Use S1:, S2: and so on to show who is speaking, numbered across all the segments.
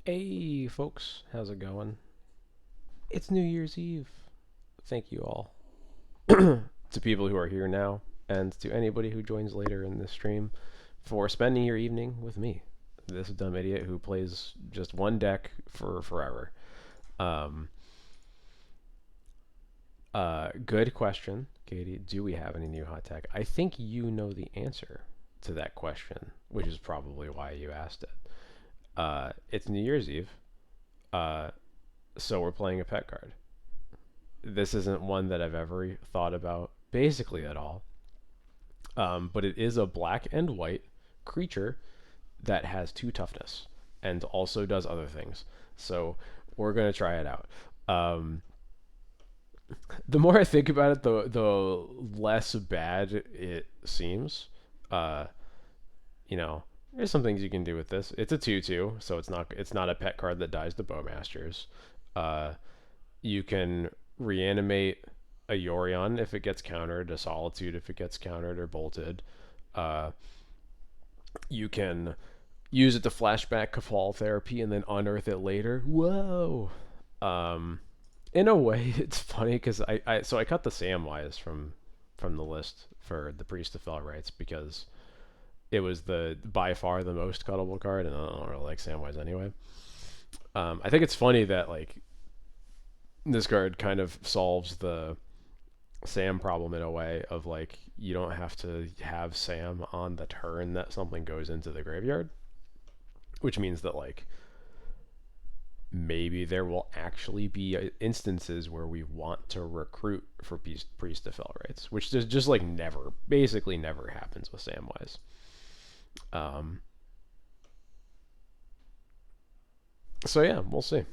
S1: Hey, folks, how's it going? It's New Year's Eve. Thank you all. To people who are here now, and to anybody who joins later in this stream, for spending your evening with me, this dumb idiot who plays just one deck for forever. Um, Good question, Katie. Do we have any new hot tech? I think you know the answer to that question, which is probably why you asked it. It's New Year's Eve, uh, so we're playing a pet card. This isn't one that I've ever thought about basically at all. But it is a black and white creature that has two toughness and also does other things. So we're gonna try it out. Um, the more I think about it, the less bad it seems. Uh, you know, there's some things you can do with this. It's a 2/2, so it's not a pet card that dies to Bowmasters. Uh, you can reanimate a Yorion if it gets countered, a Solitude if it gets countered or bolted. Uh, you can use it to flashback Kafal therapy and then unearth it later. Whoa. Um, in a way, it's funny because I cut the Samwise from the list for the Priest of Fell Rights because it was the by far the most cuttable card, and I don't really like Samwise anyway. I think it's funny that like this card kind of solves the Sam problem in a way of like you don't have to have Sam on the turn that something goes into the graveyard, which means that like maybe there will actually be instances where we want to recruit for priest to fell rights, which just like never, basically never happens with Samwise. Um, so yeah, we'll see.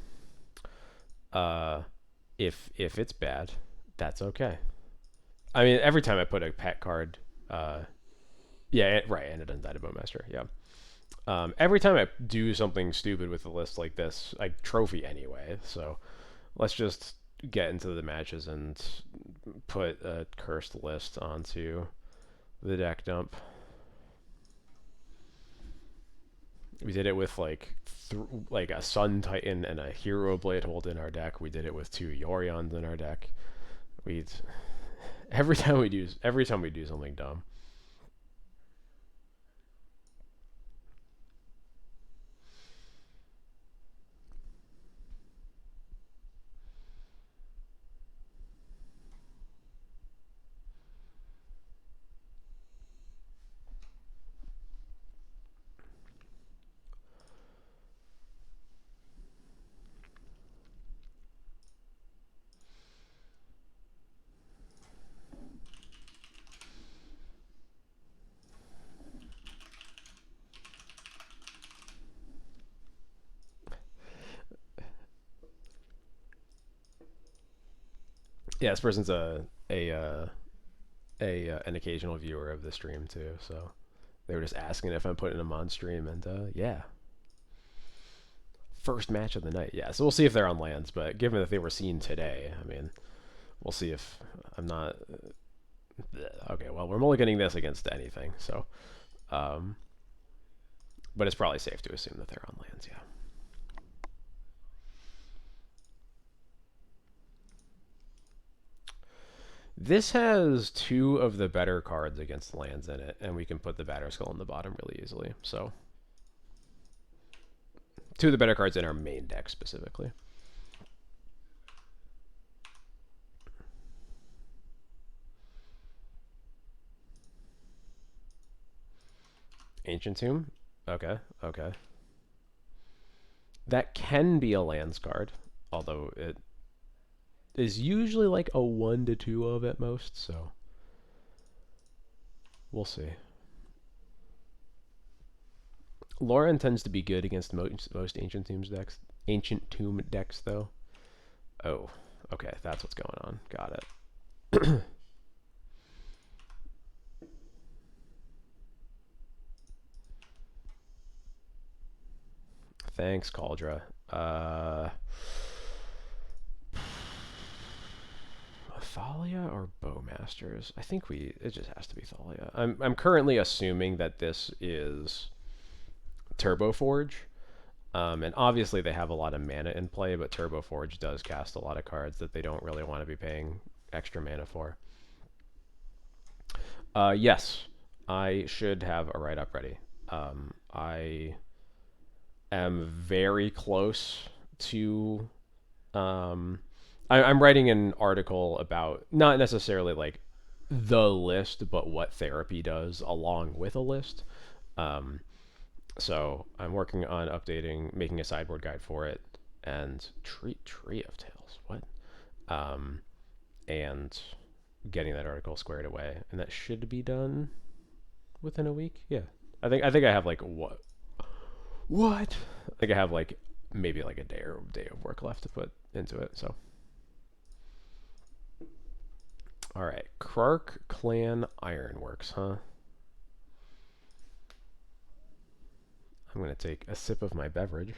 S1: Uh, if it's bad, that's okay. I mean, every time I put a pet card, uh, yeah, right, and it doesn't die to Bowmaster. Yeah. Every time I do something stupid with a list like this, I trophy anyway. So let's just get into the matches and put a cursed list onto the deck dump. We did it with like a Sun Titan and a Hero Blade Hold in our deck. We did it with two Yorions in our deck. We every time we do something dumb. Yeah, this person's a an occasional viewer of the stream too, so they were just asking if I'm putting them on stream, and yeah, first match of the night. Yeah, so we'll see if they're on lands, but given that they were seen today, I mean, we'll see if I'm not. Okay, well, we're only getting this against anything, so. Um, but it's probably safe to assume that they're on lands, yeah. This has two of the better cards against lands in it, and we can put the Batterskull on the bottom really easily. So, two of the better cards in our main deck specifically. Ancient Tomb? Okay, okay. That can be a lands card, although it is usually like a 1 to 2 of at most, so we'll see. Lauren tends to be good against most Ancient Tomb decks, though. Oh, okay, that's what's going on. Got it. Thanks, Cauldra. Thalia or Bowmasters? I think it just has to be Thalia. I'm currently assuming that this is Turbo Forge. And obviously they have a lot of mana in play, but Turbo Forge does cast a lot of cards that they don't really want to be paying extra mana for. Yes, I should have a write-up ready. I am very close to. I'm writing an article about not necessarily like the list, but what therapy does along with a list. Um, so I'm working on updating, making a sideboard guide for it, and tree of Tales. What? Um, and getting that article squared away, and that should be done within a week. Yeah, I think I have like what? I think I have like maybe like a day of work left to put into it. So, all right, Krark Clan Ironworks, huh? I'm gonna take a sip of my beverage.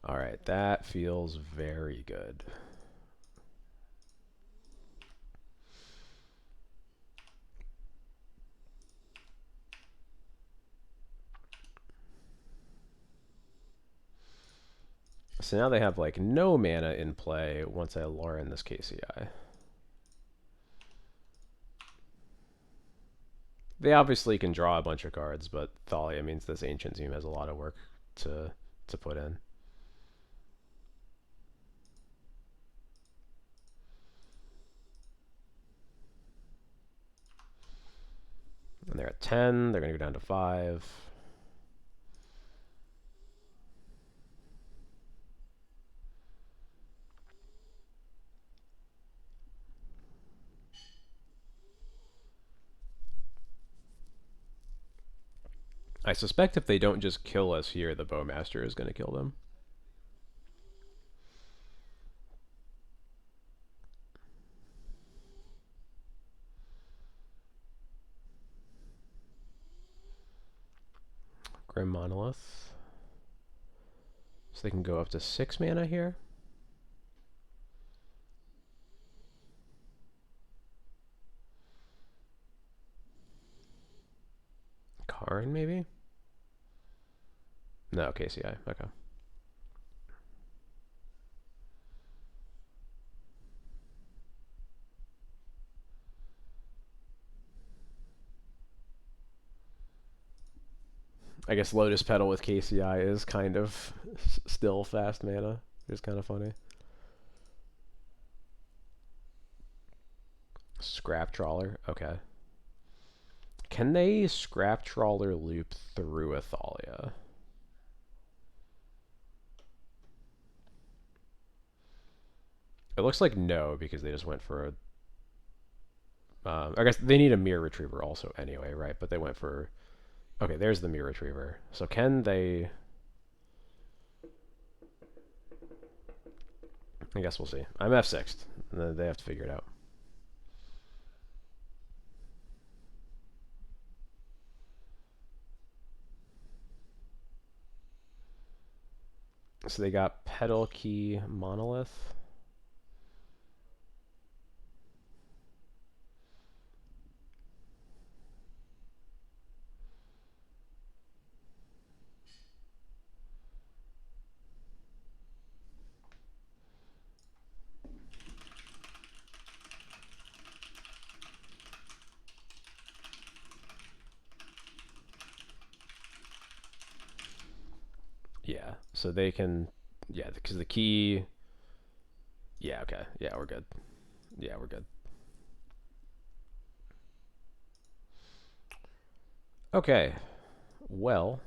S1: All right, that feels very good. So now they have like no mana in play once I lure in this KCI. They obviously can draw a bunch of cards, but Thalia means this Ancient team has a lot of work to put in. And they're at 10. They're going to go down to 5. I suspect if they don't just kill us here, the Bowmaster is going to kill them. Grim Monolith. So they can go up to 6 mana here. Karn, maybe? No, KCI. Okay. I guess Lotus Petal with KCI is kind of still fast mana. It's kind of funny. Scrap Trawler. Okay. Can they Scrap Trawler loop through a Thalia? It looks like no, because they just went for a... I guess they need a Mirror Retriever also anyway, right? But they went for... Okay, there's the Mirror Retriever. So can they... I guess we'll see. I'm F6th. They have to figure it out. So they got Petal Key Monolith. Yeah, so they can... Yeah, because the key... Yeah, okay. Yeah, we're good. Yeah, we're good. Okay. Well...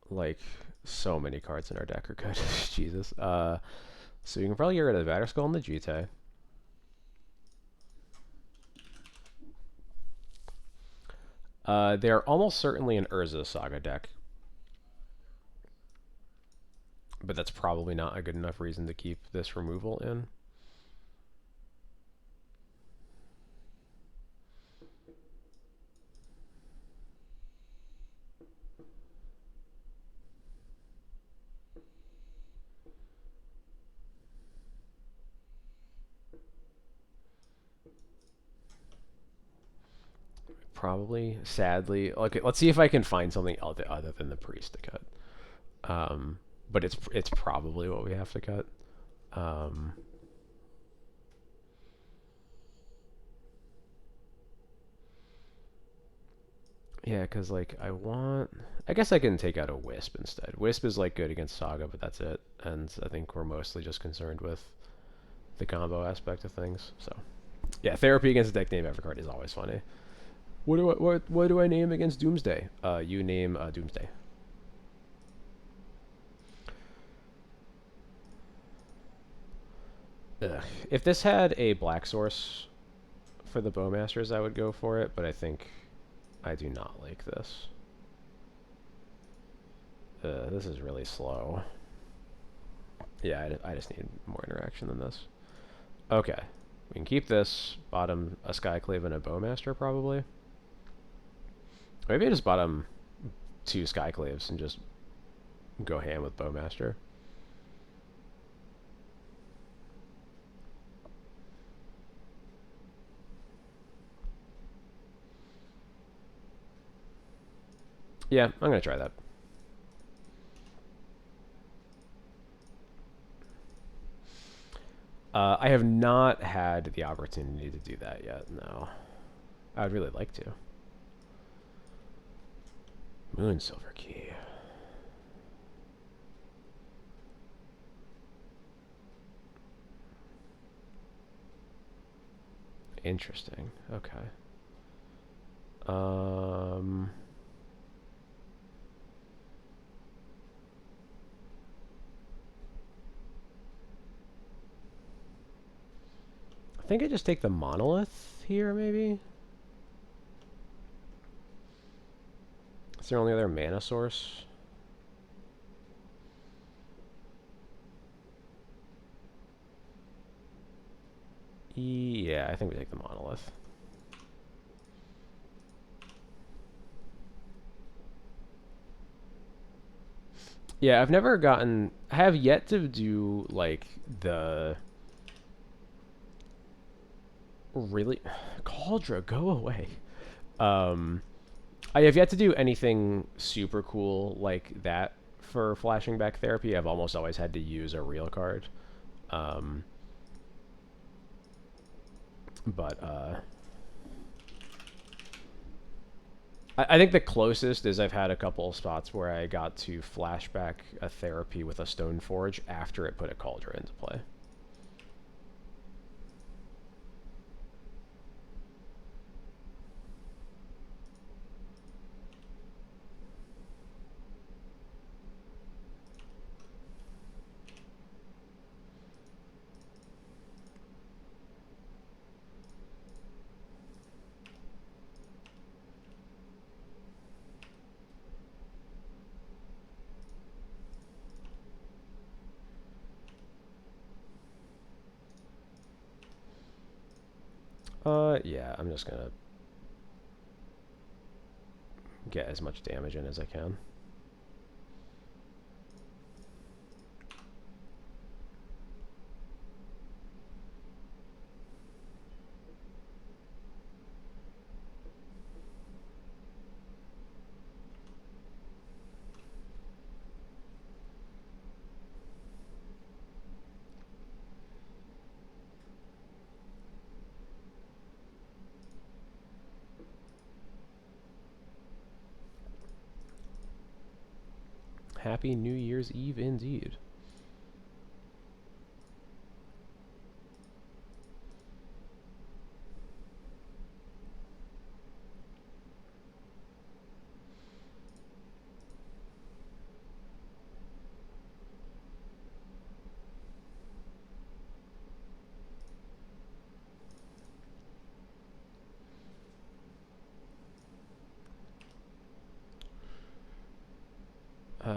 S1: Like, so many cards in our deck are good. Jesus. So you can probably get rid of the Batterskull and the Jitte. They're almost certainly an Urza Saga deck. but that's probably not a good enough reason to keep this removal in. Probably, sadly. Okay, let's see if I can find something other than the priest to cut. But it's probably what we have to cut. Um, yeah, because like I guess I can take out a wisp instead. Wisp is like good against Saga, but that's it. And I think we're mostly just concerned with the combo aspect of things. So yeah, therapy against a deck name Evercard is always funny. What do I name against Doomsday? You name Doomsday. Ugh. If this had a black source for the Bowmasters, I would go for it, but I think I do not like this. This is really slow. Yeah, I just need more interaction than this. Okay. We can keep this. Bottom a Skyclave and a Bowmaster, probably. Maybe I just bottom 2 Skyclaves and just go ham with Bowmaster. Yeah, I'm going to try that. I have not had the opportunity to do that yet, no. I would really like to. Moon Silver Key. Interesting. Okay. I think I just take the Monolith here, maybe? Is there only other mana source? Yeah, I think we take the Monolith. Yeah, I've never gotten... I have yet to do, like, the... Really? Cauldra, go away. I have yet to do anything super cool like that for flashing back therapy. I've almost always had to use a real card. Um, but I think the closest is I've had a couple spots where I got to flashback a therapy with a Stone Forge after it put a Cauldron into play. Yeah, I'm just gonna get as much damage in as I can. Happy New Year's Eve indeed.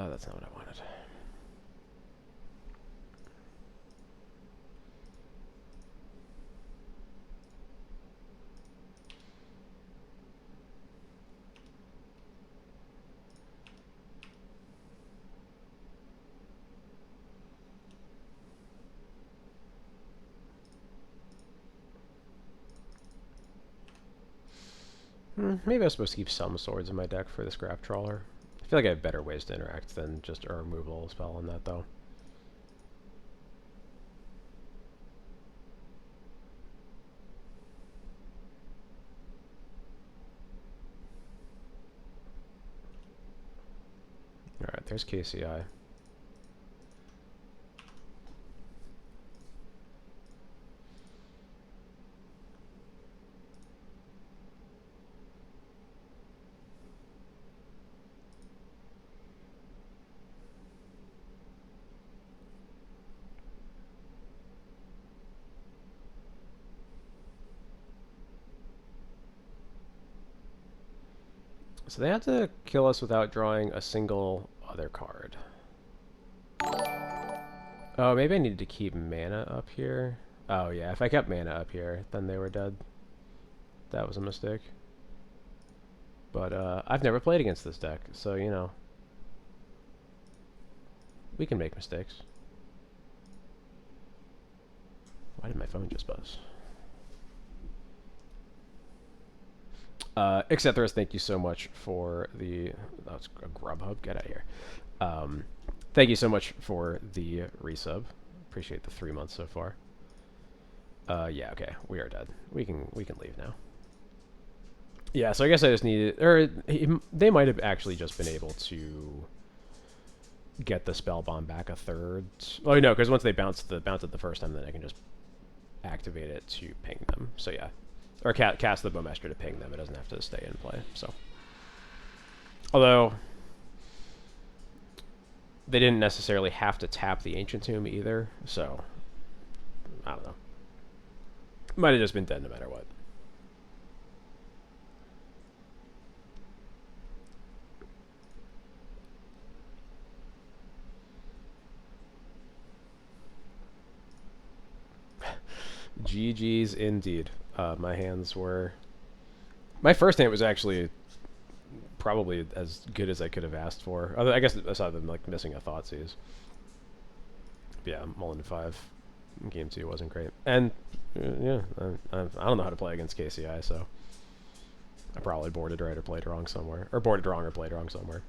S1: That's not what I wanted. Maybe I was supposed to keep some swords in my deck for the scrap trawler. I feel like I have better ways to interact than just a removal spell on that, though. Alright, there's KCI. So they have to kill us without drawing a single other card. Oh, maybe I needed to keep mana up here. Oh yeah, if I kept mana up here, then they were dead. That was a mistake. But I've never played against this deck, so you know, we can make mistakes. Why did my phone just buzz? Except thank you so much for the... Oh, it's a Grubhub. Get out of here. Thank you so much for the resub. Appreciate the 3 months so far. Yeah, okay. We are dead. We can leave now. Yeah, so I guess I just needed... Or they might have actually just been able to get the spell bomb back a third. Oh, no, because once they bounce it the first time, then I can just activate it to ping them. So yeah. Or cast the Bowmaster to ping them. It doesn't have to stay in play. So, although they didn't necessarily have to tap the Ancient Tomb either. So, I don't know. Might have just been dead no matter what. GG's indeed. My hands were... My first hand was actually probably as good as I could have asked for. I guess aside from like missing a Thoughtseize. Yeah, Mullen 5. Game 2 wasn't great. And, yeah, I don't know how to play against KCI, so... I probably boarded right or played wrong somewhere. Or boarded wrong or played wrong somewhere.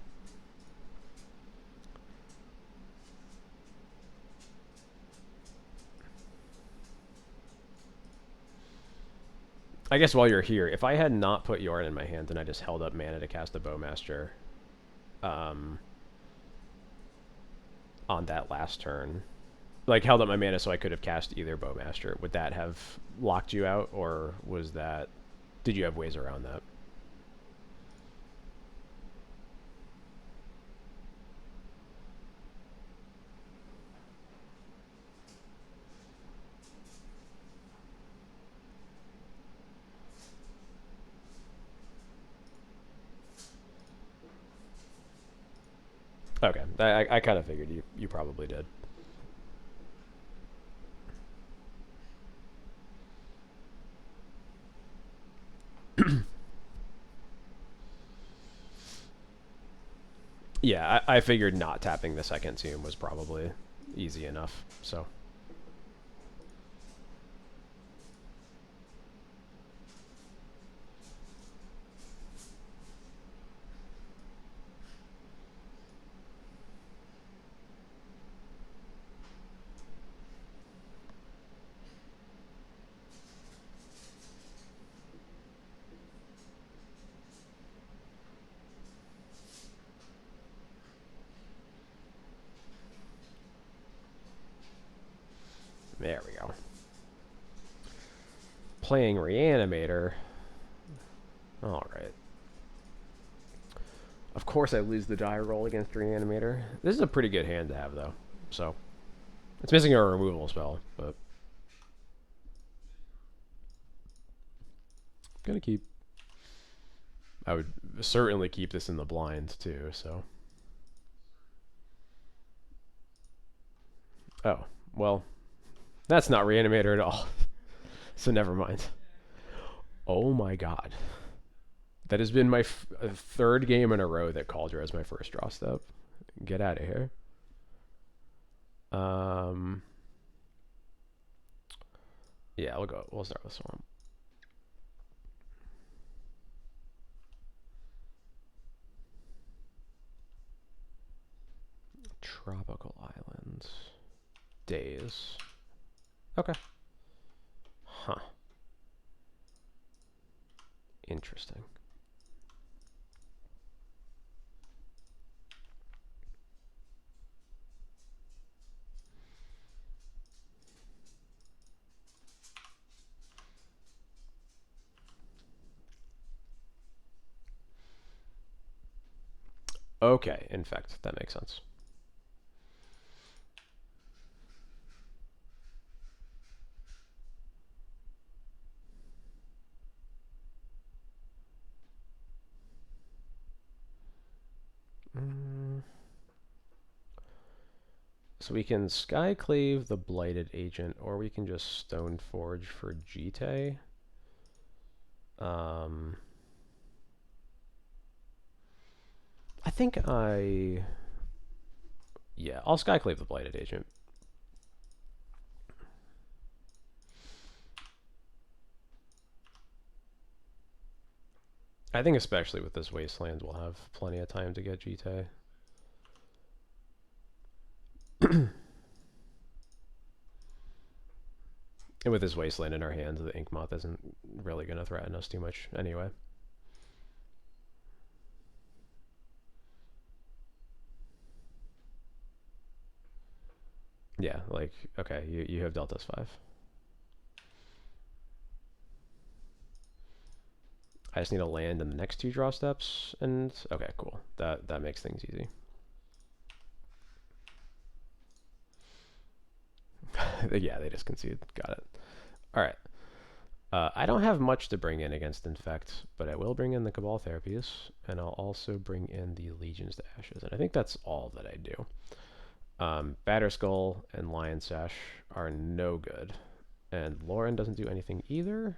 S1: I guess while you're here, if I had not put Yorn in my hand and I just held up mana to cast a Bowmaster on that last turn, like held up my mana so I could have cast either Bowmaster, would that have locked you out, or was that... Did you have ways around that? Okay, I kind of figured you probably did. Yeah, I figured not tapping the second tomb was probably easy enough, so... There we go. Playing Reanimator. Alright. Of course I lose the die roll against Reanimator. This is a pretty good hand to have, though. So, it's missing a removal spell, but... Gonna keep... I would certainly keep this in the blind, too, so... Oh, well... That's not Reanimator at all. So never mind. Oh my god. That has been my third game in a row that Cauldron as my first draw step. Get out of here. Yeah, we'll start with Swamp. Tropical islands. Days. Okay. Huh. Interesting. Okay, in fact, that makes sense. So we can Skyclave the Blighted Agent, or we can just Stoneforge for GT. I think yeah, I'll Skyclave the Blighted Agent. I think especially with this Wasteland, we'll have plenty of time to get GT. And with this Wasteland in our hands, the Ink Moth isn't really going to threaten us too much anyway. Yeah, like, okay, you have Deltas 5. I just need to land in the next 2 draw steps, and okay, cool. That makes things easy. Yeah, they just conceded. Got it. All right. I don't have much to bring in against Infect, but I will bring in the Cabal Therapies, and I'll also bring in the Legions to Ashes, and I think that's all that I do. Batterskull and Lion Sash are no good, and Lauren doesn't do anything either.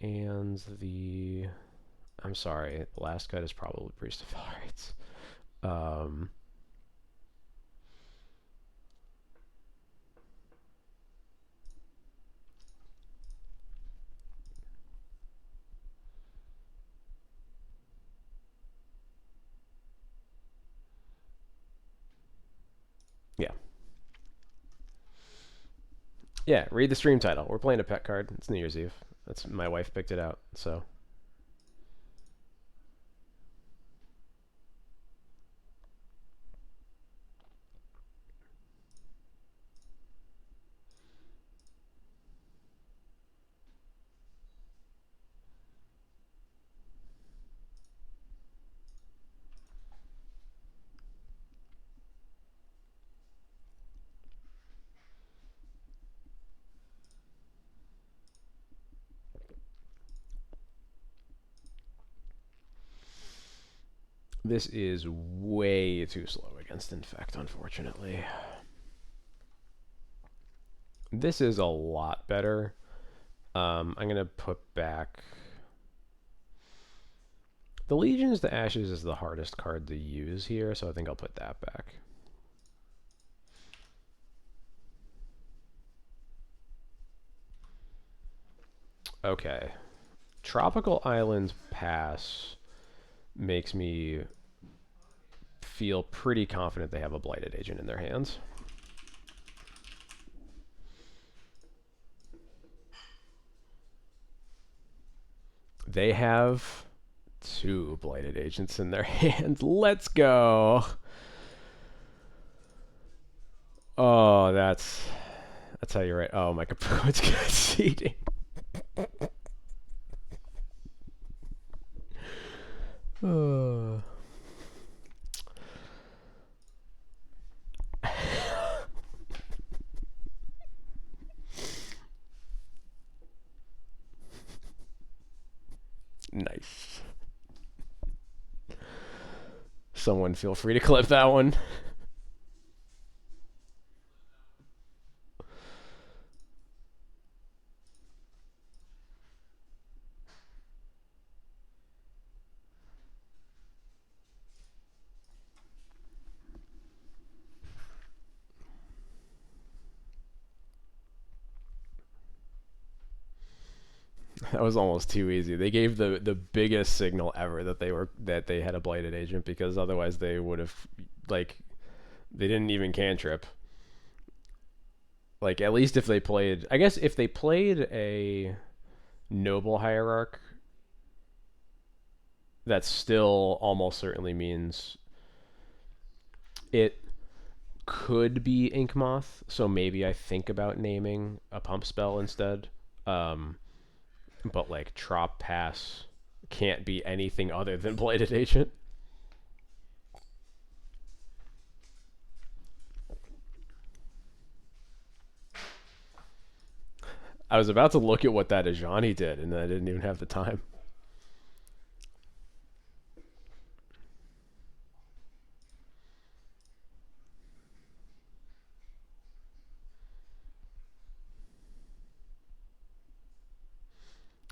S1: And I'm sorry, the last cut is probably Priest of Hearts. Yeah. Yeah, read the stream title. We're playing a pet card. It's New Year's Eve. That's my wife picked it out, so. This is way too slow against Infect, unfortunately. This is a lot better. I'm going to put back... The Legions to Ashes is the hardest card to use here, so I think I'll put that back. Okay. Tropical Islands Pass makes me feel pretty confident they have a Blighted Agent in their hands. They have 2 Blighted Agents in their hands. Let's go. Oh, that's how you're right. Oh, my Capuchin's conceding. Nice. Someone feel free to clip that one. That was almost too easy. They gave the biggest signal ever that they had a Blighted Agent, because otherwise they would have, like, They didn't even cantrip. Like, at least if they played... I guess if they played a noble hierarch, that still almost certainly means it could be Ink Moth, so maybe I think about naming a pump spell instead. Um, but like Trop Pass can't be anything other than Blighted Agent. I was about to look at what that Ajani did, and I didn't even have the time.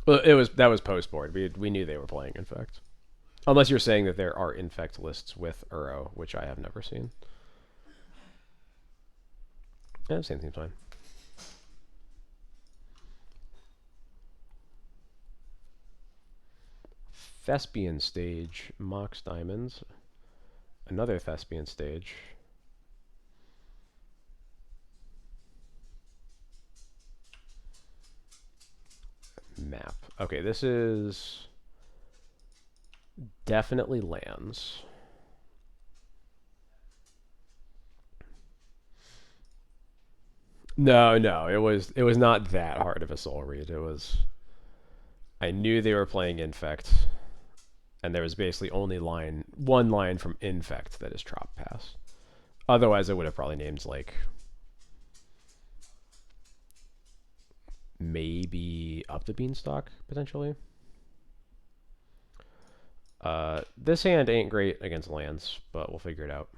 S1: Well, that was post board. We knew they were playing Infect, unless you're saying that there are Infect lists with Uro, which I have never seen. Yeah, same seems fine. Thespian stage, Mox Diamonds. Another Thespian stage. Map. Okay, this is definitely lands. No, it was not that hard of a soul read. It was I knew they were playing Infect, and there was basically only one line from Infect that is Trop Pass. Otherwise, I would have probably named like maybe Up the Beanstalk potentially. This hand ain't great against lands, but we'll figure it out.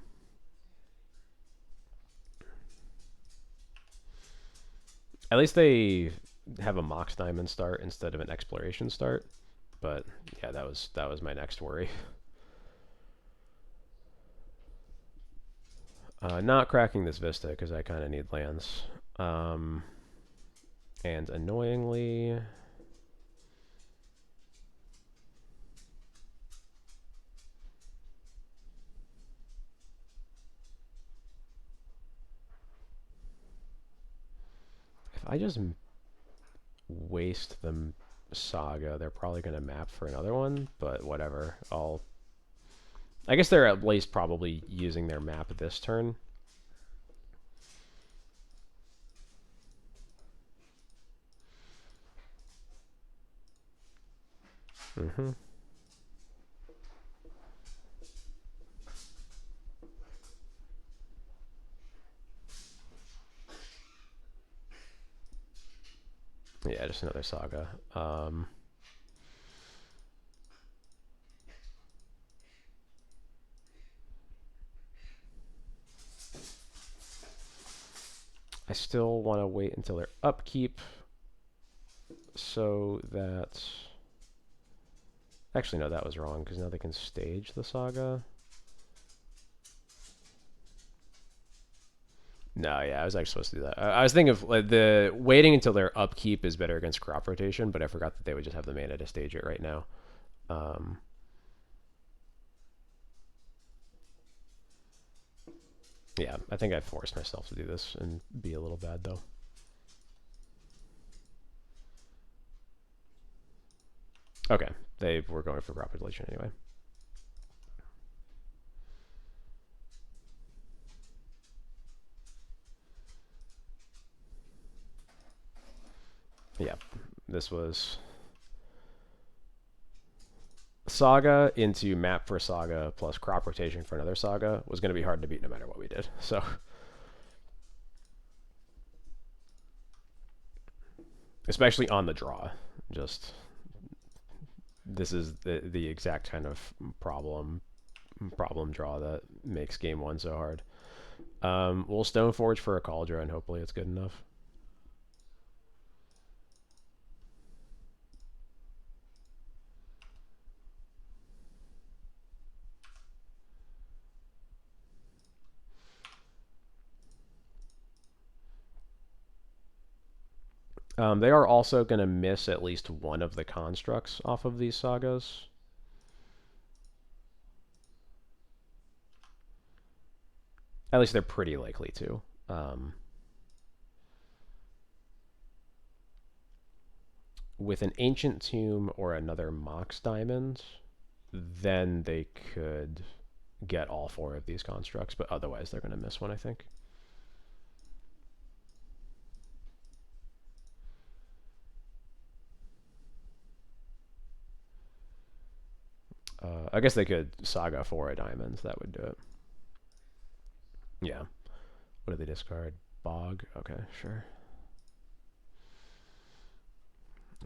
S1: At least they have a Mox Diamond start instead of an Exploration start. But yeah, that was my next worry. Not cracking this Vista because I kind of need lands. And annoyingly, if I just waste the Saga, they're probably going to map for another one, but whatever. I guess they're at least probably using their map this turn. Mm-hmm. Yeah, just another Saga. I still want to wait until their upkeep so that... Actually, no, that was wrong, because now they can stage the Saga. No, yeah, I was actually supposed to do that. I was thinking of like, the waiting until their upkeep is better against crop rotation, but I forgot that they would just have the mana to stage it right now. Yeah, I think I forced myself to do this and be a little bad, though. Okay, they were going for crop rotation anyway. Yeah, this was Saga into map for Saga plus crop rotation for another Saga was going to be hard to beat no matter what we did. So, especially on the draw, just this is the exact kind of problem draw that makes game one so hard. We'll Stoneforge for a Cauldron, and hopefully it's good enough. They are also going to miss at least one of the constructs off of these sagas. At least they're pretty likely to. With an ancient tomb or another Mox diamond, then they could get all 4 of these constructs, but otherwise they're going to miss one, I think. I guess they could Saga 4 a diamonds. That would do it. Yeah. What do they discard? Bog? Okay, sure.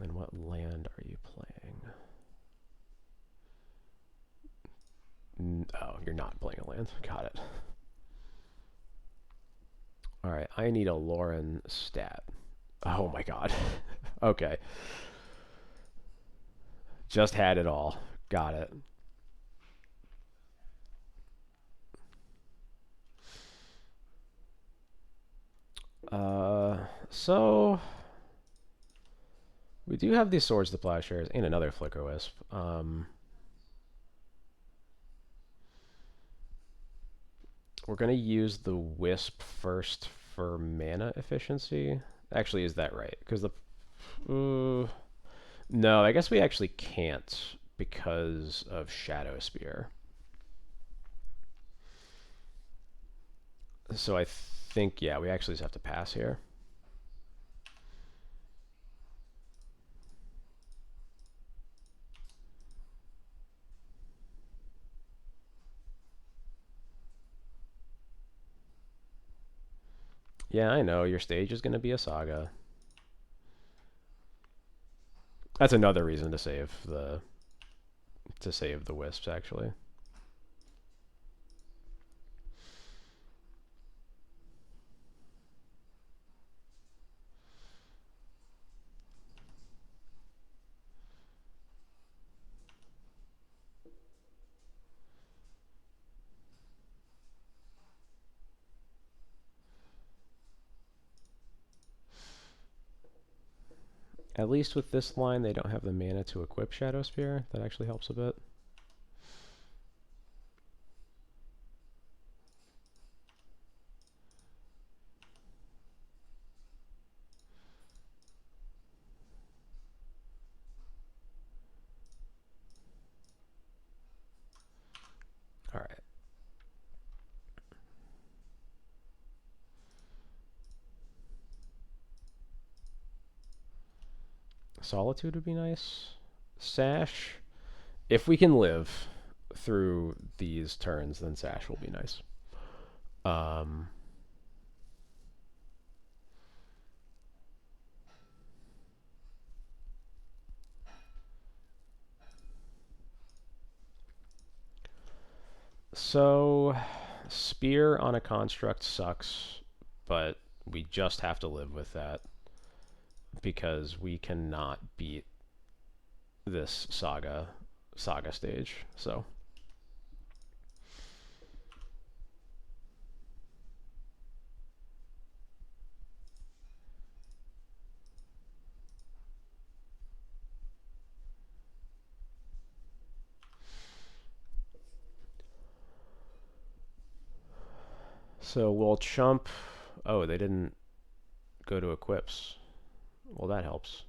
S1: And what land are you playing? Oh, you're not playing a land. Got it. Alright, I need a Lauren stat. Oh my god. Okay. Just had it all. Got it. So we do have these Swords to Plowshares and another Flicker Wisp. We're going to use the Wisp first for mana efficiency. Actually, is that right? Because the... no, I guess we actually can't because of Shadow Spear. So I think, yeah, we actually just have to pass here. Yeah, I know. Your stage is going to be a Saga. That's another reason to save the Wisps, actually. At least with this line, they don't have the mana to equip Shadow Spear. That actually helps a bit. All right. Solitude would be nice. Sash. If we can live through these turns, then Sash will be nice. So, Spear on a construct sucks, but we just have to live with that because we cannot beat this saga stage. So we'll chump. Oh, they didn't go to equips. Well, that helps.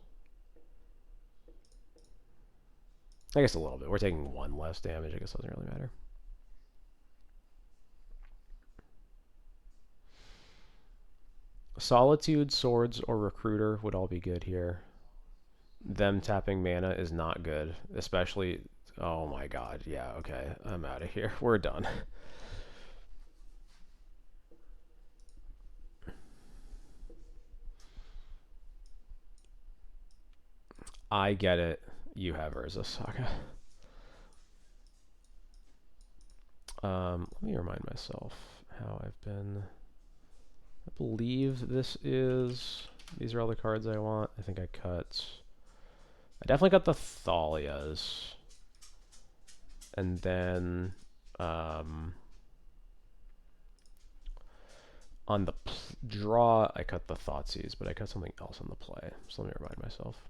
S1: I guess a little bit. We're taking 1 less damage. I guess it doesn't really matter. Solitude, Swords, or Recruiter would all be good here. Them tapping mana is not good, especially... Oh my god, yeah, okay. I'm out of here. We're done. I get it. You have Urza Saga. Let me remind myself how I've been... I believe this is... These are all the cards I want. I think I cut... I definitely got the Thalias. And then... on the draw, I cut the Thoughtseize, but I cut something else on the play. So let me remind myself.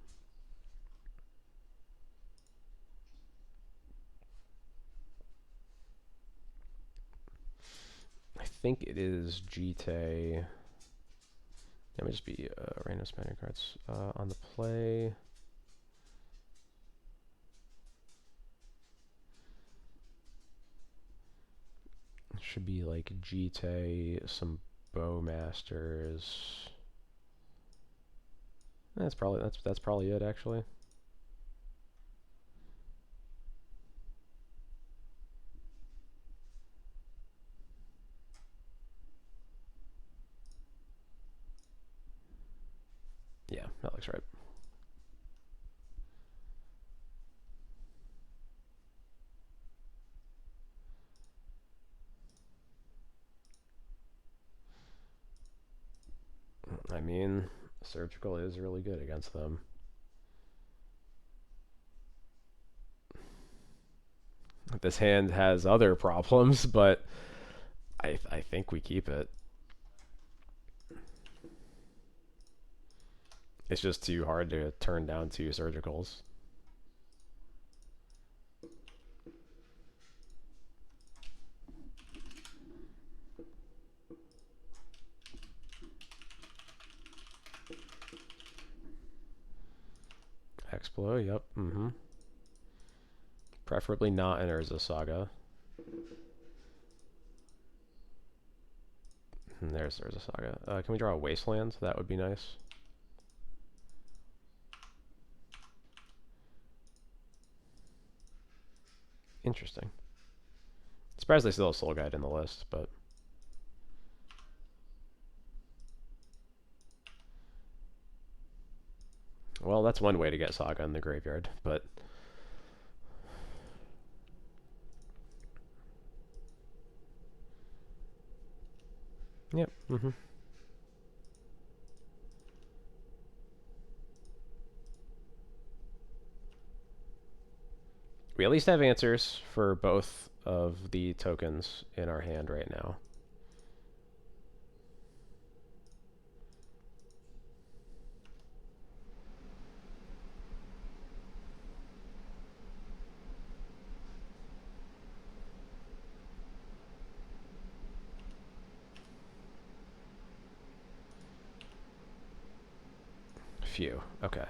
S1: I think it is GT. Let me just be random spending cards on the play. Should be like GT, some Bowmasters. That's probably it actually. Yeah, that looks right. I mean, surgical is really good against them. This hand has other problems, but I think we keep it. It's just too hard to turn down 2 surgicals. Explo, yep. Preferably not an Urza Saga. There's Urza Saga. Can we draw a Wasteland? That would be nice. Interesting. Surprised they still have Soul Guide in the list, but... Well, that's one way to get Saga in the graveyard, but... Yep, We at least have answers for both of the tokens in our hand right now. Few. Okay.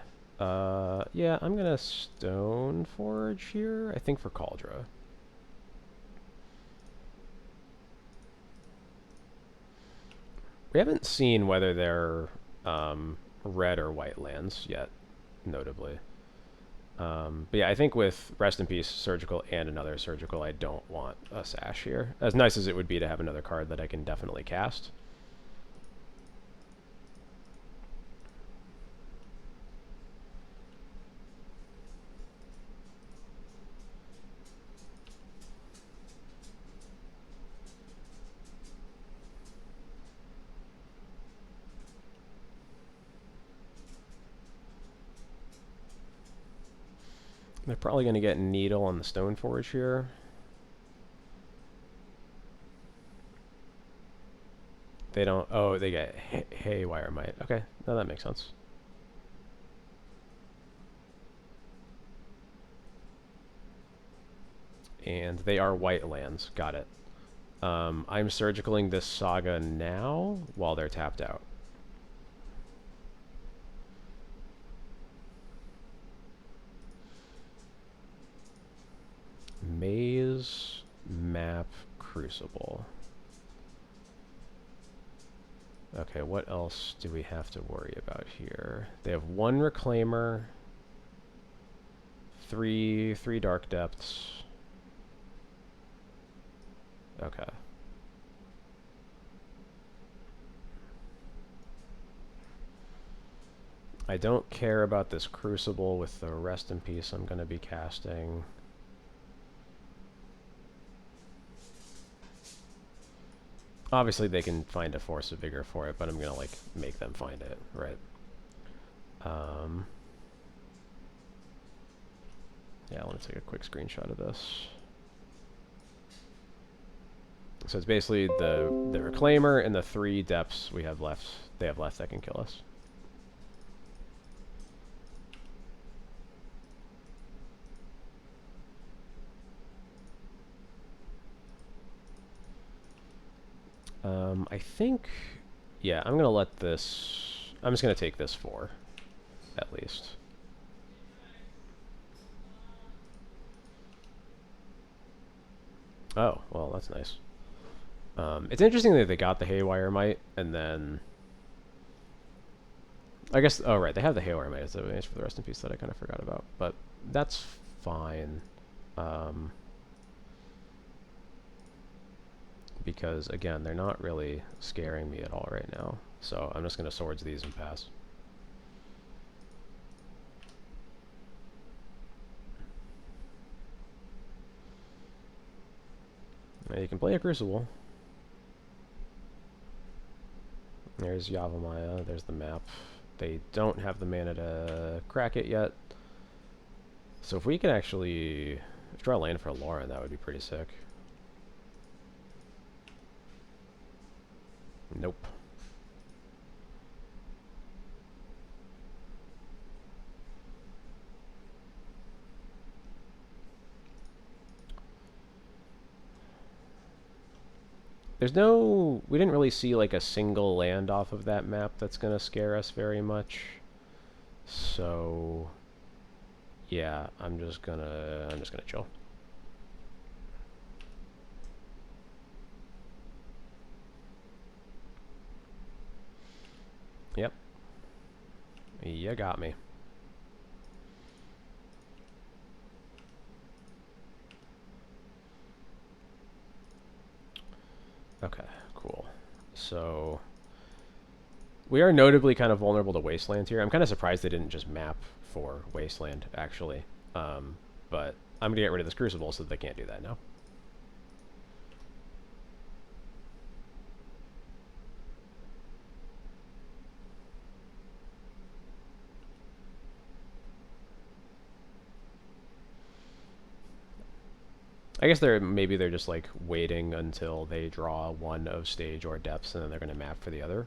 S1: Yeah, I'm gonna Stone Forge here. I think for Cauldra. We haven't seen whether they're red or white lands yet, notably. But yeah, I think with Rest in Peace, Surgical, and another Surgical, I don't want a Sash here. As nice as it would be to have another card that I can definitely cast. They're probably going to get Needle on the Stone Forge here. They don't... Oh, they get Haywire Might. Okay, no, that makes sense. And they are white lands. Got it. I'm surgicaling this Saga now while they're tapped out. Maze, Map, Crucible. Okay, what else do we have to worry about here? They have 1 Reclaimer, 3 Dark Depths. Okay. I don't care about this Crucible with the Rest in Peace I'm going to be casting. Obviously they can find a Force of Vigor for it, but I'm going to like make them find it, right? Yeah, let me take a quick screenshot of this. So it's basically the Reclaimer and the 3 depths we have left. They have left that can kill us. I think, yeah, I'm gonna let this. I'm just gonna take this 4, at least. Oh, well, that's nice. It's interesting that they got the Haywire Mite, and then I guess. Oh, right, they have the Haywire Mite as a advantage for the Rest in Peace that I kind of forgot about, but that's fine. Um, because again, they're not really scaring me at all right now. So I'm just gonna swords these and pass. Now you can play a Crucible. There's Yavimaya, there's the map. They don't have the mana to crack it yet. So if we can actually draw land for Lauren, that would be pretty sick. Nope. There's no... We didn't really see like a single land off of that map that's going to scare us very much. So... yeah, I'm just gonna chill. Yep. You got me. Okay, cool. So... we are notably kind of vulnerable to Wasteland here. I'm kind of surprised they didn't just map for Wasteland, actually. But I'm going to get rid of this Crucible so that they can't do that now. I guess maybe they're just like waiting until they draw one of Stage or Depths and then they're going to map for the other.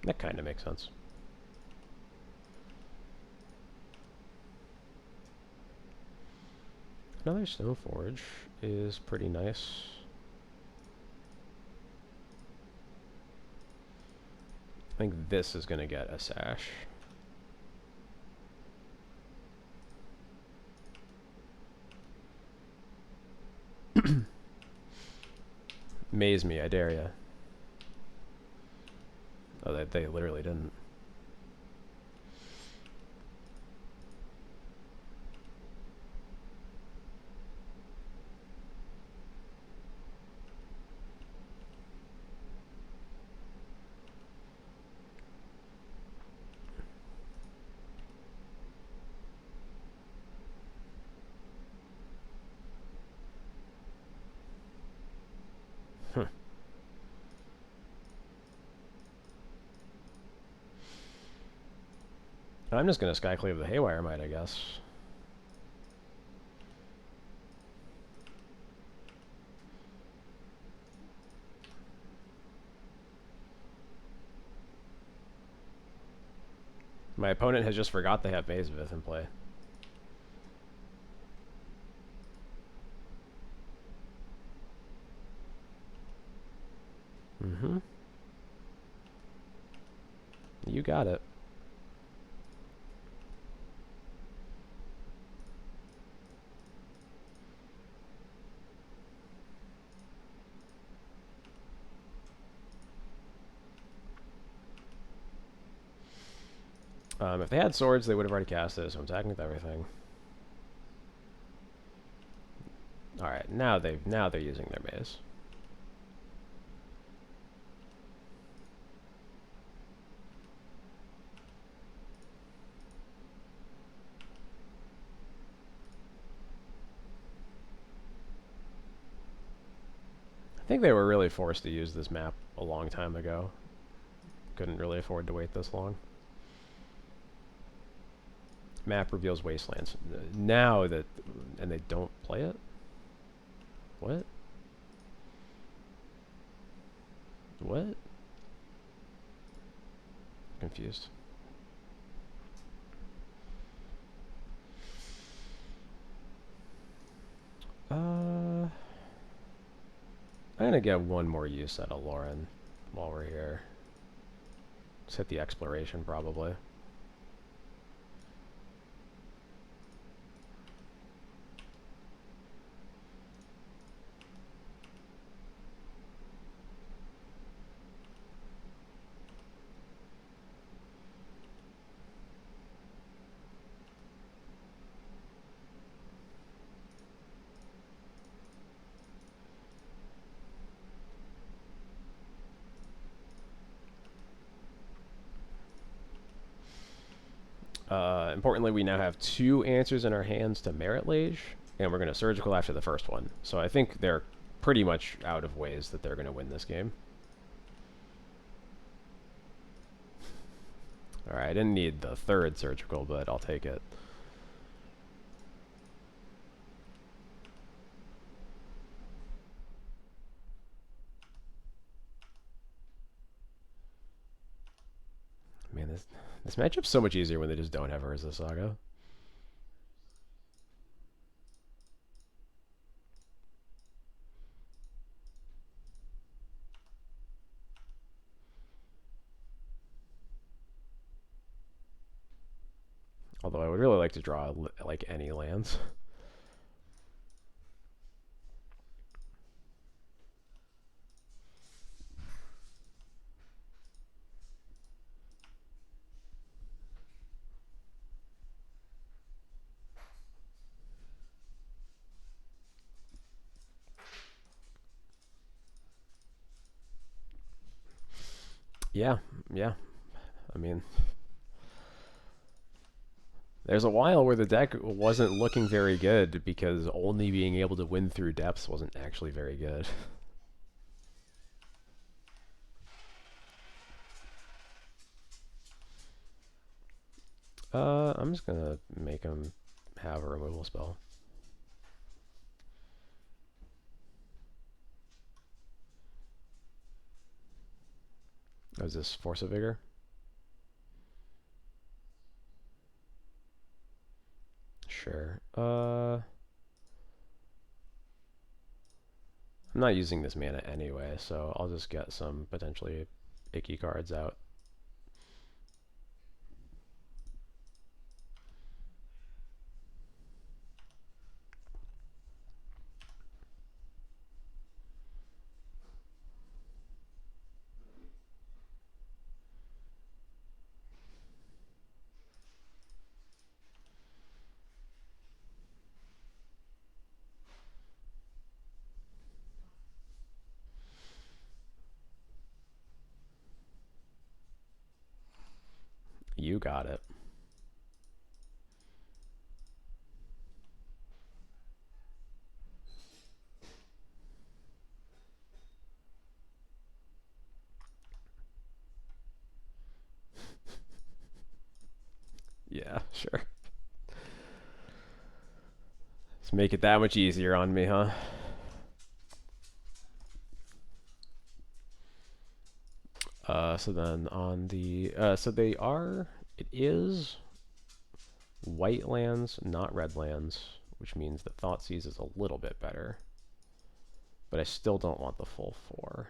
S1: That kind of makes sense. Another Stoneforge is pretty nice. I think this is going to get a Sash. Maze me, I dare ya. Oh, they literally didn't. I'm just going to Skyclave the Haywire Mite, I guess. My opponent has just forgot they have Mazevith in play. Mm-hmm. You got it. If they had swords, they would have already cast it, so I'm attacking with everything. Alright, now they're using their maze. I think they were really forced to use this map a long time ago. Couldn't really afford to wait this long. Map reveals wastelands. Now that... and they don't play it? What? What? Confused. kind of get one more use out of Lauren while we're here. Let's hit the exploration, probably. Importantly, we now have 2 answers in our hands to Merit Lage, and we're going to Surgical after the first one. So I think they're pretty much out of ways that they're going to win this game. Alright, I didn't need the 3rd Surgical, but I'll take it. Man, this matchup's so much easier when they just don't have Urza Saga. Although I would really like to draw like any lands. Yeah, yeah. I mean, there's a while where the deck wasn't looking very good because only being able to win through depths wasn't actually very good. I'm just gonna make him have a removal spell. Oh, is this Force of Vigor? Sure. I'm not using this mana anyway, so I'll just get some potentially icky cards out. You got it. Yeah, sure. Let's make it that much easier on me, huh? So then on the, so they are, it is white lands, not red lands, which means that Thoughtseize is a little bit better. But I still don't want the full 4.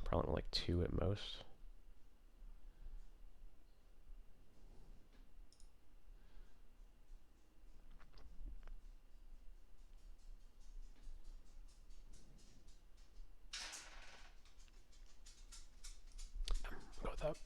S1: Probably like 2 at most. Go with that.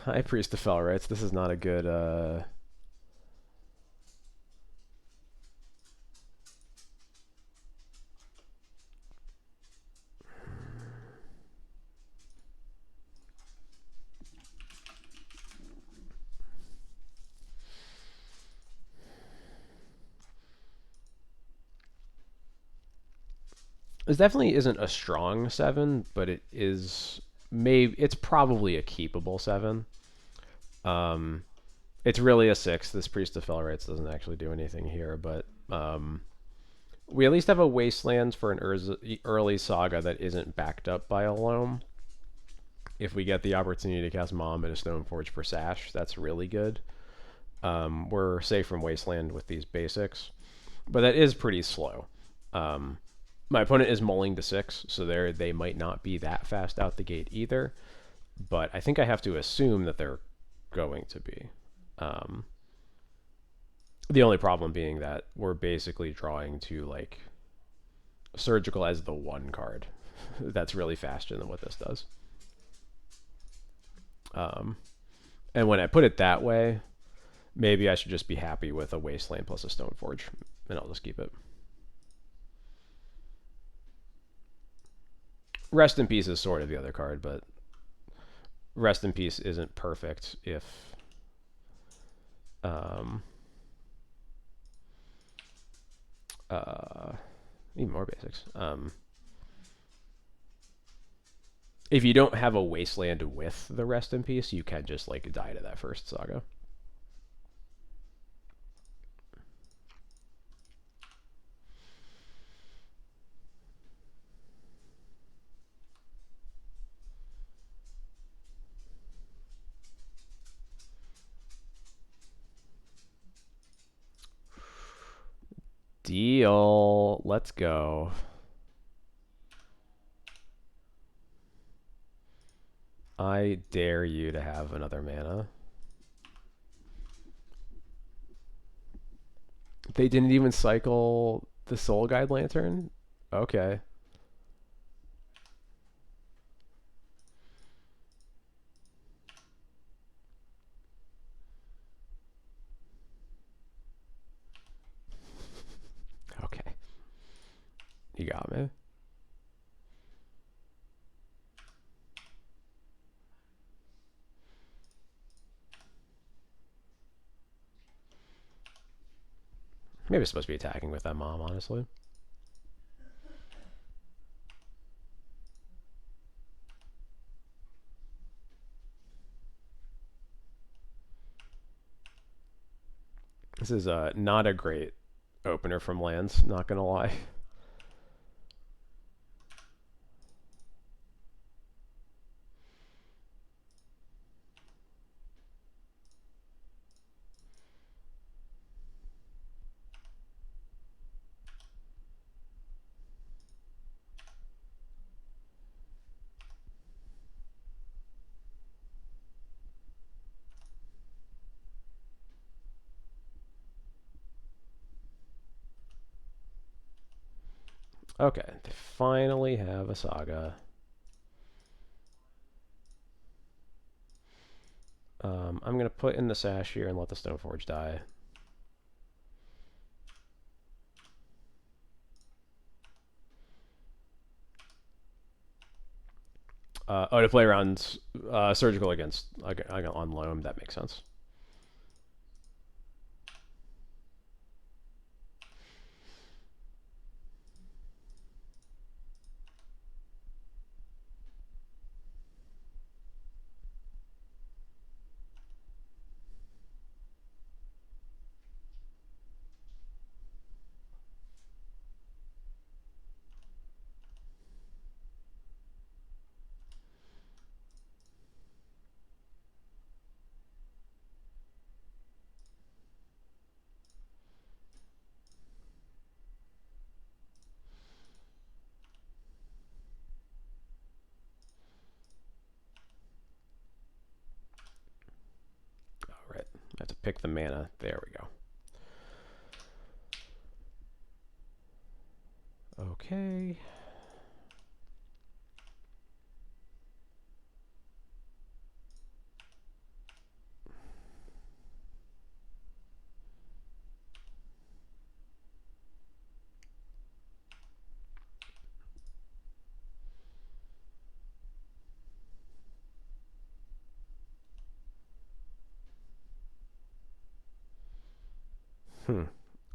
S1: High Priest of Fel Rights. This is not a good, This definitely isn't a strong 7, but it is maybe it's probably a keepable 7. Um, it's really a 6. This Priest of Felrites doesn't actually do anything here, but we at least have a Wasteland for an early saga that isn't backed up by a Loam. If we get the opportunity to cast Mom and a Stoneforge for Sash, that's really good. We're safe from Wasteland with these basics, but that is pretty slow. My opponent is mulling to 6, so they might not be that fast out the gate either, but I think I have to assume that they're going to be. Um, the only problem being that we're basically drawing to like Surgical as the one card. That's really faster than what this does. Um, and when I put it that way, maybe I should just be happy with a Wasteland plus a Stoneforge, and I'll just keep it. Rest in Peace is sort of the other card, but Rest in Peace isn't perfect if even more basics. If you don't have a Wasteland with the Rest in Peace, you can just like die to that first saga. Deal. Let's go. I dare you to have another mana. They didn't even cycle the Soul Guide Lantern? Okay. Okay. You got me. Maybe it's supposed to be attacking with that Mom, honestly. This is not a great opener from lands, not gonna lie. Okay, they finally have a saga. I'm going to put in the Sash here and let the Stoneforge die. To play around Surgical against on Loam, that makes sense. All right, I have to pick the mana. There we go. Okay.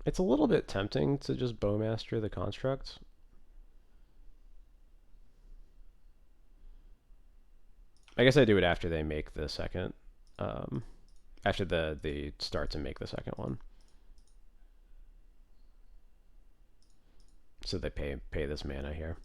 S1: It's a little bit tempting to just Bowmaster the construct. I guess I do it after they make the second. Um, After they start to make the second one. So they pay this mana here.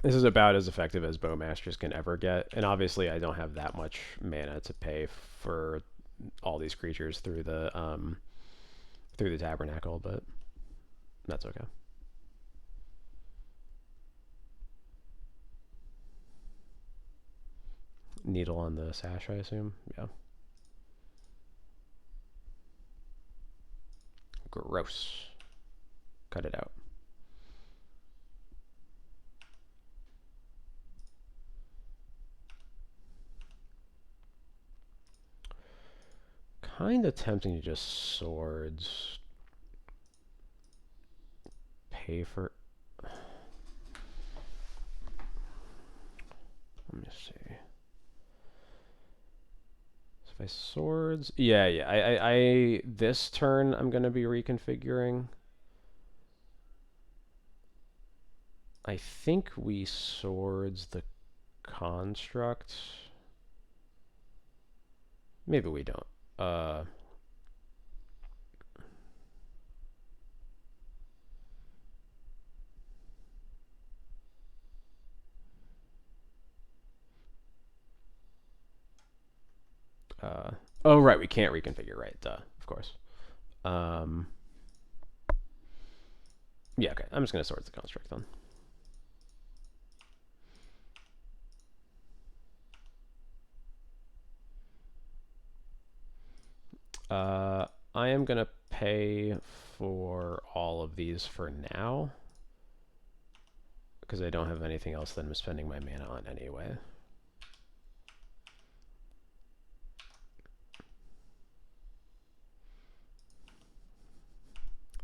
S1: This is about as effective as Bowmasters can ever get, and obviously I don't have that much mana to pay for all these creatures through the Tabernacle, but that's okay. Needle on the sash, I assume. Yeah. Gross. Cut it out. Kind of tempting to just swords. Pay for. Let me see. So if I swords, yeah. I this turn I'm gonna be reconfiguring. I think we swords the construct. Maybe we don't. Oh right, we can't reconfigure, right? Duh, of course. Um, yeah, okay. I'm just gonna sort the construct then. I am gonna pay for all of these for now because I don't have anything else that I'm spending my mana on anyway.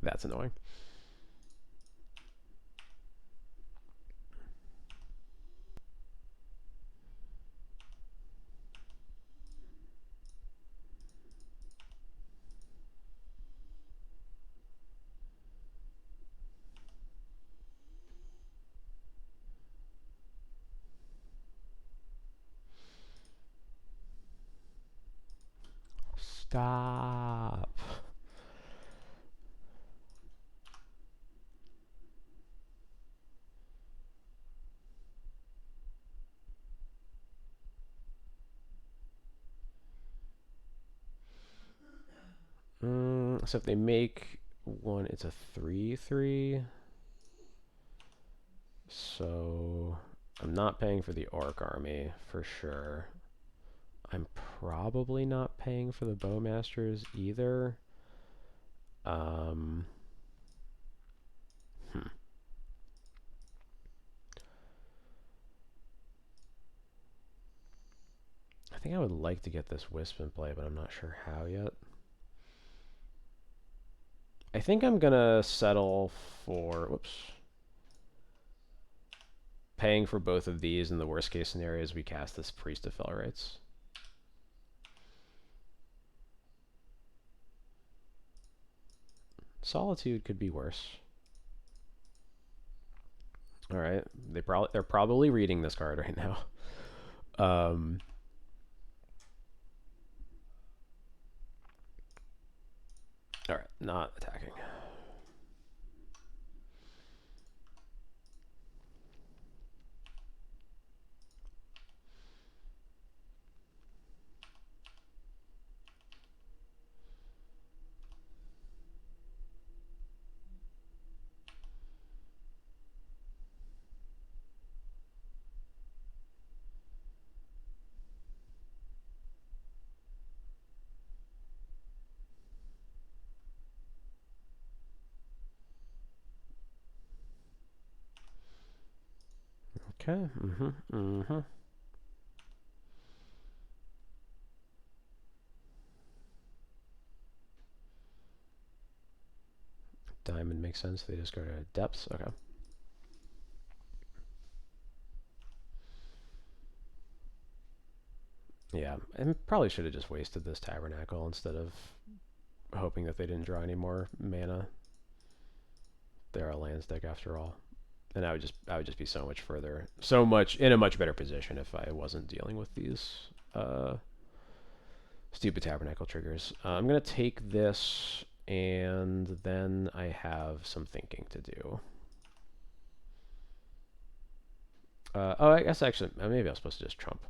S1: That's annoying. Stop. So if they make one, it's a 3/3. So I'm not paying for the Orc army for sure. I'm probably not paying for the Bowmasters either. Um, hmm. I think I would like to get this Wisp in play, but I'm not sure how yet. I think I'm gonna settle for, whoops, paying for both of these. In the worst case scenario is we cast this Priest of Felrites. Solitude could be worse. All right, they're probably reading this card right now. All right, not attacking. Okay. Diamond makes sense. They just go to depths. Okay. Yeah, and probably should have just wasted this Tabernacle instead of hoping that they didn't draw any more mana. They're a lands deck after all. And I would just be so much further, so much in a much better position if I wasn't dealing with these stupid Tabernacle triggers. I'm gonna take this, and then I have some thinking to do. Oh, I guess actually, maybe I'm supposed to just trump,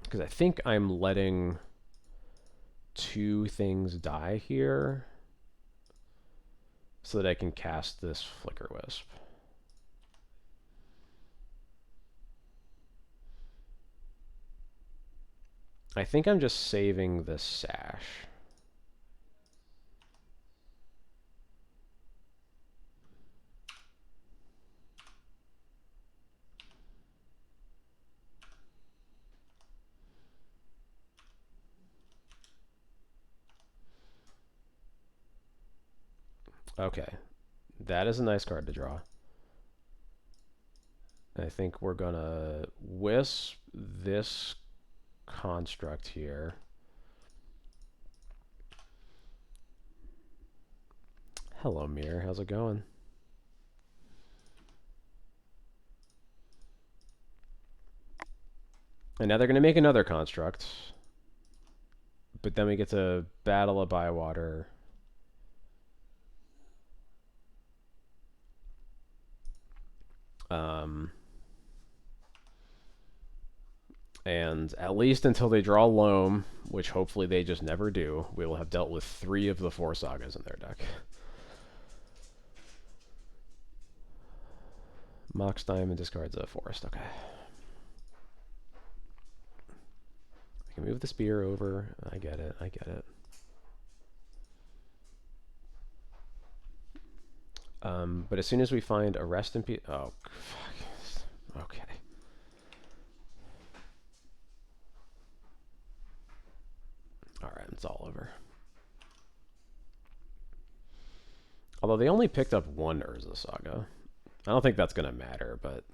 S1: because I think I'm letting two things die here so that I can cast this Flicker Wisp. I think I'm just saving this Sash. Okay, that is a nice card to draw. I think we're gonna wisp this construct here. Hello, Mirror. How's it going? And now they're gonna make another construct, but then we get to battle a Bywater. And at least until they draw Loam, which hopefully they just never do, we will have dealt with 3 of the 4 sagas in their deck. Mox Diamond discards a forest. Okay. I can move the spear over. I get it. I get it. But as soon as we find a rest in peace... Oh, fuck. Okay. Alright, it's all over. Although they only picked up 1 Urza Saga. I don't think that's going to matter, but...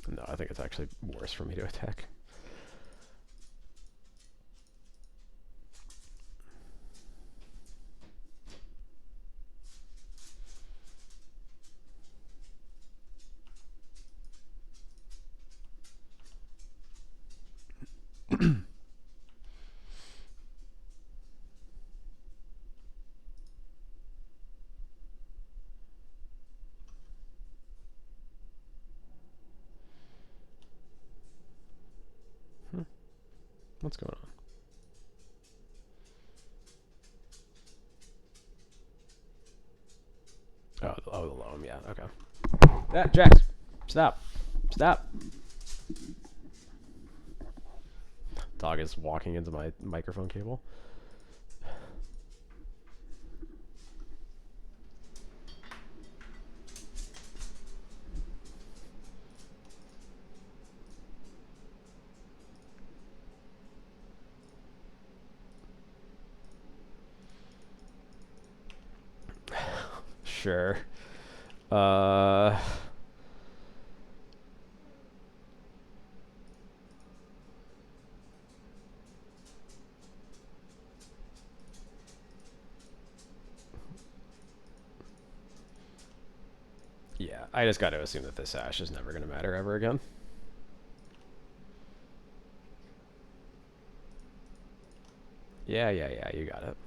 S1: No, I think it's actually worse for me to attack. What's going on? Oh, the Loam, yeah, okay. Jax, stop. Stop. Dog is walking into my microphone cable. Sure. Yeah, I just got to assume that this Ash is never going to matter ever again. Yeah, you got it.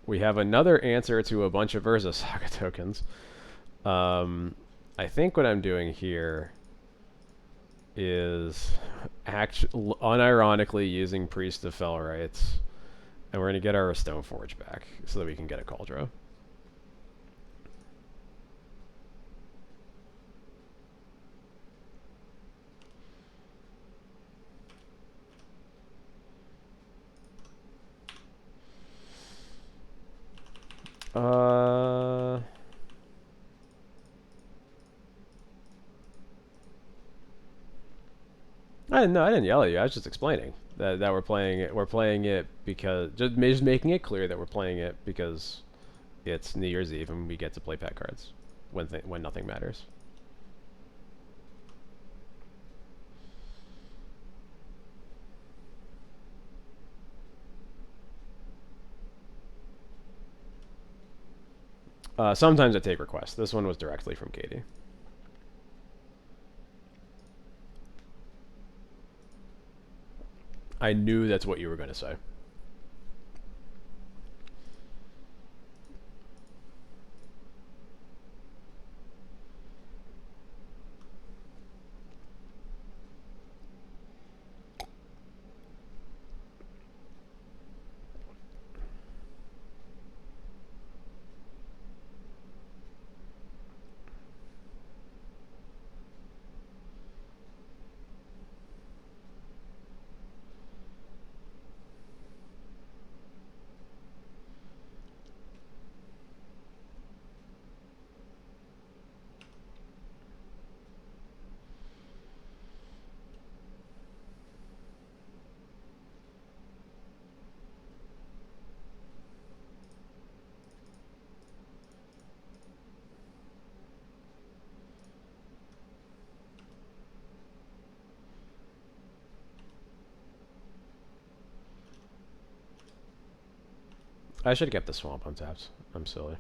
S1: We have another answer to a bunch of Urza Saga tokens. I think what I'm doing here is unironically using Priest of Felrites, and we're going to get our Stoneforge back so that we can get a Cauldron. I didn't yell at you. I was just explaining that we're playing it. We're playing it because just making it clear that we're playing it because it's New Year's Eve and we get to play pet cards when nothing matters. Sometimes I take requests. This one was directly from Katie. I knew that's what you were going to say. I should have kept the swamp on taps. I'm silly.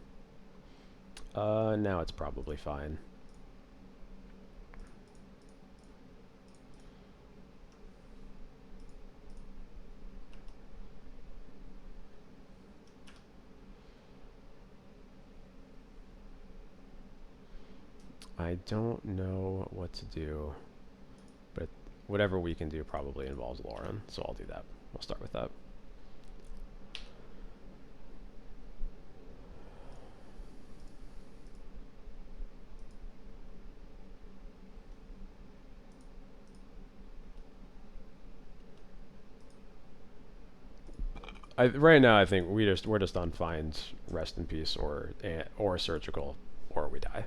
S1: Now it's probably fine. I don't know what to do, but whatever we can do probably involves Lauren, so I'll do that. We'll start with that. Right now, I think we're just on find, rest in peace, or surgical, or we die.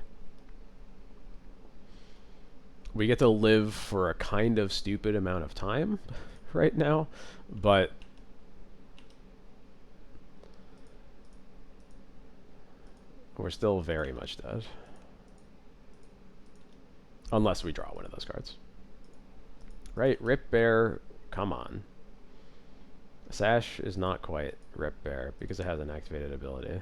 S1: We get to live for a kind of stupid amount of time right now, but we're still very much dead. Unless we draw one of those cards. Right, Rip Bear, come on. Sash is not quite Rip Bear because it has an activated ability.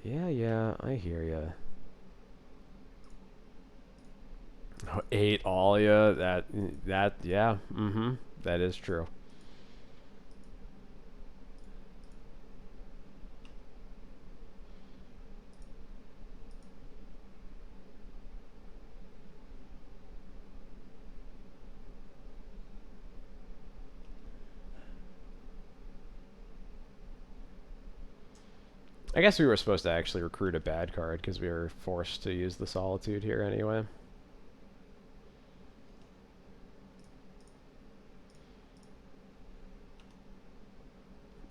S1: Yeah, I hear ya. Oh, 8 Alia, yeah, that is true. I guess we were supposed to actually recruit a bad card because we were forced to use the Solitude here anyway.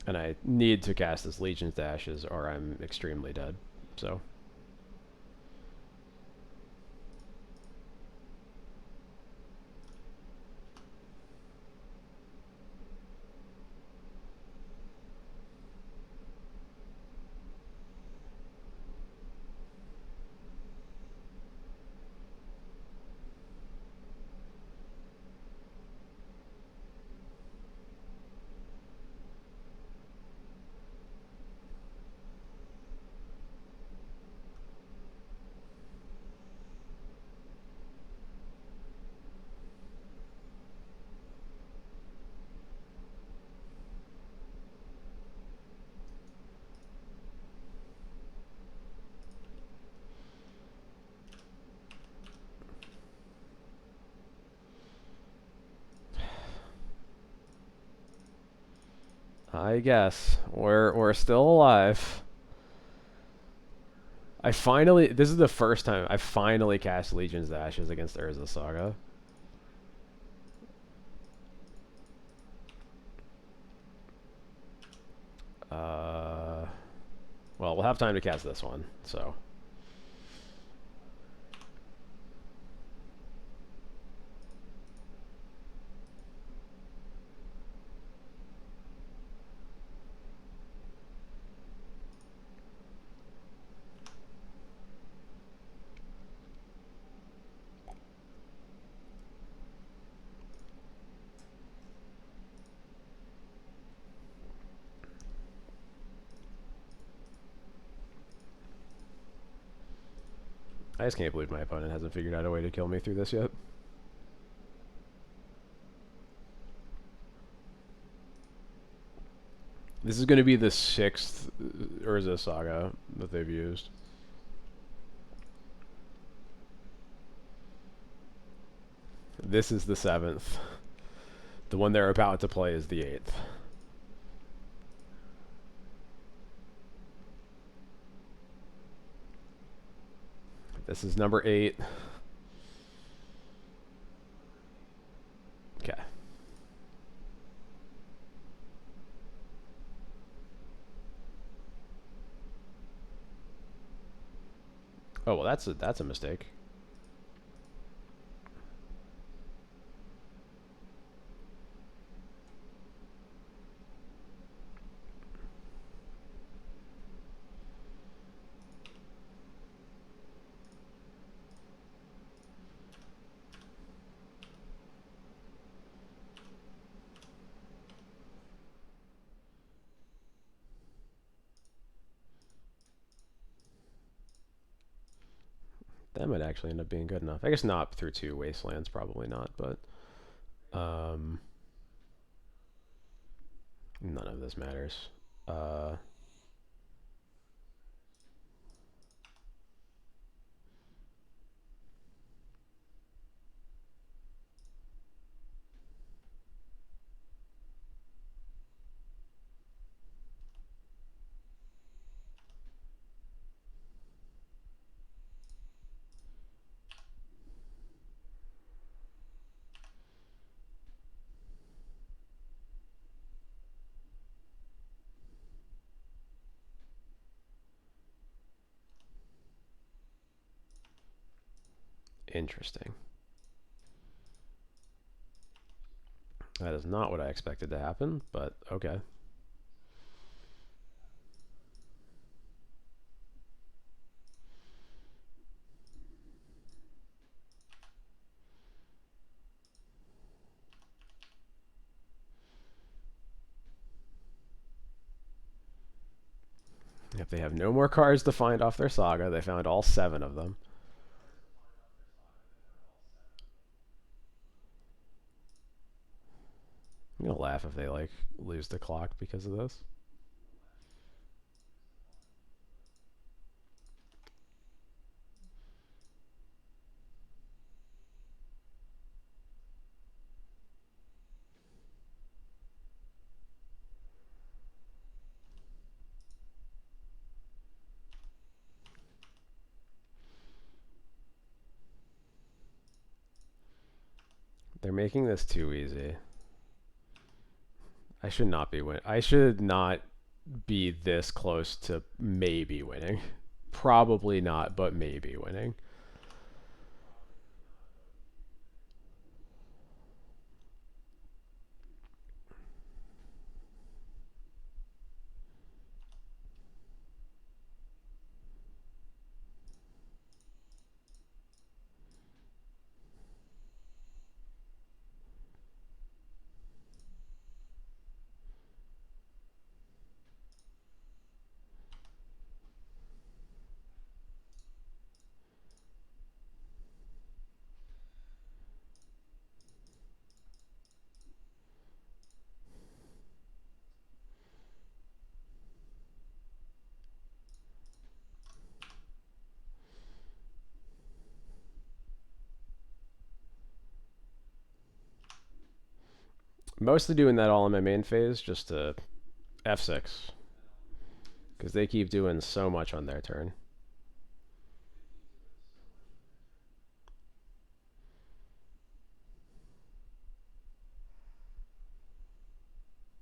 S1: And I need to cast this Legion's to Ashes or I'm extremely dead. So I guess we're still alive. This is the first time I finally cast Legion's Ashes against Urza Saga. Well, we'll have time to cast this one, so. I just can't believe my opponent hasn't figured out a way to kill me through this yet. This is going to be the 6th Urza Saga that they've used. This is the 7th. The one they're about to play is the 8th. This is number 8. Okay. Oh, well, that's a mistake. That might actually end up being good enough. I guess not through 2 wastelands, probably not, but none of this matters. Interesting. That is not what I expected to happen, but okay. If they have no more cards to find off their saga, they found all 7 of them. I'm gonna laugh if they like lose the clock because of this. They're making this too easy. I should not be I should not be this close to maybe winning. Probably not, but maybe winning. Mostly doing that all in my main phase just to F6. Because they keep doing so much on their turn.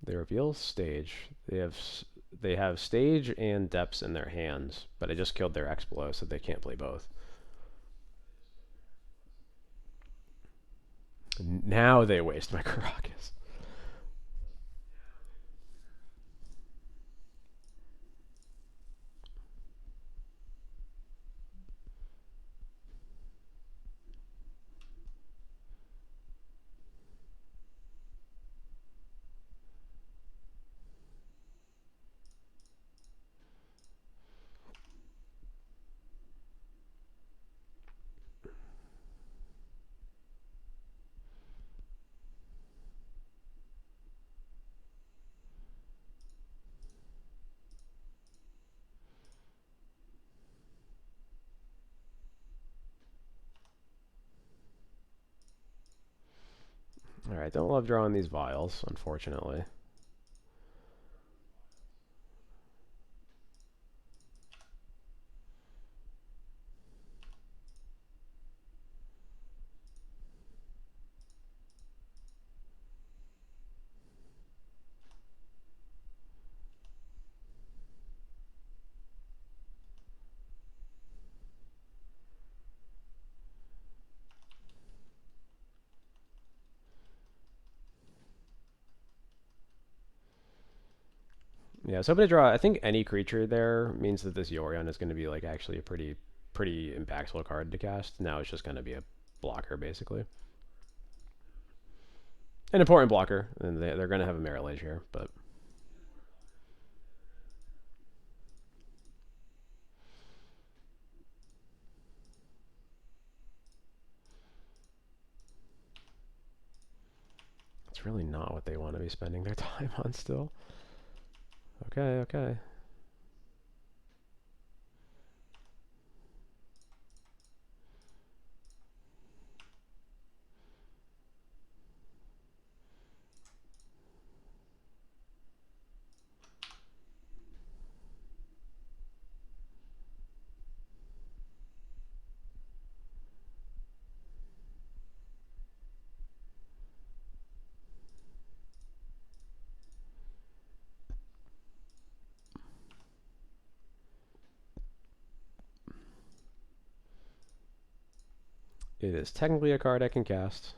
S1: They reveal stage. They have stage and depths in their hands, but I just killed their Explo, so they can't play both. Now they waste my Caracas. Alright, don't love drawing these vials, unfortunately. Yeah, so I'm gonna draw. I think any creature there means that this Yorion is going to be like actually a pretty impactful card to cast. Now it's just going to be a blocker basically, an important blocker, and they're going to have a Merilage here, but it's really not what they want to be spending their time on still. Okay, okay. It is technically a card I can cast.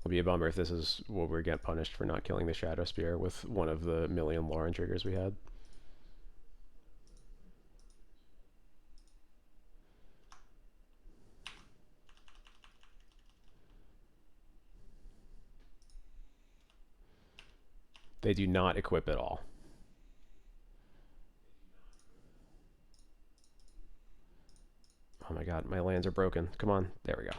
S1: It'll be a bummer if this is what we get punished for not killing the Shadow Spear with one of the million Lauren triggers we had. They do not equip at all. Oh my god, my lands are broken. Come on, there we go.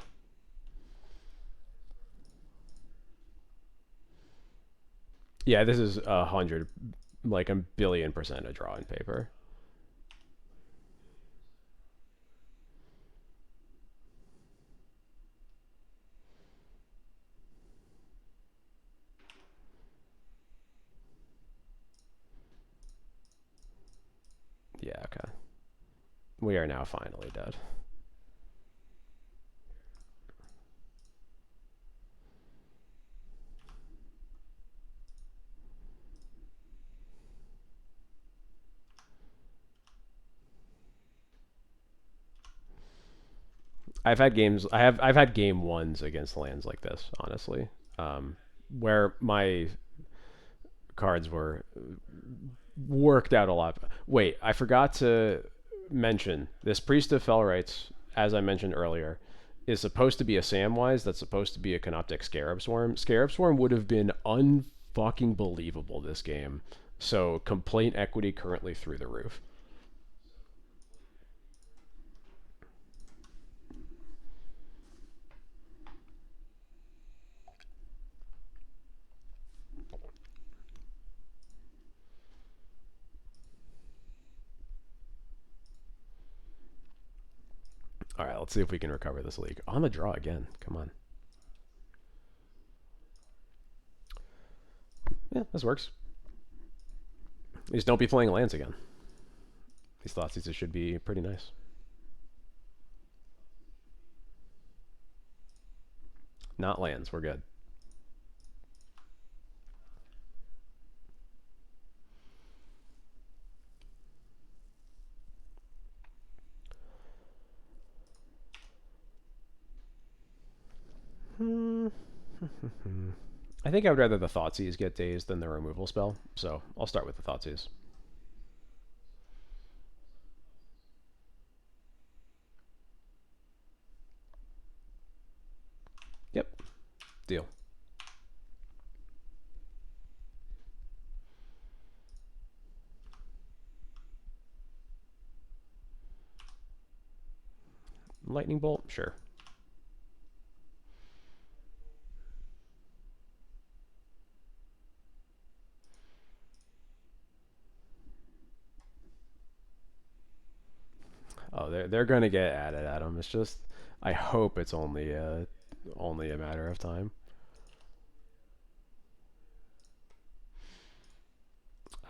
S1: Yeah, this is 100, like a billion% a draw in paper. Yeah, okay. We are now finally dead. I've had game ones against lands like this, honestly, where my cards were worked out a lot. Wait, I forgot to mention this Priest of Felrites, as I mentioned earlier, is supposed to be a Samwise that's supposed to be a Canoptic Scarab Swarm. Scarab Swarm would have been unfucking believable this game. So complaint equity currently through the roof. All right, let's see if we can recover this league. On the draw again. Come on. Yeah, this works. These don't be playing lands again. These Thoughtseize should be pretty nice. Not lands. We're good. I think I would rather the Thoughtseize get dazed than the removal spell, so I'll start with the Thoughtseize. Yep. Deal. Lightning Bolt? Sure. Oh, they're going to get added at them. It's just, I hope it's only a matter of time.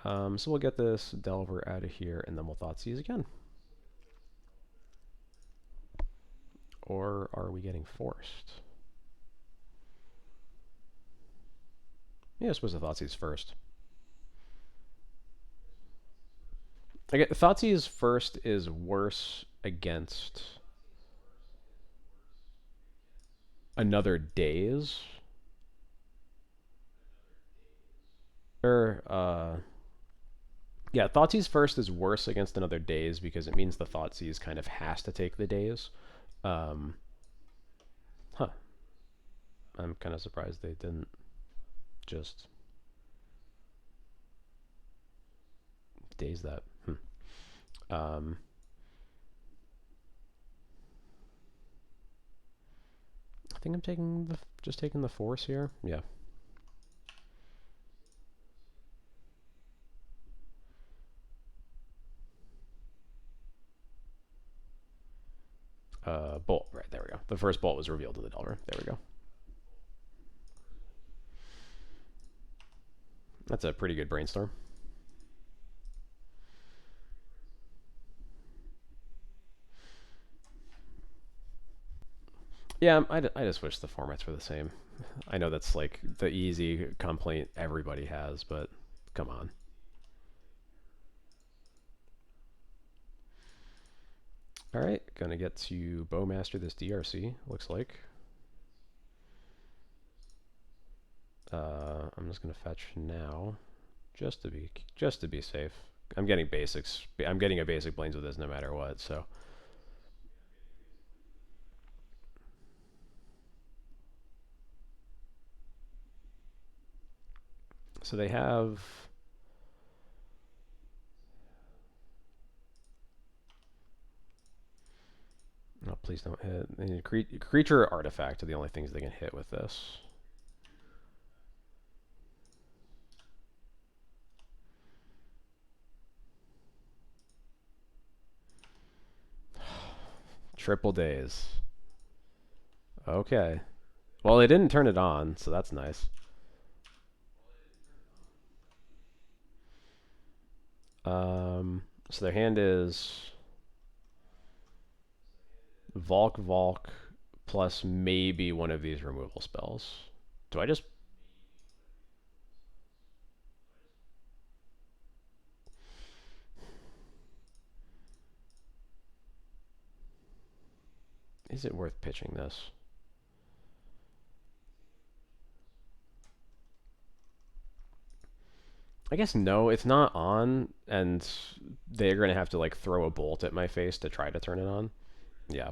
S1: So we'll get this Delver out of here, and then we'll Thoughtseize again. Or are we getting forced? Yeah, I suppose the Thoughtseize first. I get Thoughtseize first is worse against another daze. Yeah, Thoughtseize first is worse against another daze because it means the Thoughtseize kind of has to take the daze. Huh. I'm kind of surprised they didn't just daze that. I think I'm taking just taking the force here. Yeah. Bolt. Right, there we go. The first bolt was revealed to the Delver. There we go. That's a pretty good brainstorm. Yeah, I just wish the formats were the same. I know that's like the easy complaint everybody has, but come on. All right, gonna get to Bowmaster this DRC, looks like. I'm just gonna fetch now, just to be safe. I'm getting basics. I'm getting a basic Blains with this no matter what. So they have. Oh, please don't hit. Creature or artifact are the only things they can hit with this. Triple days. Okay. Well, they didn't turn it on, so that's nice. So their hand is Valk plus maybe one of these removal spells. Do I just... Is it worth pitching this? I guess no, it's not on, and they're going to have to like throw a bolt at my face to try to turn it on. Yeah.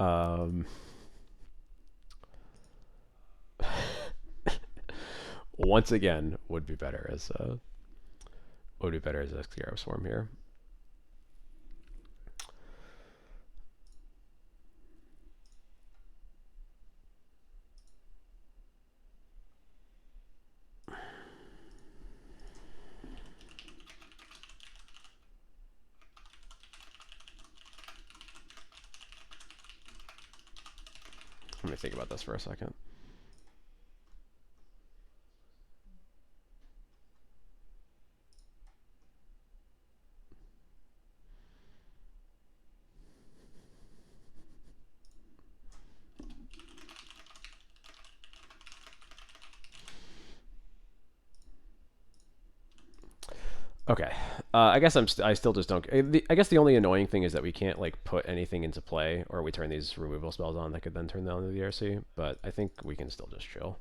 S1: Um, once again would be better as Xero Swarm here. Let me think about this for a second. Okay. I guess I still just don't. I guess the only annoying thing is that we can't like put anything into play, or we turn these removal spells on that could then turn down the DRC. But I think we can still just chill.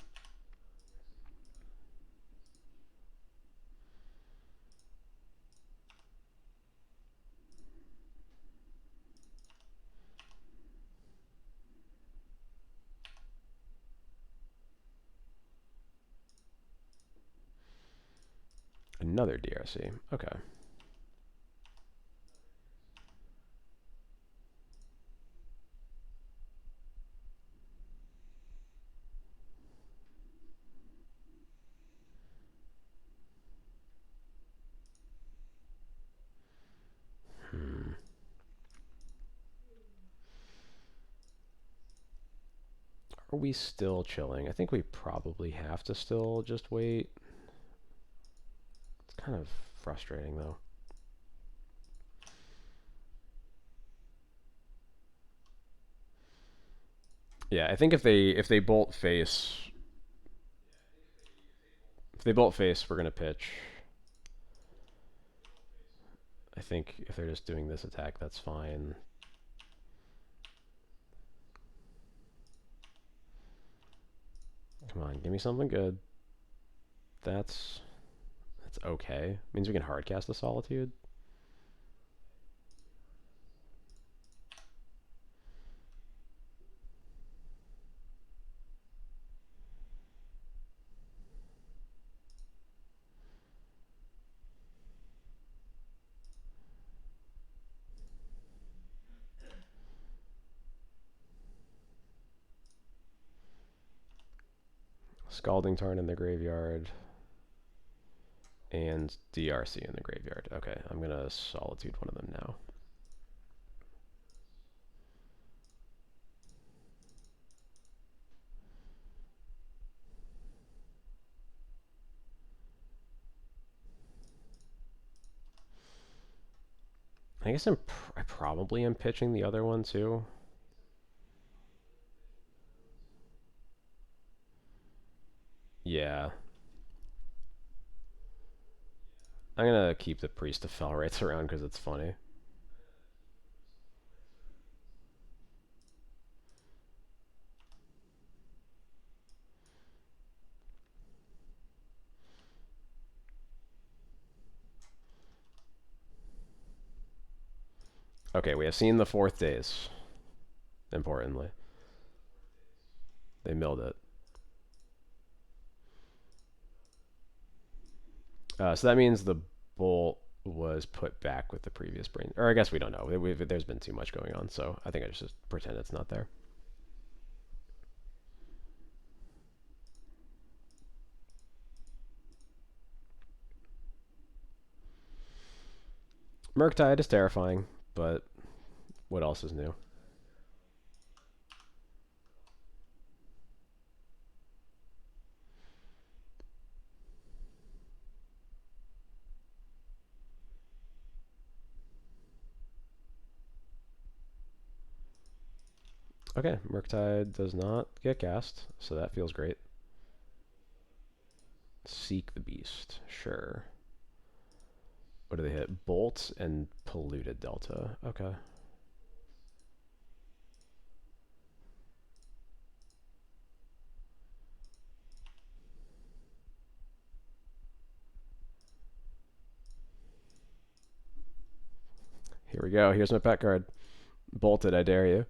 S1: Another DRC. Okay. Are we still chilling? I think we probably have to still just wait. It's kind of frustrating though. Yeah, I think if they bolt face, we're gonna pitch. I think if they're just doing this attack, that's fine. Come on, give me something good. That's okay. Means we can hardcast the Solitude. Scalding Tarn in the graveyard. And DRC in the graveyard. Okay, I'm going to Solitude one of them now. I guess I probably am pitching the other one too. Yeah. I'm going to keep the Priest of Felwraiths around because it's funny. Okay, we have seen the 4th days. Importantly. They milled it. So that means the bolt was put back with the previous brain. Or I guess we don't know. There's been too much going on, so I think I just pretend it's not there. Murktide is terrifying, but what else is new? Okay, Murktide does not get cast, so that feels great. Seek the Beast, sure. What do they hit? Bolt and Polluted Delta. Okay. Here we go. Here's my pet card. Bolted, I dare you.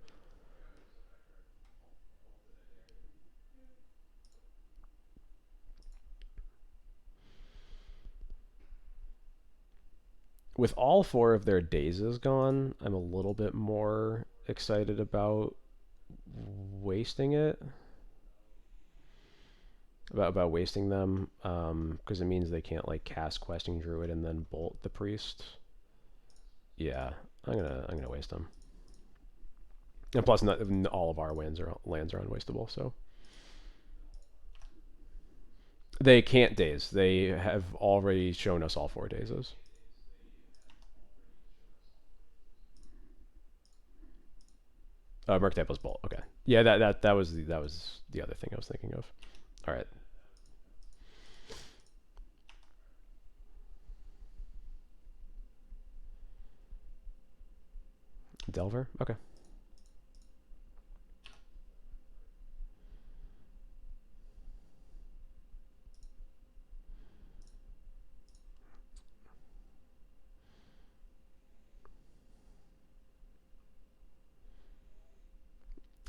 S1: With all 4 of their dazes gone, I'm a little bit more excited about wasting it. About wasting them, because it means they can't like cast Questing Druid and then bolt the priest. Yeah, I'm gonna waste them. And plus, not all of our lands are unwastable, so they can't daze. They have already shown us all 4 dazes. Merc plus bolt. Okay. Yeah, that was the other thing I was thinking of. All right. Delver. Okay.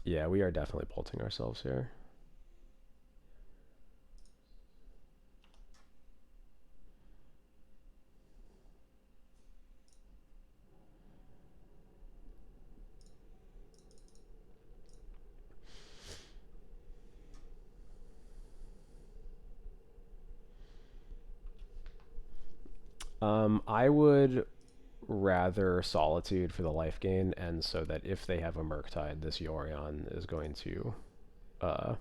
S1: Yeah, we are definitely bolting ourselves here. I would rather Solitude for the life gain, and so that if they have a Murktide, this Yorion is going to, uh,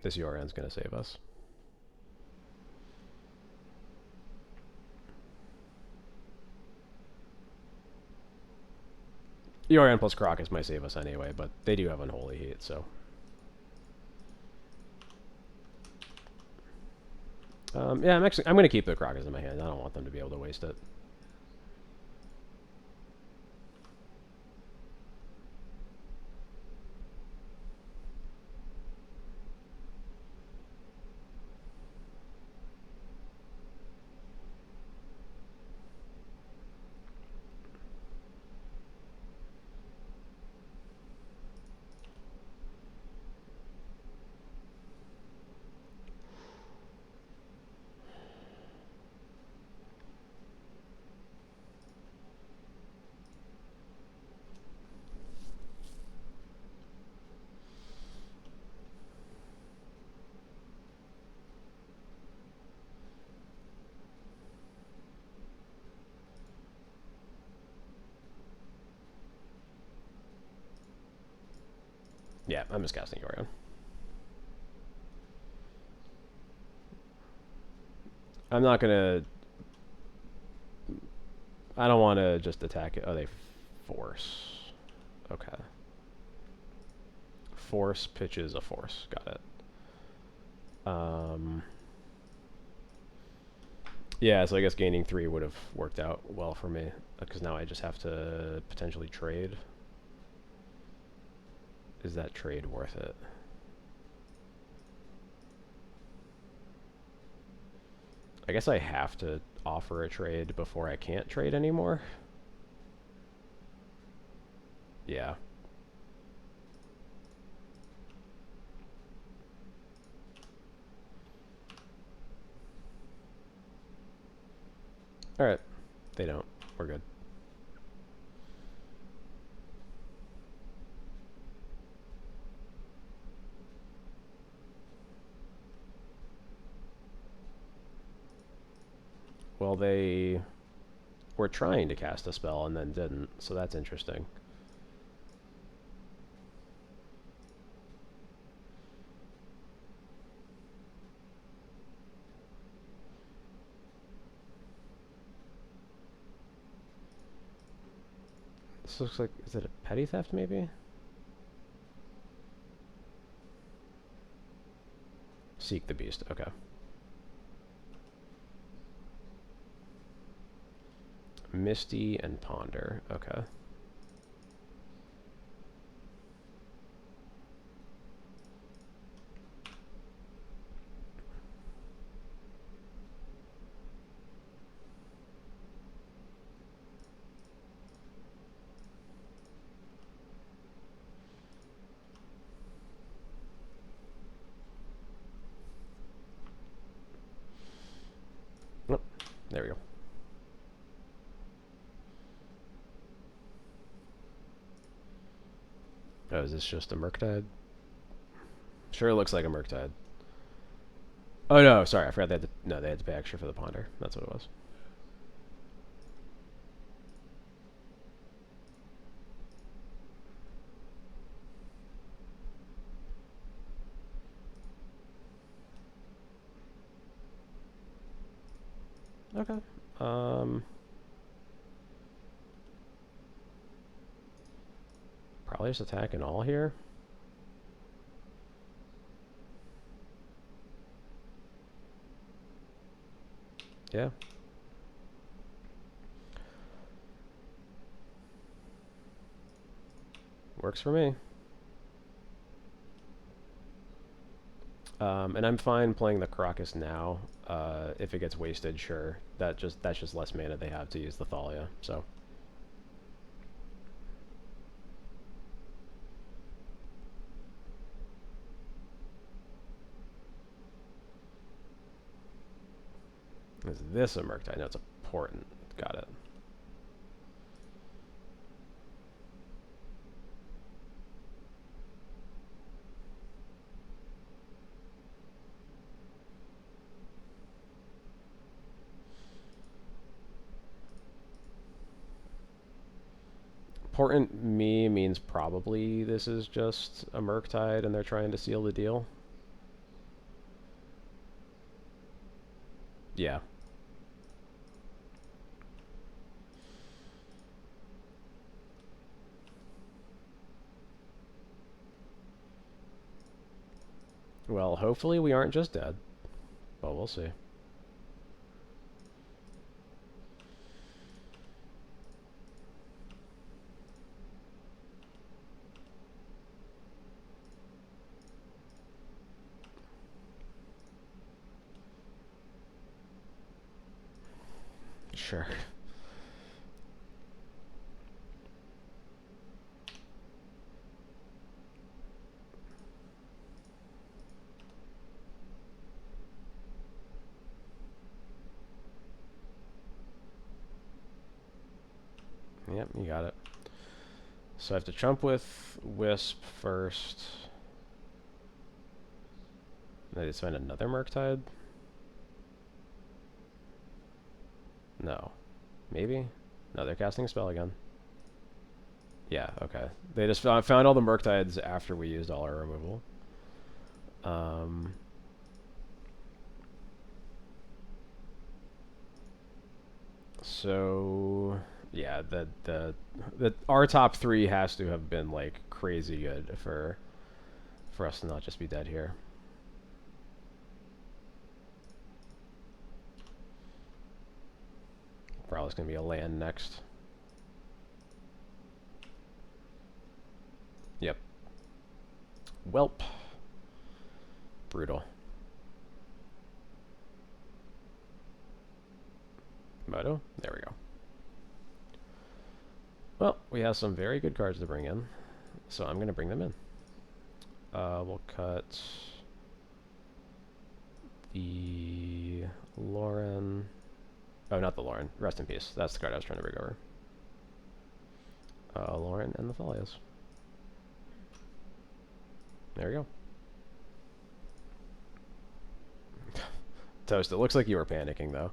S1: this Yorion's going to save us. Yorion plus Crocus might save us anyway, but they do have Unholy Heat, so. Yeah, I'm going to keep the Crocus in my hand. I don't want them to be able to waste it. Yeah, I'm just casting Yorion. I'm not gonna. I don't want to just attack it. Oh, they force. Okay. Force pitches a force. Got it. Yeah, so I guess gaining 3 would have worked out well for me, because now I just have to potentially trade. Is that trade worth it? I guess I have to offer a trade before I can't trade anymore. Yeah. Alright. They don't. We're good. Well, they were trying to cast a spell and then didn't, so that's interesting. This looks like... Is it a petty theft, maybe? Seek the beast. Okay. Misty and Ponder. Okay. Oh, there we go. Oh, is this just a Murktide? Sure looks like a Murktide. Oh no, sorry, I forgot they had to. No, they had to pay extra for the ponder. That's what it was. Okay. Probably just attacking all here. Yeah. Works for me. And I'm fine playing the Caracas now. If it gets wasted, sure. That's just less mana they have to use the Thalia. So. Is this a Murktide? No, it's a Portent. Got it. Portent me means probably this is just a Murktide and they're trying to seal the deal. Yeah. Well, hopefully we aren't just dead, but we'll see. Sure. Yep, you got it. So I have to chump with Wisp first. Did I just find another Murktide? No. Maybe? No, they're casting a spell again. Yeah, okay. They just found all the Murktides after we used all our removal. So yeah, our top three has to have been like crazy good for us to not just be dead here. Probably it's gonna be a land next. Yep. Welp. Brutal. Moto. There we go. Well, we have some very good cards to bring in, so I'm gonna bring them in. We'll cut the Lauren. Oh, not the Lauren. Rest in peace. That's the card I was trying to bring over. Lauren and the Thalias. There we go. Toast, it looks like you were panicking, though.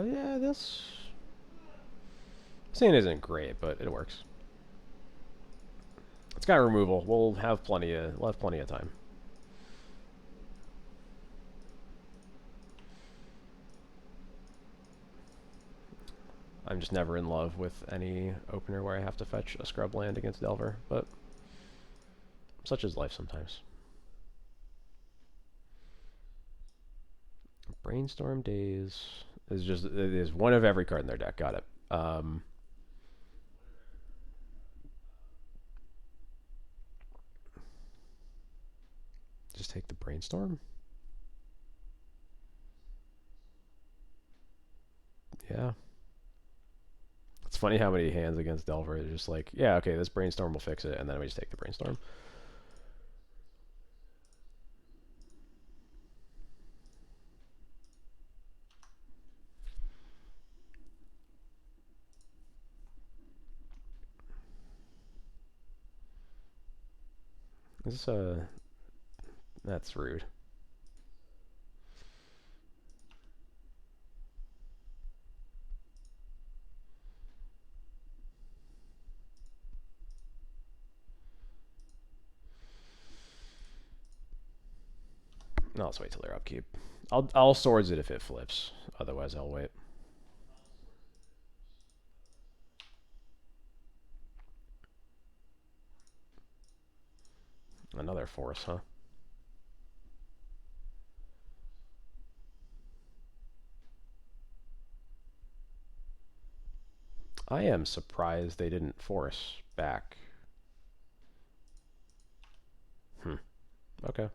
S1: Yeah, this scene isn't great, but it works. It's got removal. We'll have plenty of time. I'm just never in love with any opener where I have to fetch a scrub land against Delver, but such is life sometimes. Brainstorm Days is one of every card in their deck. Got it. Just take the Brainstorm. Yeah. It's funny how many hands against Delver are just like, yeah, okay, this Brainstorm will fix it, and then we just take the Brainstorm. Is this a... That's rude. No, let's wait till they're upkeep. I'll swords it if it flips. Otherwise, I'll wait. Another force, huh? I am surprised they didn't force back. Okay.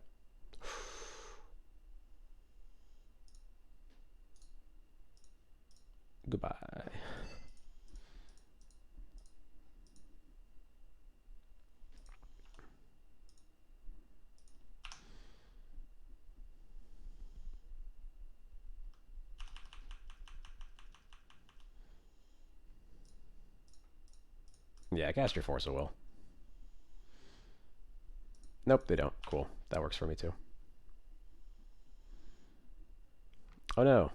S1: Goodbye. Yeah, cast your force at will. Nope, they don't. Cool. That works for me too. Oh no.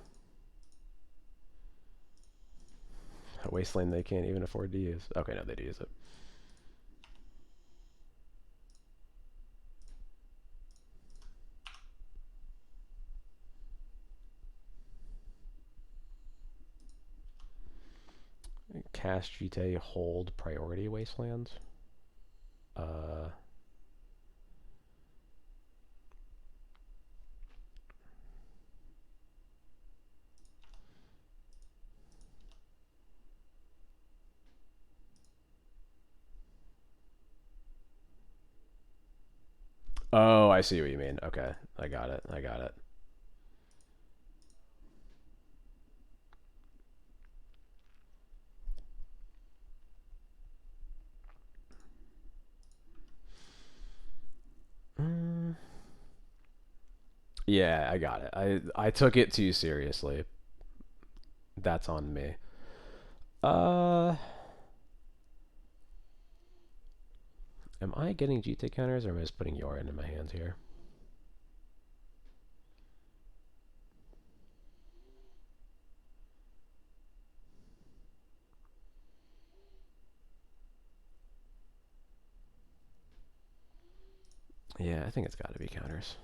S1: A wasteland they can't even afford to use. Okay, no, they do use it. Cast GT, hold priority wastelands. Oh, I see what you mean. Okay, I got it. I got it. Yeah, I got it. I took it too seriously. That's on me. Am I getting GT counters or am I just putting Yorin in my hands here? Yeah, I think it's got to be counters.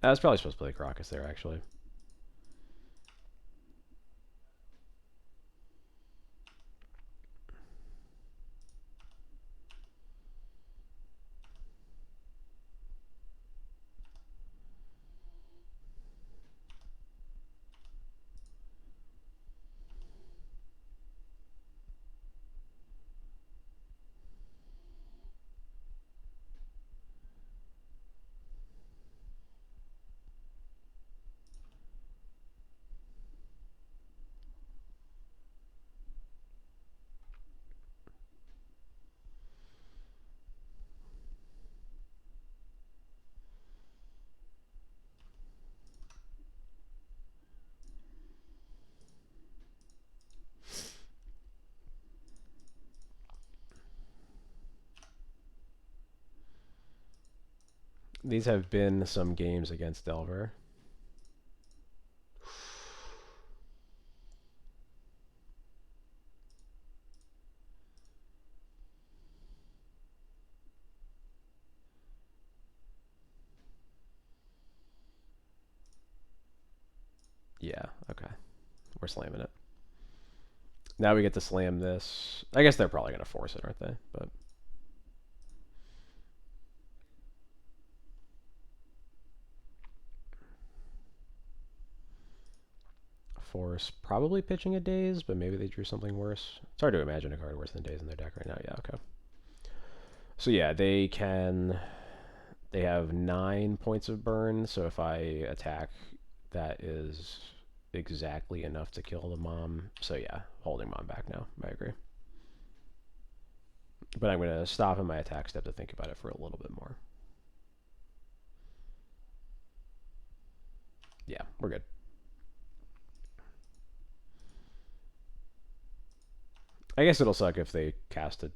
S1: I was probably supposed to play Crocus there, actually. These have been some games against Delver. Yeah, okay. We're slamming it. Now we get to slam this. I guess they're probably going to force it, aren't they? But Force. Probably pitching a Daze, but maybe they drew something worse. It's hard to imagine a card worse than Daze in their deck right now. Yeah, okay. So yeah, they have 9 points of burn, so if I attack, that is exactly enough to kill the mom. So yeah, holding mom back now. I agree. But I'm going to stop in my attack step to think about it for a little bit more. Yeah, we're good. I guess it'll suck if they cast a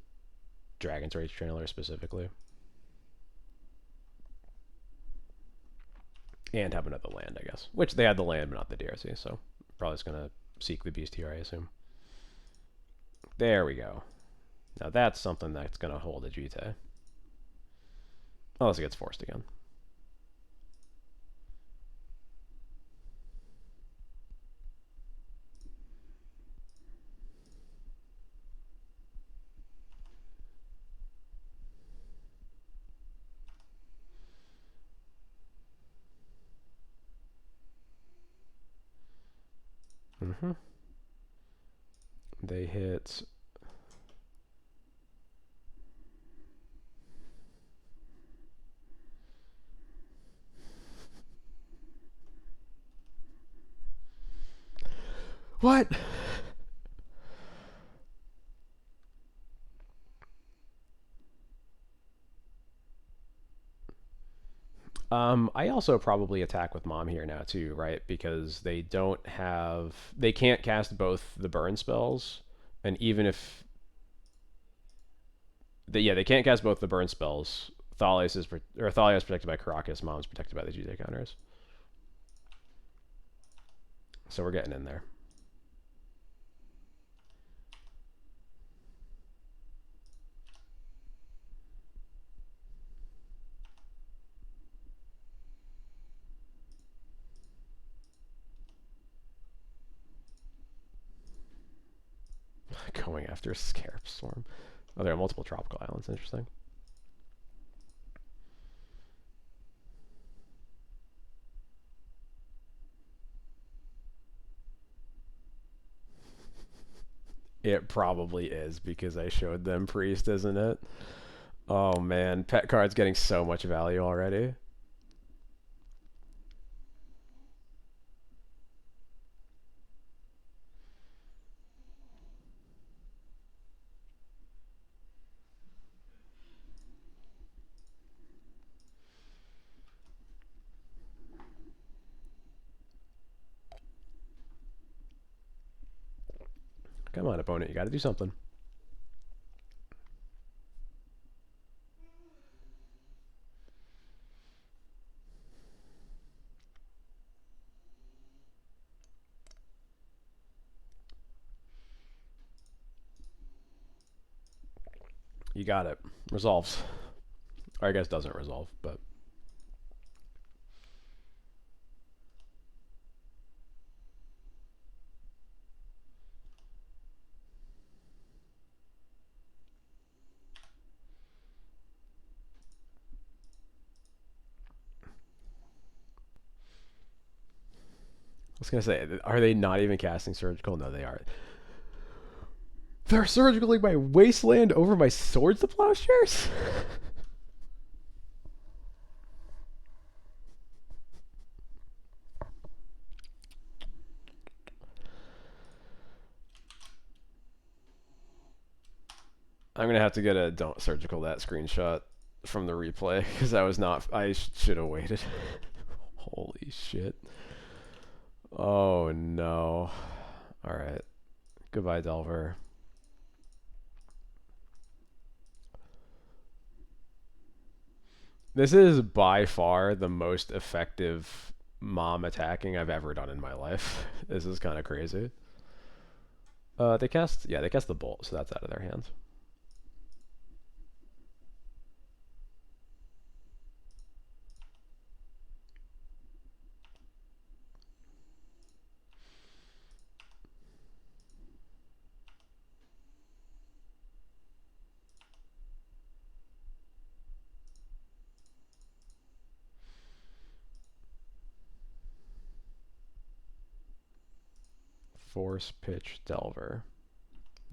S1: Dragon's Rage Channeler specifically. And have another land, I guess. Which they had the land, but not the DRC, so probably just going to seek the beast here, I assume. There we go. Now that's something that's going to hold a Jite. Unless it gets forced again. Mm-hmm. They hit... What? I also probably attack with mom here now too, right? Because they can't cast both the burn spells, and even if they can't cast both the burn spells. Thalia's is protected by Caracas. Mom's protected by the Jite counters. So we're getting in there. Going after a Scarab Storm. Oh, there are multiple tropical islands. Interesting. It probably is because I showed them Priest, isn't it? Oh man, pet card's getting so much value already. Come on, opponent, you got to do something. You got it. Resolves. Or I guess doesn't resolve, but... I was going to say, are they not even casting Surgical? No, they are. They're surgicaling my Wasteland over my Swords to Plowshares? I'm going to have to get a don't surgical that screenshot from the replay because I should have waited. Holy shit. Oh no. Alright. Goodbye, Delver. This is by far the most effective mom attacking I've ever done in my life. This is kind of crazy. They cast the bolt, so that's out of their hands. Force pitch Delver.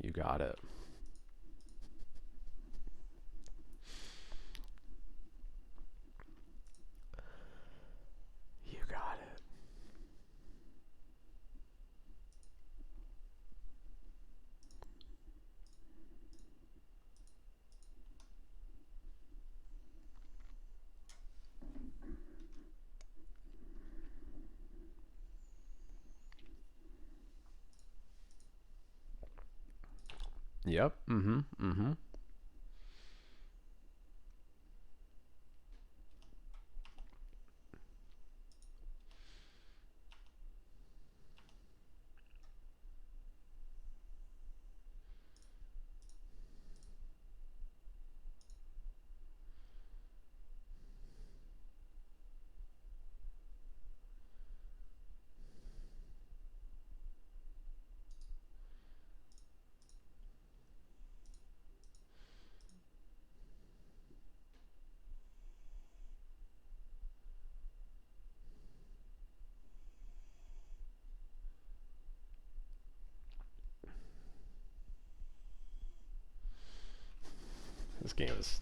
S1: You got it. You got it. Yep. Mm-hmm. Mm-hmm.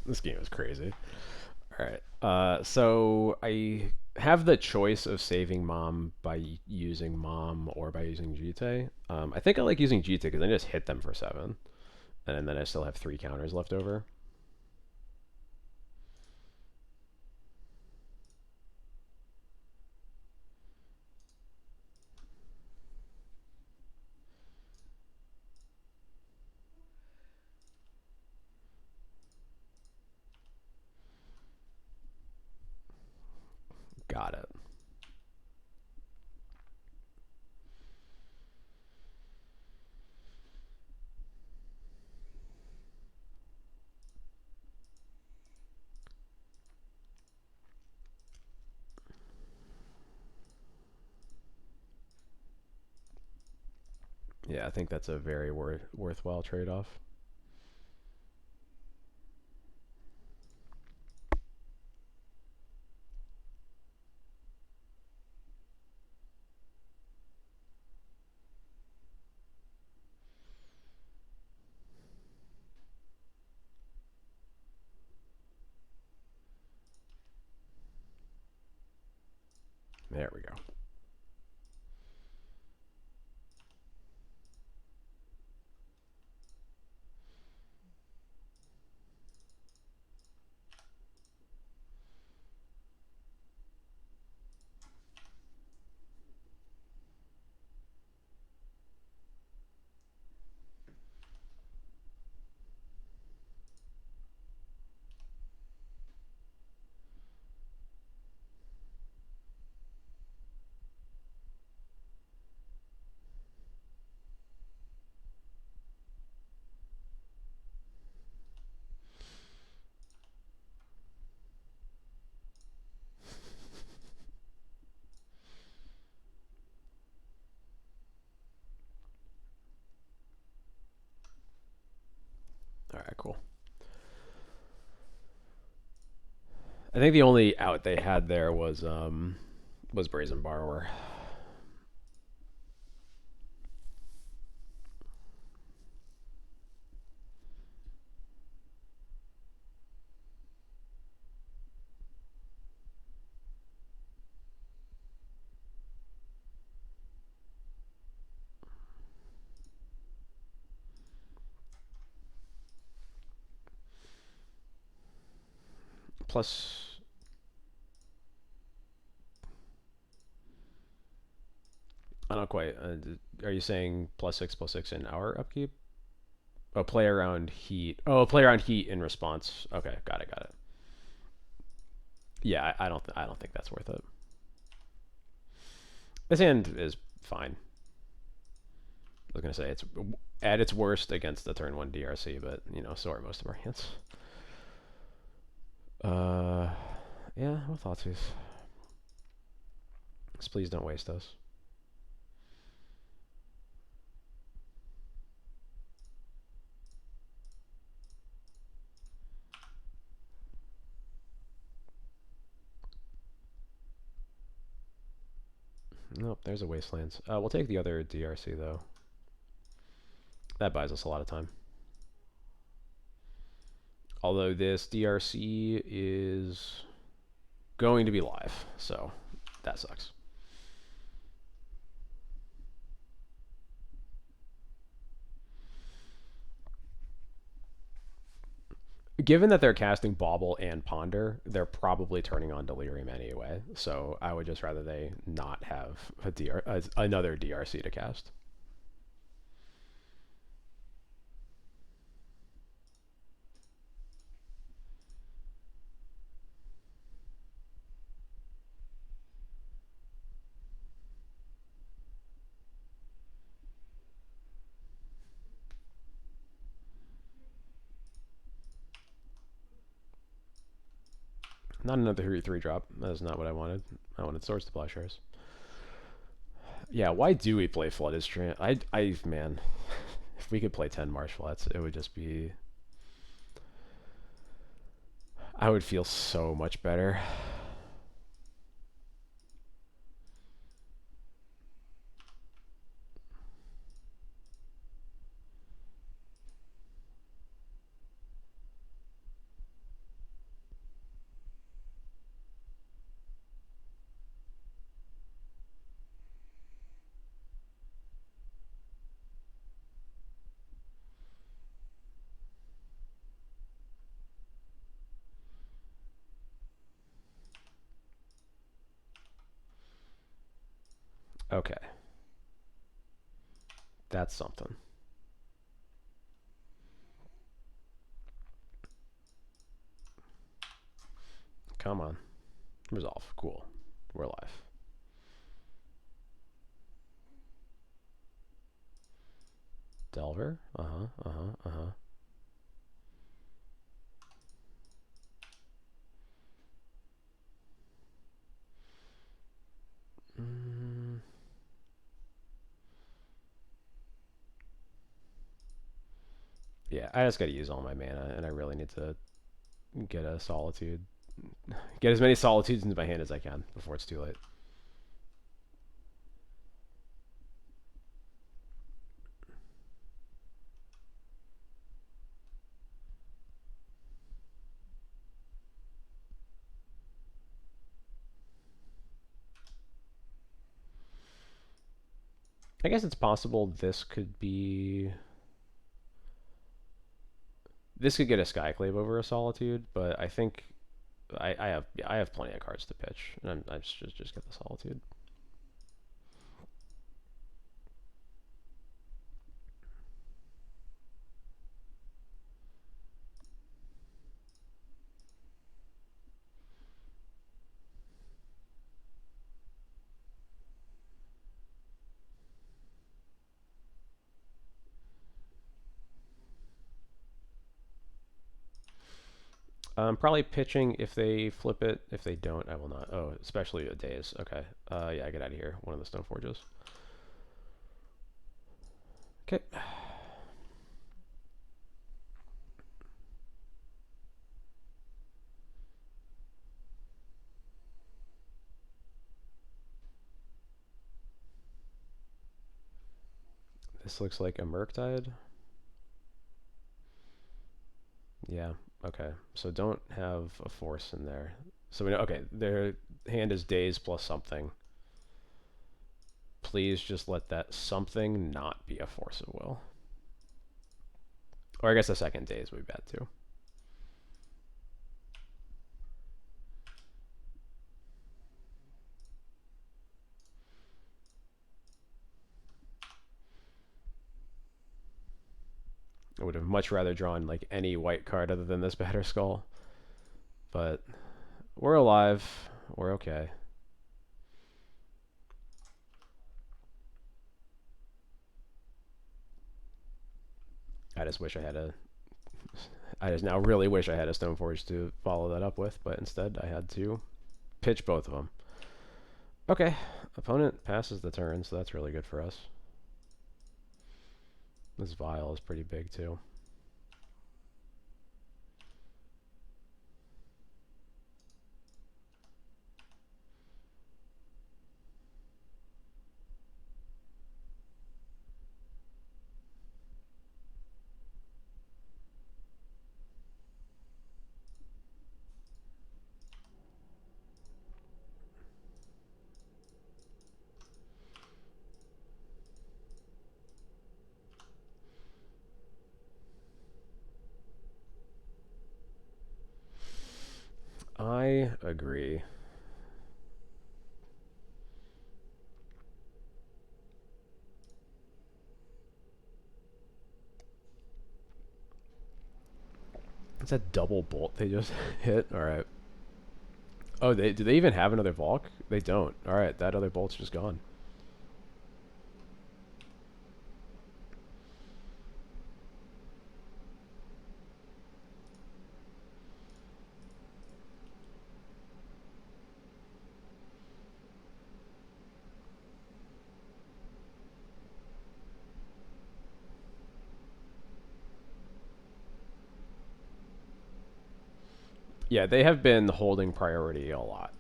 S1: This game is crazy. All right. So I have the choice of saving mom by using mom or by using Jite. I think I like using Jite because I just hit them for 7, and then I still have 3 counters left over. Got it. Yeah, I think that's a very worthwhile trade-off. There we go. All right, cool. I think the only out they had there was Brazen Borrower. Plus, I don't quite. Are you saying +6/+6 in our upkeep? Oh, play around heat. Oh, play around heat in response. Okay, got it, got it. Yeah, I don't think that's worth it. This hand is fine. I was gonna say it's at its worst against the turn 1 DRC, but so are most of our hands. Yeah, what thoughts? Just please don't waste us. Nope, there's a Wastelands. We'll take the other DRC, though. That buys us a lot of time. Although this DRC is going to be live, so that sucks. Given that they're casting Bauble and Ponder, they're probably turning on Delirium anyway. So I would just rather they not have another DRC to cast. Not another 3/3 drop. That is not what I wanted. I wanted Swords to Plowshares. Yeah, why do we play Flooded Strand? Man, if we could play 10 Marsh Flats, it would just be... I would feel so much better. Okay. That's something. Come on. Resolve. Cool. We're live. Delver. Uh-huh. Yeah, I just gotta use all my mana, and I really need to get a Solitude. Get as many Solitudes into my hand as I can before it's too late. I guess it's possible this could be... This could get a Skyclave over a Solitude, but I think I have plenty of cards to pitch, and I just get the Solitude. I'm probably pitching if they flip it. If they don't, I will not. Oh, especially a Daze. Okay. Yeah, I get out of here. One of the Stone Forges. Okay. This looks like a Murktide. Yeah. Okay. So don't have a force in there. So we know. Okay. Their hand is Daze plus something. Please just let that something not be a Force of Will. Or I guess a second Daze would be bad too. I would have much rather drawn like any white card other than this Batterskull. But we're alive. We're okay. I just wish I had a... I just now really wish I had a Stoneforge to follow that up with, but instead I had to pitch both of them. Okay, opponent passes the turn, so that's really good for us. This vial is pretty big too. agree. It's a double bolt they just hit. All right. Oh, do they even have another Valk? They don't. All right, that other bolt's just gone. Yeah, they have been holding priority a lot.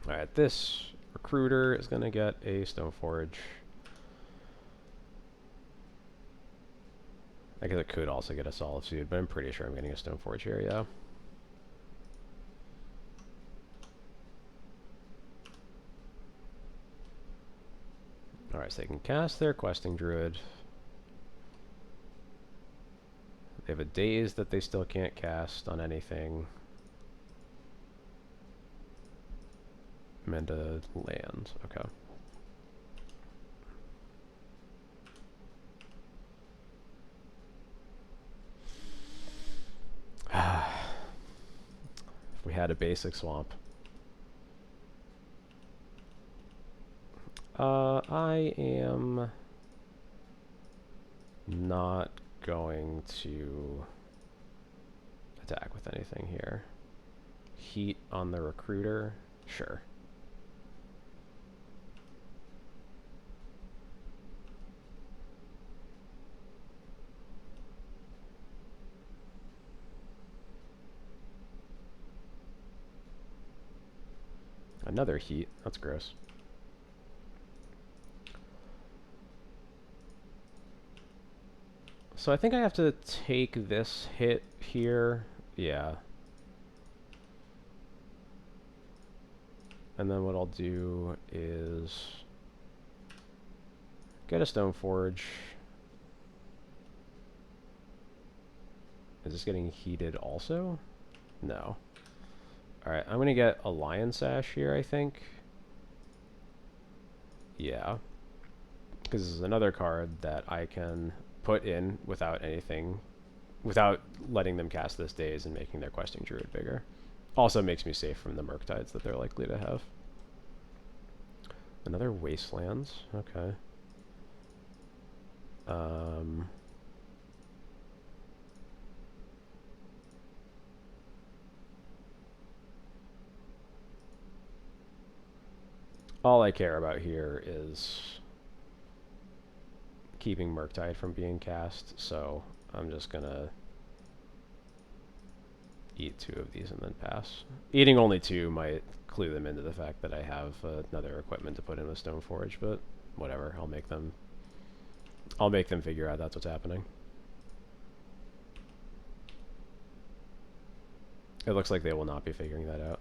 S1: All right, this recruiter is going to get a Stoneforge. I guess it could also get a Solitude, but I'm pretty sure I'm getting a Stoneforge here, yeah. Alright, so they can cast their Questing Druid. They have a Daze that they still can't cast on anything. Menda land, okay. If we had a basic swamp. I am not going to attack with anything here. Heat on the recruiter, sure. Another heat, that's gross. So I think I have to take this hit here. Yeah. And then what I'll do is get a Stoneforge. Is this getting heated also? No. Alright, I'm going to get a Lion Sash here, I think. Yeah. Because this is another card that I can put in without anything, without letting them cast this Daze and making their Questing Druid bigger. Also makes me safe from the Murktides that they're likely to have. Another Wastelands, okay. All I care about here is keeping Murktide from being cast, so I'm just gonna eat 2 of these and then pass. Eating only 2 might clue them into the fact that I have another equipment to put in with Stoneforge, but whatever, I'll make them figure out that's what's happening. It looks like they will not be figuring that out.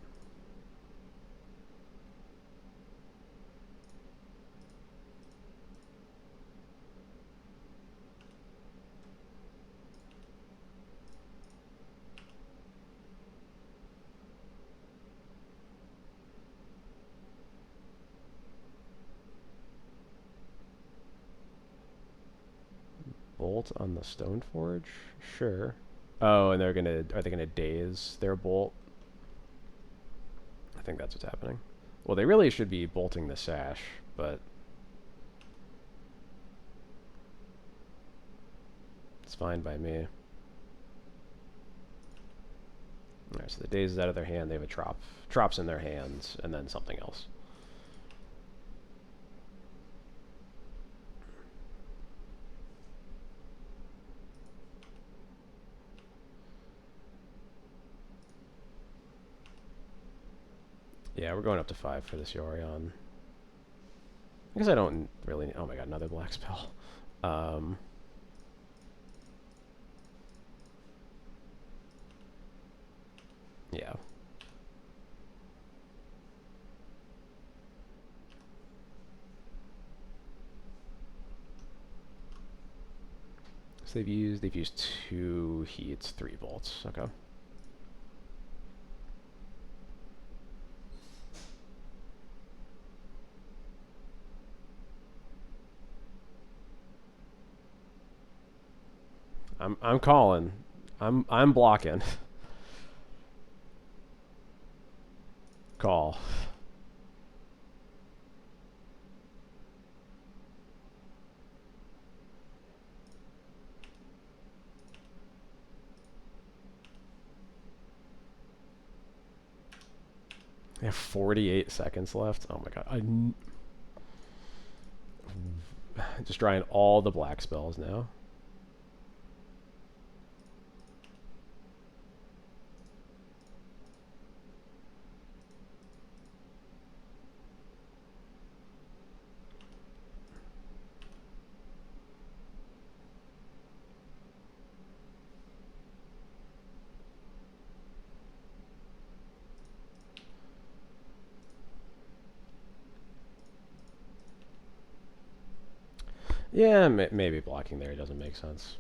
S1: Bolt on the Stoneforge? Sure. Oh, and are they gonna daze their bolt? I think that's what's happening. Well, they really should be bolting the sash, but it's fine by me. Alright, so the daze is out of their hand, they have a Trop's in their hands, and then something else. Yeah, we're going up to 5 for this Yorion. I guess I don't really need, oh my god, another black spell. they've used 2 heats, 3 volts. Okay. I'm calling. I'm blocking. Call. They have 48 seconds left. Oh my god. Just drawing all the black spells now. Yeah, maybe blocking there doesn't make sense.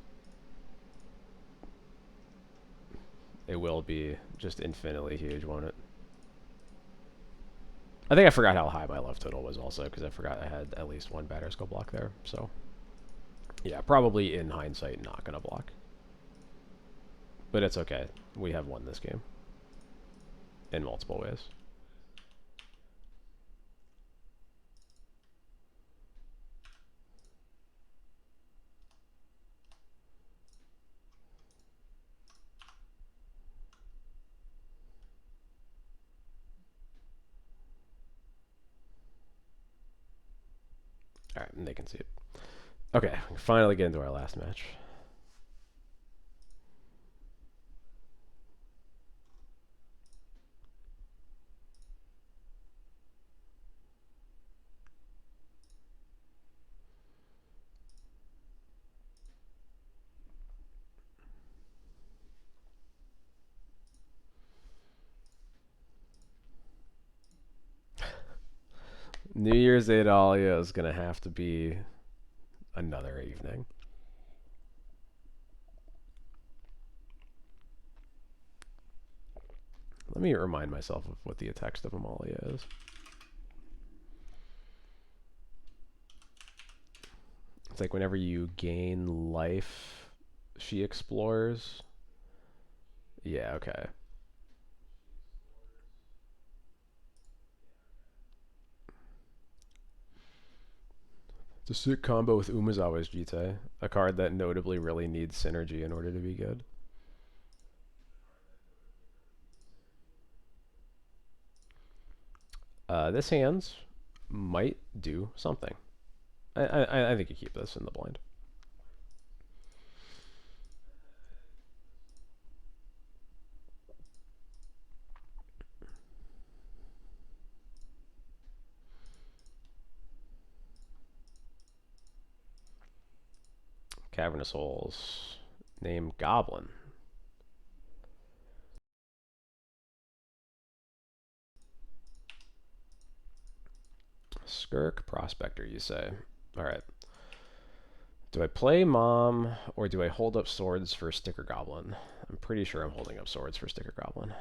S1: It will be just infinitely huge, won't it? I think I forgot how high my left total was also, because I forgot I had at least 1 batter skill block there. So, yeah, probably in hindsight not going to block. But it's okay. We have won this game in multiple ways. Alright, and they can see it. Okay, we can finally get into our last match. New Year's Day Dahlia is going to have to be another evening. Let me remind myself of what the text of Amalia is. It's like whenever you gain life, she explores. Yeah, okay. It's a sick combo with Umezawa's Jite, a card that notably really needs synergy in order to be good. This hand might do something. I think you keep this in the blind. Cavernous Holes. Name Goblin. Skirk Prospector, you say. Alright. Do I play Mom, or do I hold up swords for Sticker Goblin? I'm pretty sure I'm holding up swords for Sticker Goblin.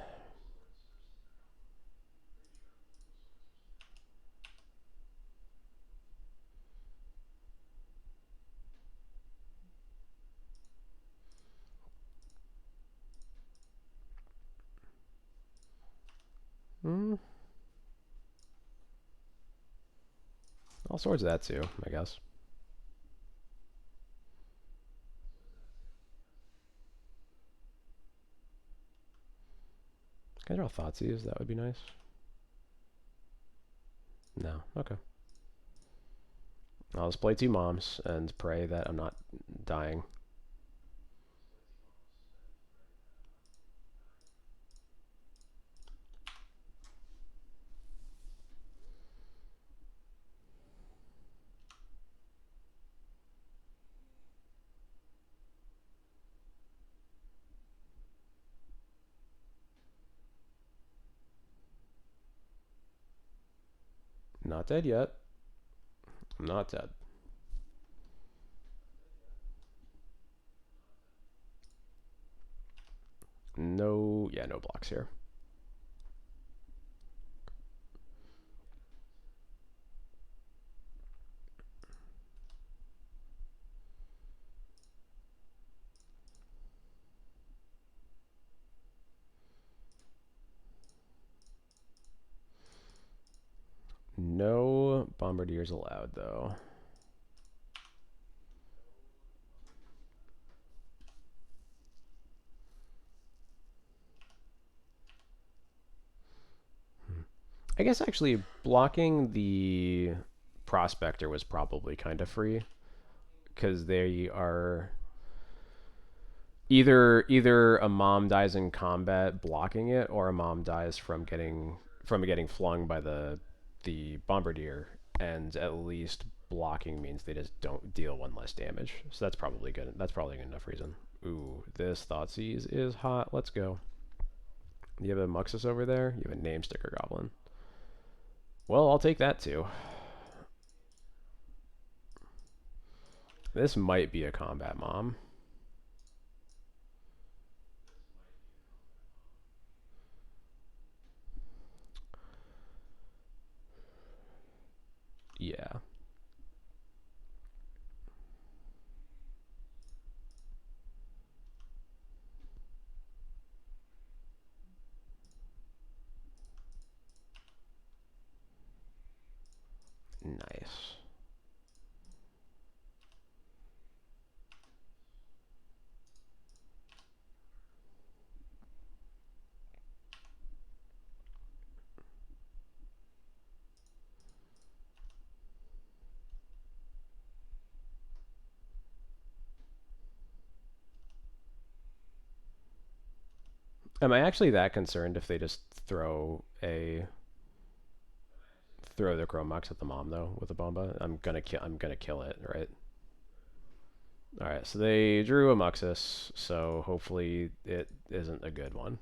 S1: All swords of that too, I guess. Can I draw Thoughtseize? That would be nice. No. Okay. I'll just play 2 Moms and pray that I'm not dying. Not dead yet. I'm not dead. No, yeah, no blocks here. No bombardiers allowed, though. I guess actually blocking the prospector was probably kind of free because they are either a mom dies in combat blocking it, or a mom dies from getting flung by the bombardier, and at least blocking means they just don't deal one less damage. So that's probably good. That's probably good enough reason. Ooh, this Thoughtseize is hot. Let's go. You have a Muxus over there? You have a name sticker goblin. Well, I'll take that too. This might be a combat mom. Yeah. Nice. Am I actually that concerned if they just throw the Chromux at the mom though with a bomba? I'm gonna kill it, right? All right, so they drew a Muxus, so hopefully it isn't a good one.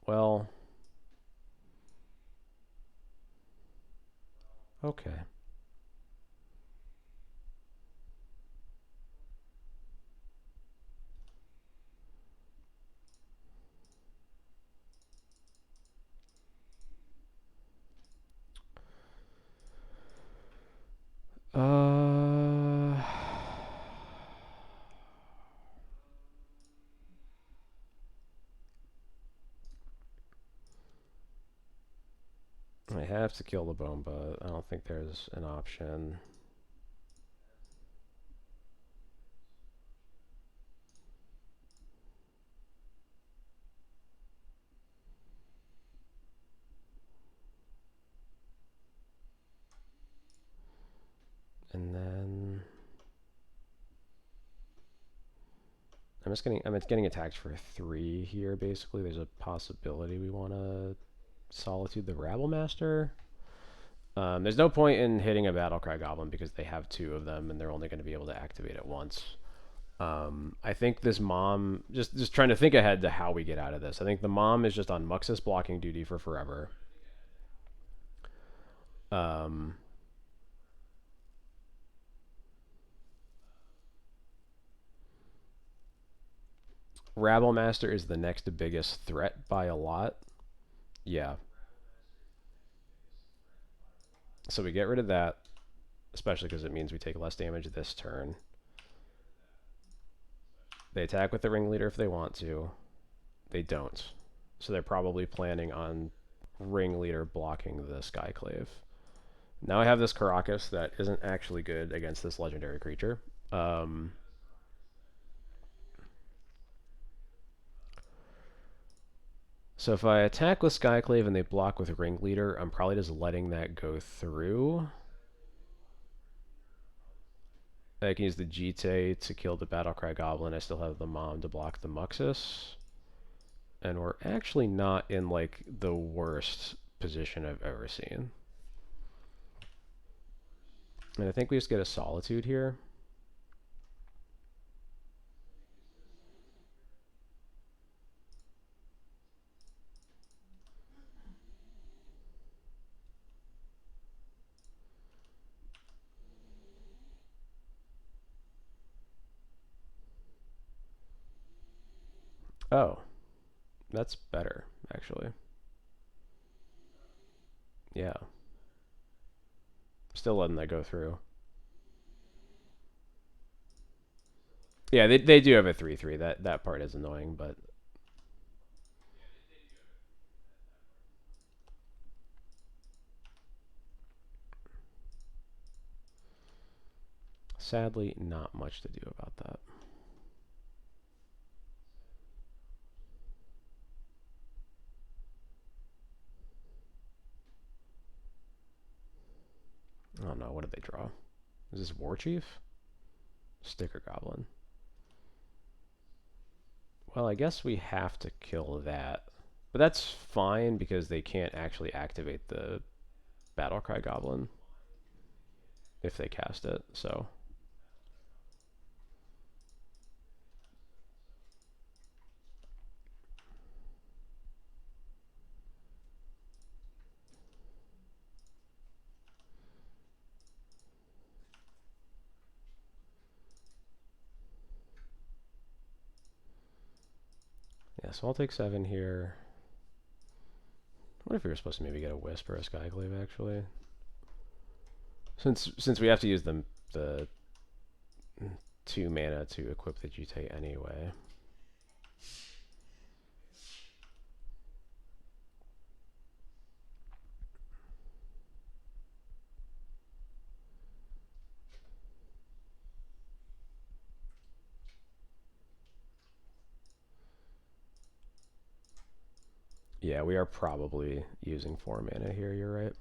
S1: Well, okay. Uh, I have to kill the bomba. I don't think there's an option. And then I'm getting attacked for 3 here basically. There's a possibility we want to Solitude the Rabble Master. There's no point in hitting a Battlecry Goblin because they have 2 of them and they're only going to be able to activate it once. I think this mom, just trying to think ahead to how we get out of this. I think the mom is just on Muxus blocking duty for forever. Um, Rabble Master is the next biggest threat by a lot. Yeah. So we get rid of that, especially because it means we take less damage this turn. They attack with the ringleader if they want to. They don't. So they're probably planning on ringleader blocking the Skyclave. Now I have this Caracas that isn't actually good against this legendary creature. So if I attack with Skyclave and they block with ringleader, I'm probably just letting that go through. I can use the Jite to kill the Battlecry Goblin. I still have the Mom to block the Muxus. And we're actually not in like the worst position I've ever seen. And I think we just get a Solitude here. Oh, that's better, actually. Yeah. Still letting that go through. Yeah, they do have a 3/3. That part is annoying, but sadly, not much to do about that. I don't know. What did they draw? Is this War Chief? Sticker Goblin. Well, I guess we have to kill that. But that's fine because they can't actually activate the Battlecry Goblin if they cast it, so. Yeah, so I'll take 7 here. What if we were supposed to maybe get a Wisp or a Skyclave, actually? Since we have to use the 2 mana to equip the GT anyway. Yeah, we are probably using 4 mana here, you're right.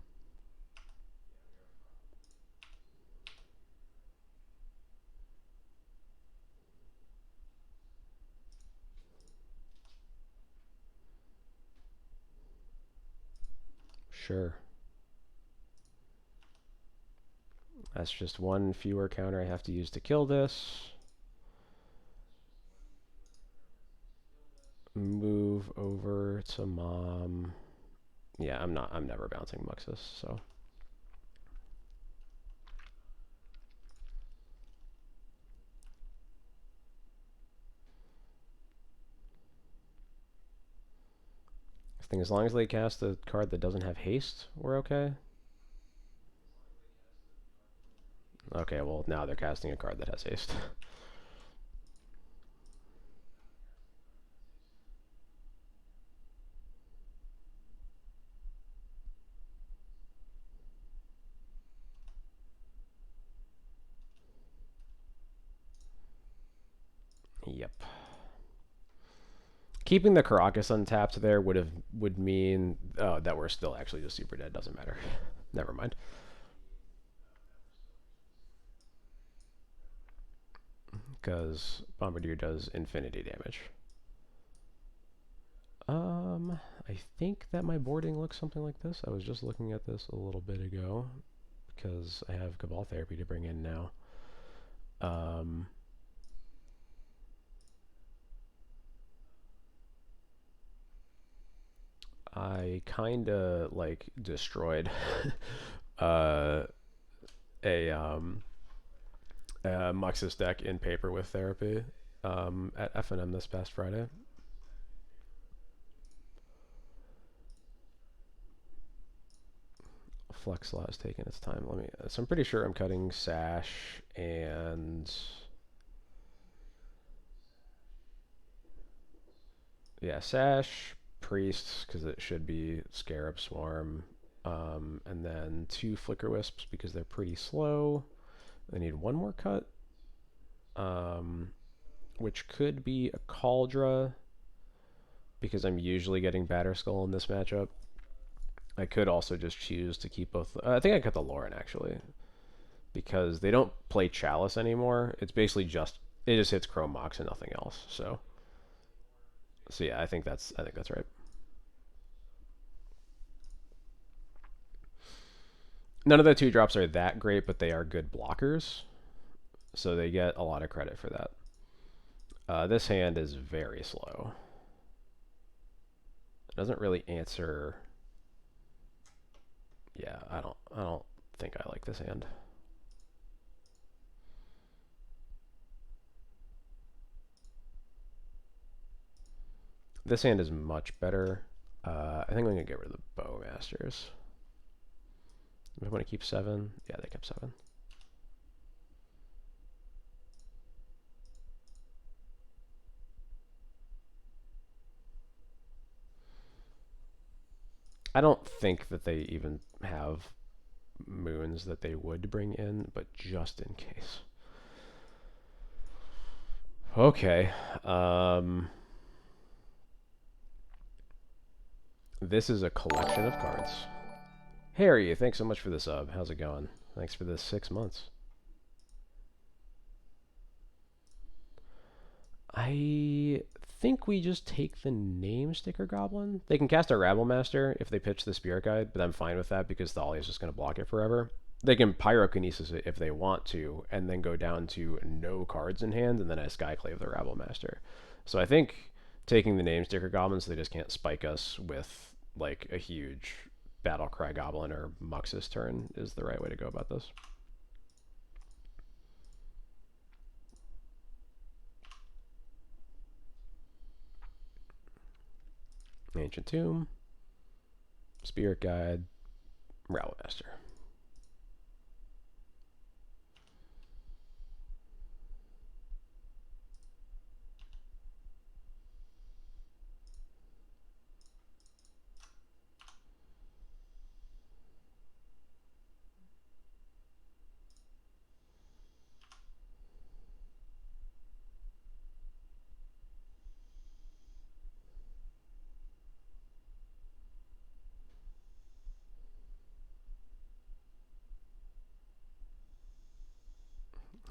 S1: Sure. That's just 1 fewer counter I have to use to kill this. Move over to Mom. Yeah, I'm never bouncing Muxus, so. I think as long as they cast a card that doesn't have haste, we're okay. Okay, well now they're casting a card that has haste. Yep. Keeping the Caracas untapped there would mean that we're still actually just super dead. Doesn't matter. Never mind. Because Bombardier does infinity damage. I think that my boarding looks something like this. I was just looking at this a little bit ago because I have Cabal Therapy to bring in now. I kind of like destroyed uh, a Muxus deck in paper with therapy at FNM this past Friday. Flex slot is taking its time. Let me. So I'm pretty sure I'm cutting Sash and yeah, Sash, Priest because it should be Scarab Swarm, and then 2 Flicker Wisps because they're pretty slow. I need 1 more cut, which could be a Cauldra because I'm usually getting Batterskull in this matchup. I could also just choose to keep both. I think I cut the Lauren actually because they don't play Chalice anymore. It's basically just it just hits Chrome Mox and nothing else. So yeah, I think that's right. None of the 2 drops are that great, but they are good blockers, so they get a lot of credit for that. This hand is very slow. It doesn't really answer. Yeah, I don't think I like this hand. This hand is much better. I think I'm going to get rid of the Bowmasters. Do I want to keep 7? Yeah, they kept 7. I don't think that they even have moons that they would bring in, but just in case. Okay. This is a collection of cards. Harry, thanks so much for the sub. How's it going? Thanks for the 6 months. I think we just take the name Sticker Goblin. They can cast a Rabble Master if they pitch the Spirit Guide, but I'm fine with that because Thali is just going to block it forever. They can Pyrokinesis it if they want to, and then go down to no cards in hand, and then I Skyclave the Rabble Master. So I think taking the name Sticker Goblin so they just can't spike us with like a huge Battlecry Goblin or Muxus turn is the right way to go about this. Ancient Tomb, Spirit Guide, Rabble Master.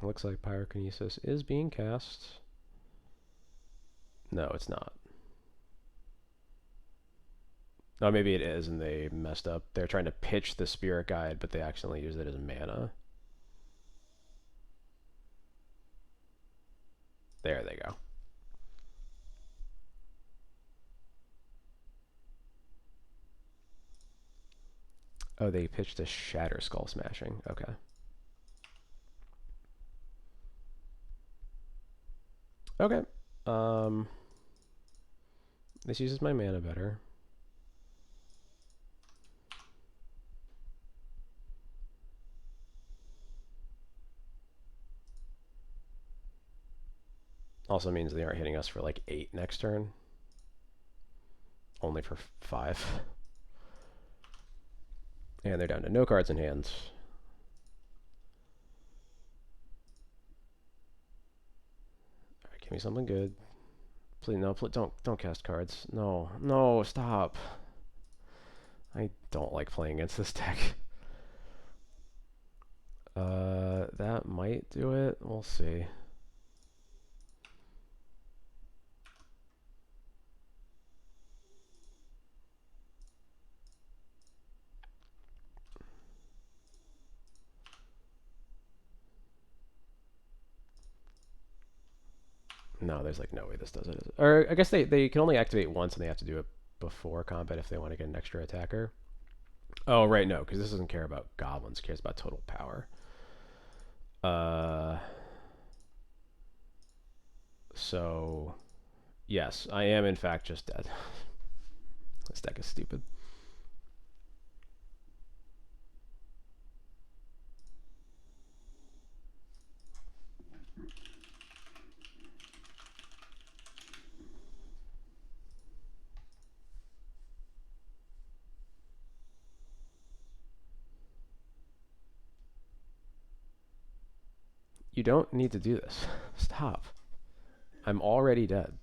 S1: Looks like Pyrokinesis is being cast. No, it's not. Oh, maybe it is, and they messed up. They're trying to pitch the Spirit Guide, but they accidentally used it as mana. There they go. Oh, they pitched a Shatter Skull Smashing. Okay. Okay. This uses my mana better. Also means they aren't hitting us for like 8 next turn. Only for 5. And they're down to no cards in hand. Alright, give me something good. Please, no, please, don't cast cards. No, no, stop. I don't like playing against this deck. That might do it. We'll see. No, there's like no way this does it. Or I guess they can only activate once and they have to do it before combat if they want to get an extra attacker. Oh, right, no, because this doesn't care about goblins. It cares about total power. So, yes, I am in fact just dead. This deck is stupid. You don't need to do this. Stop. I'm already dead.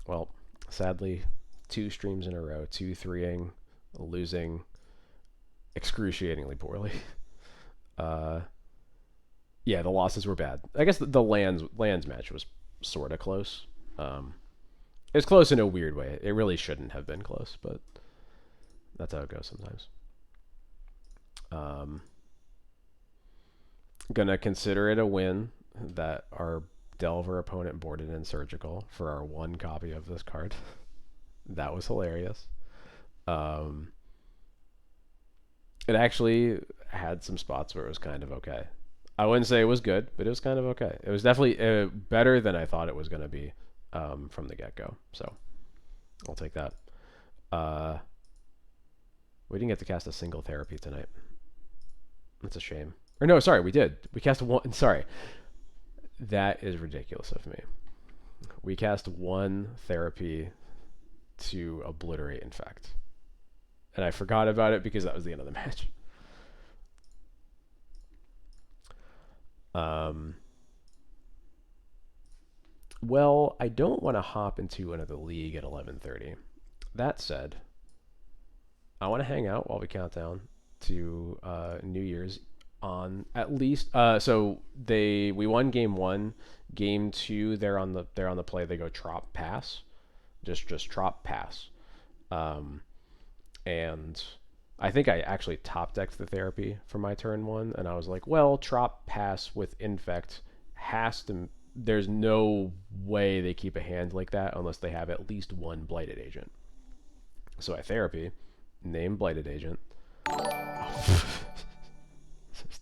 S1: Well, sadly, 2 streams in a row, 2-3ing, losing excruciatingly poorly. Yeah, the losses were bad. I guess the lands match was sort of close. It was close in a weird way. It really shouldn't have been close, but that's how it goes sometimes. Gonna consider it a win that our Delver opponent boarded in Surgical for our 1 copy of this card. That was hilarious. It actually had some spots where it was kind of okay. I wouldn't say it was good, but it was kind of okay. It was definitely better than I thought it was going to be from the get go. So I'll take that. Uh, we didn't get to cast a single therapy tonight. That's a shame. Or no, sorry, we did. We cast one. Sorry, that is ridiculous of me. We cast one therapy to obliterate infect, and I forgot about it because that was the end of the match. Um, well, I don't want to hop into another league at 11:30. That said, I want to hang out while we count down to New Year's on at least. So we won game one, game two. They're on the play. They go trop pass, just trop pass, and I think I actually top decked the therapy for my turn one, and I was like, well, trop pass with infect has to. There's no way they keep a hand like that unless they have at least one blighted agent. So I therapy, name blighted agent.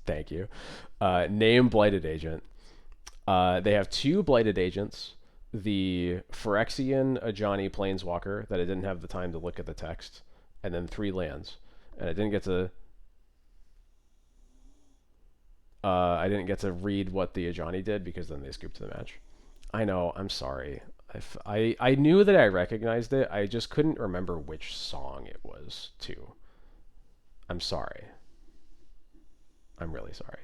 S1: Thank you. Name blighted agent. They have two blighted agents. The Phyrexian Ajani Planeswalker that I didn't have the time to look at the text, and then three lands. And I didn't get to read what the Ajani did because then they scooped the match. I know. I'm sorry. I knew that I recognized it. I just couldn't remember which song it was to. I'm sorry. I'm really sorry.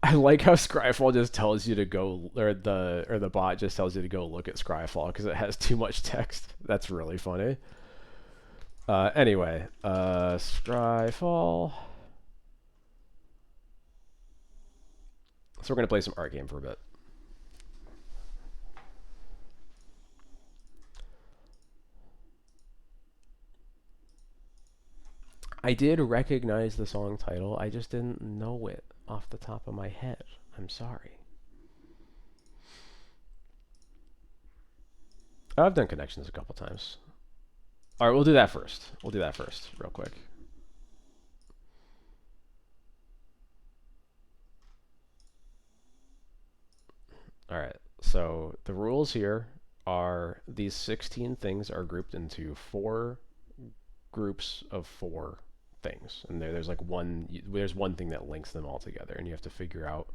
S1: I like how Scryfall just tells you to go, or the bot just tells you to go look at Scryfall because it has too much text. That's really funny. Anyway, Scryfall. So we're gonna play some art game for a bit. I did recognize the song title. I just didn't know it off the top of my head. I'm sorry. Oh, I've done connections a couple times. All right, we'll do that first. We'll do that first, real quick. All right. So the rules here are these 16 things are grouped into four groups of four things, and there's one thing that links them all together, and you have to figure out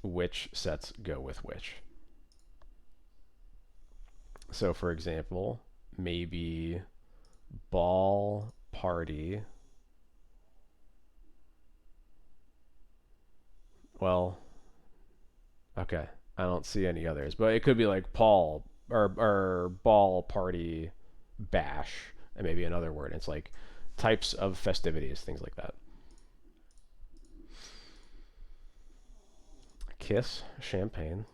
S1: which sets go with which. So, for example, maybe ball party. Well, okay, I don't see any others, but it could be like Paul or ball party bash, and maybe another word. It's like types of festivities, things like that. Kiss, champagne.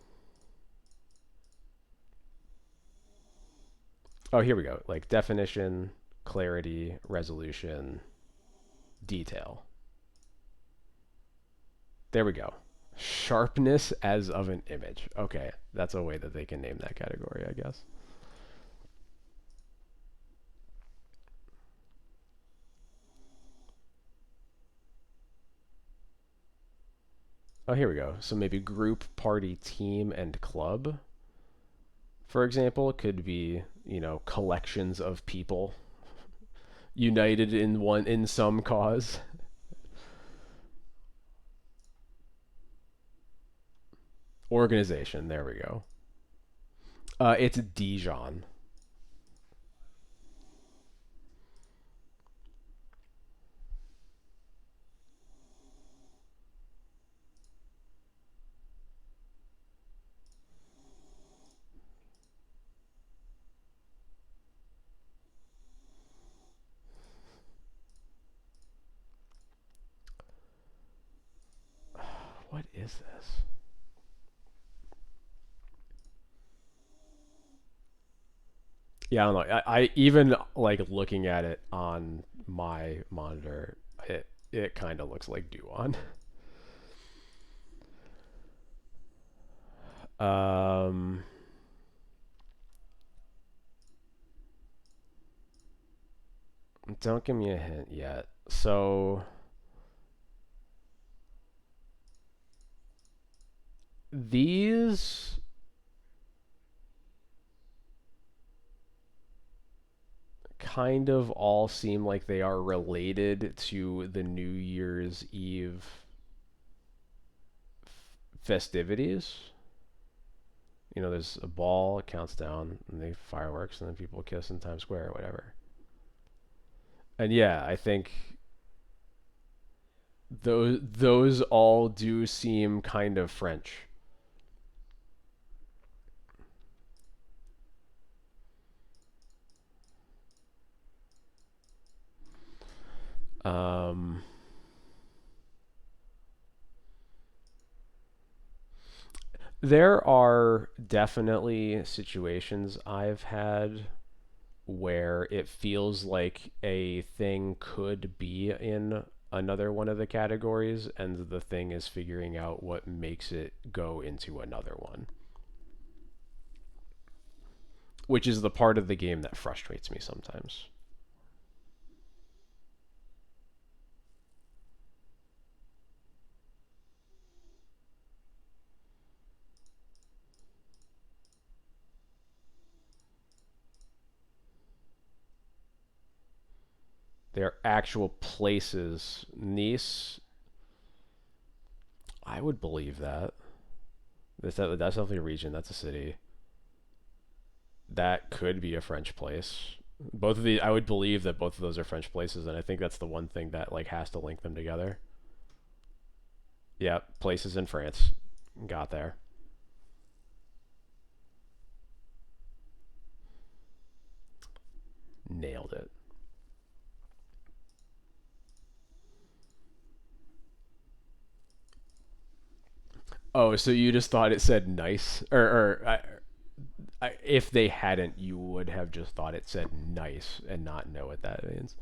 S1: Oh, here we go. Like definition, clarity, resolution, detail. There we go. Sharpness as of an image. Okay, that's a way that they can name that category, I guess. Oh, here we go. So maybe group, party, team, and club, for example, could be, collections of people united in some cause. Organization. There we go. It's Dijon. What is this? Yeah, I don't know. I even like looking at it on my monitor. It kind of looks like Duon. Um, Don't give me a hint yet. So these kind of all seem like they are related to the New Year's Eve festivities. You know, there's a ball, it counts down, and they fireworks, and then people kiss in Times Square or whatever. And yeah, I think those all do seem kind of French. Um, there are definitely situations I've had where it feels like a thing could be in another one of the categories, and the thing is figuring out what makes it go into another one, which is the part of the game that frustrates me sometimes. They're actual places. Nice, I would believe that. That's definitely a region. That's a city. That could be a French place. Both of the, I would believe that both of those are French places, and I think that's the one thing that like has to link them together. Yeah, places in France. Got there. Nailed it. Oh, so you just thought it said nice, if they hadn't, you would have just thought it said nice and not know what that means.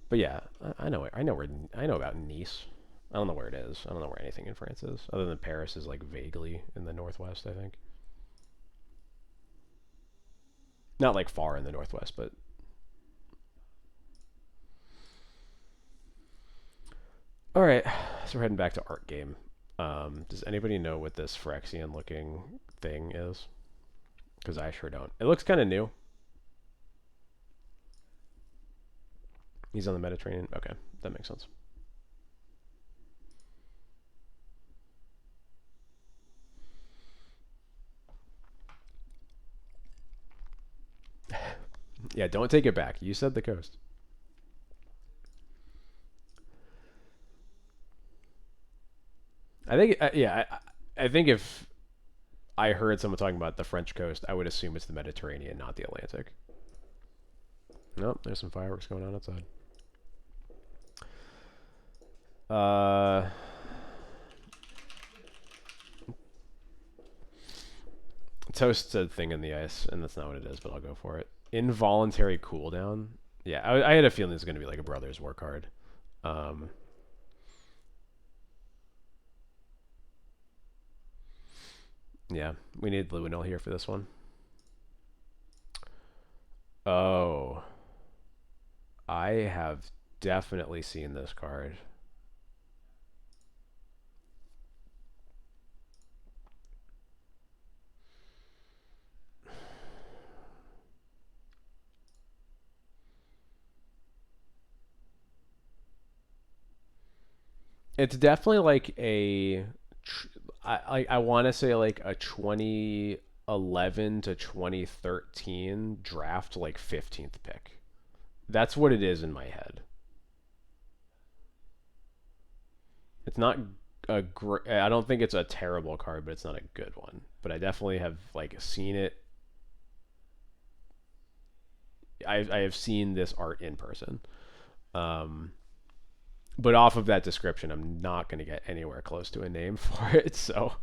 S1: But yeah, I know it. I know about Nice. I don't know where it is. I don't know where anything in France is, other than Paris is like vaguely in the northwest. I think not like far in the northwest, but all right. So we're heading back to art game. Does anybody know what this Phyrexian looking thing is? Because I sure don't. It looks kind of new. He's on the Mediterranean. Okay, that makes sense. Yeah, don't take it back. You said the coast. I think, yeah, I think if I heard someone talking about the French coast, I would assume it's the Mediterranean, not the Atlantic. Nope, there's some fireworks going on outside. Uh, Toast's a thing in the ice, and that's not what it is, but I'll go for it. Involuntary cooldown. Yeah, I had a feeling it was going to be like a Brothers War card. Um, yeah, we need Luinol here for this one. Oh, I have definitely seen this card. It's definitely like a, I want to say like a 2011 to 2013 draft, like 15th pick. That's what it is in my head. It's not a great. I don't think it's a terrible card, but it's not a good one. But I definitely have like seen it. I have seen this art in person. Um, but off of that description, I'm not going to get anywhere close to a name for it. So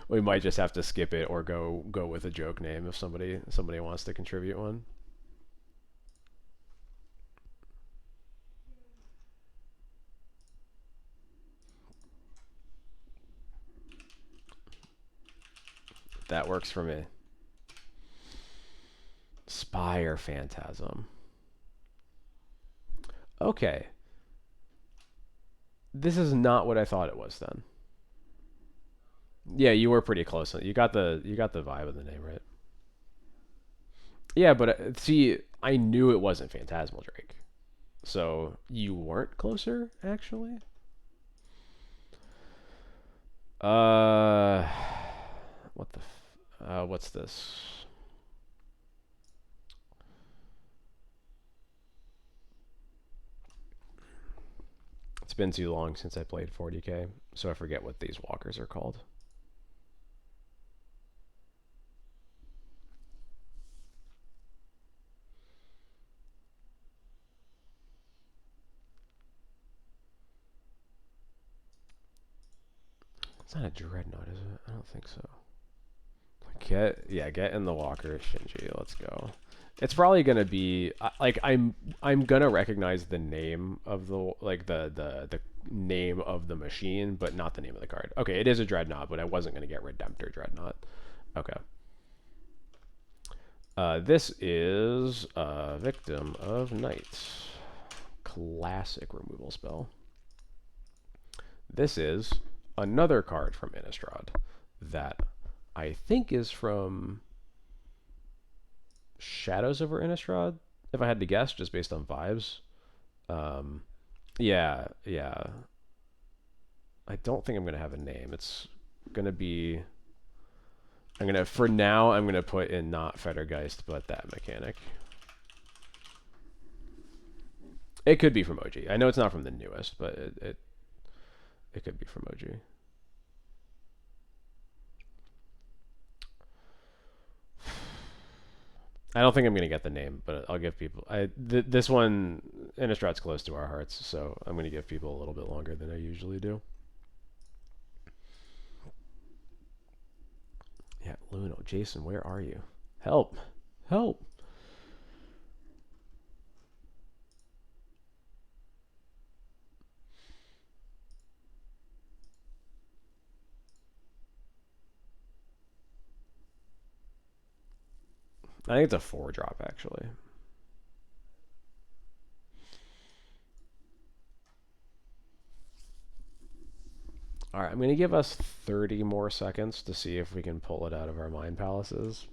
S1: we might just have to skip it or go with a joke name if somebody wants to contribute one. That works for me. Spire Phantasm. Okay. This is not what I thought it was then. Yeah, you were pretty close. You got the vibe of the name right. Yeah, but see, I knew it wasn't Phantasmal Drake. So you weren't closer, actually. Uh, what the? What's this? It's been too long since I played 40k, so I forget what these walkers are called. It's not a dreadnought, is it? I don't think so. Get in the walker, Shinji. Let's go. It's probably gonna be like I'm gonna recognize the name of the name of the machine, but not the name of the card. Okay, it is a dreadnought, but I wasn't gonna get Redemptor dreadnought. Okay. This is Victim of Night. Classic removal spell. This is another card from Innistrad that I think is from Shadows over Innistrad, if I had to guess, just based on vibes. Um, yeah, yeah. I don't think I'm gonna have a name. It's gonna be. For now, I'm gonna put in not Fettergeist, but that mechanic. It could be from OG. I know it's not from the newest, but it could be from OG. I don't think I'm gonna get the name, but I'll give people. This one, Innistrad's close to our hearts, so I'm gonna give people a little bit longer than I usually do. Yeah, Luno, Jason, where are you? Help, help. I think it's a 4-drop actually. All right, I'm gonna give us 30 more seconds to see if we can pull it out of our mind palaces.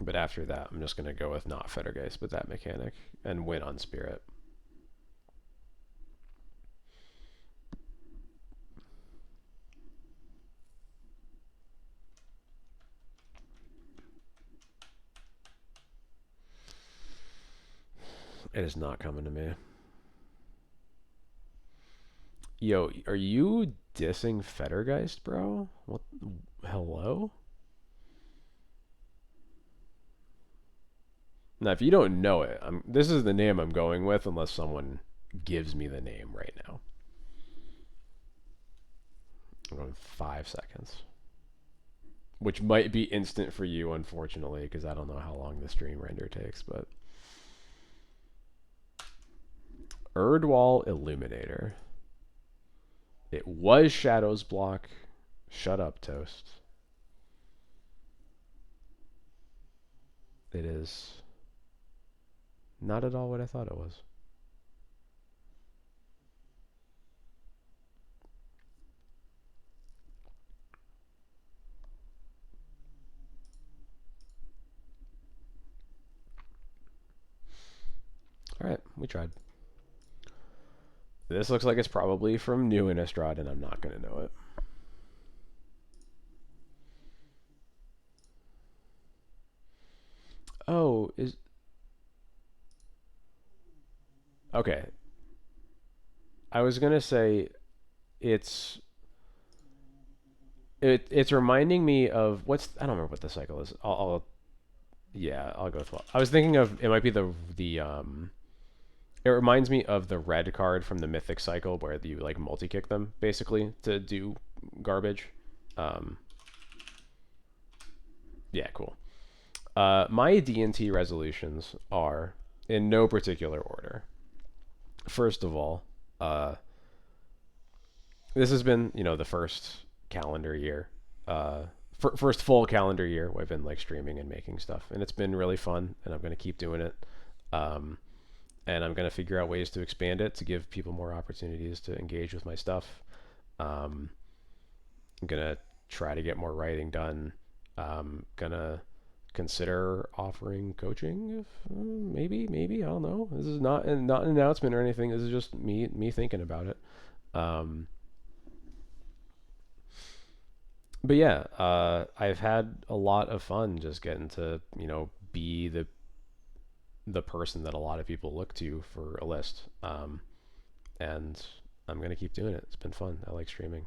S1: But after that, I'm just gonna go with not Fettergeist, but that mechanic, and win on Spirit. It is not coming to me. Yo, are you dissing Fettergeist, bro? What? Hello? Now, if you don't know it, this is the name I'm going with unless someone gives me the name right now. I'm going 5 seconds. Which might be instant for you, unfortunately, because I don't know how long the stream render takes, but... Erdwall Illuminator. It was Shadows block. Shut up, Toast. It is not at all what I thought it was. Alright, we tried. This looks like it's probably from New Innistrad, and I'm not going to know it. Oh, is... Okay. I was going to say it's... It's reminding me of... I don't remember what the cycle is. Yeah, I'll go with... I was thinking of... It might be it reminds me of the red card from the Mythic cycle where you like multi-kick them, basically, to do garbage. Yeah, cool. My D&T resolutions are in no particular order. First of all, this has been, the first calendar year, first full calendar year where I've been like streaming and making stuff, and it's been really fun, and I'm going to keep doing it. and I'm gonna figure out ways to expand it to give people more opportunities to engage with my stuff. I'm gonna try to get more writing done. Gonna consider offering coaching if maybe I don't know. This is not an announcement or anything. This is just me thinking about it. Um, but yeah, I've had a lot of fun just getting to be the person that a lot of people look to for a list. And I'm gonna keep doing it. It's been fun. I like streaming.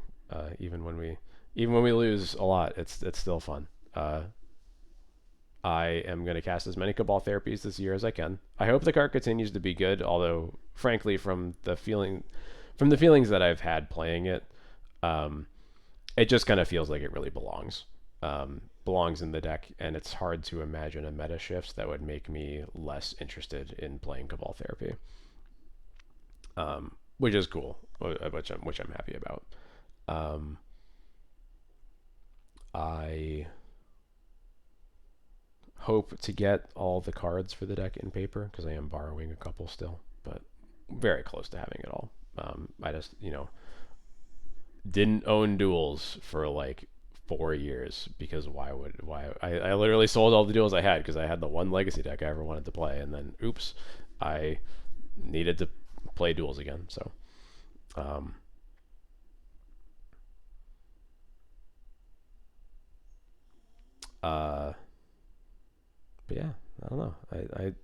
S1: Even when we lose a lot, it's still fun. I am going to cast as many Cabal therapies this year as I can. I hope the card continues to be good, although frankly, from the feelings that I've had playing it, um, it just kind of feels like it really belongs in the deck, and it's hard to imagine a meta shift that would make me less interested in playing Cabal therapy, which is cool, which I'm happy about. Um, I hope to get all the cards for the deck in paper because I am borrowing a couple still, but very close to having it all. I just, didn't own duels for like 4 years because I literally sold all the duels I had because I had the one legacy deck I ever wanted to play, and then oops, I needed to play duels again. So, um, uh, but yeah, I don't know.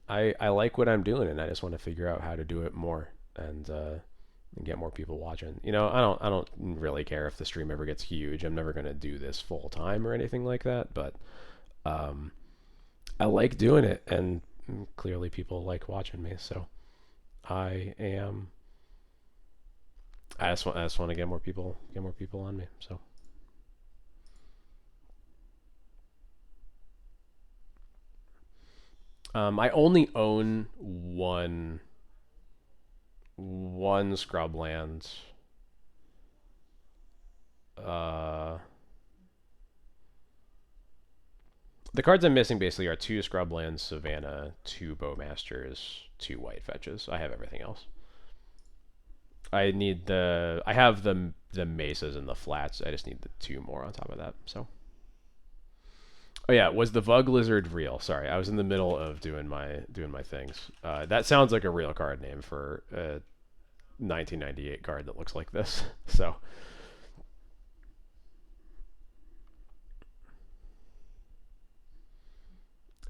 S1: I like what I'm doing, and I just want to figure out how to do it more and get more people watching. I don't really care if the stream ever gets huge. I'm never gonna do this full time or anything like that. But um, I like doing it, and clearly people like watching me. So I am. I just want to get more people on me. So. I only own one scrubland. Uh, the cards I'm missing basically are two scrublands, Savannah, two bowmasters, two white fetches. I have everything else. I have the mesas and the flats. I just need the two more on top of that. So. Oh yeah, was the Vug Lizard real? Sorry, I was in the middle of doing my things. That sounds like a real card name for a 1998 card that looks like this. So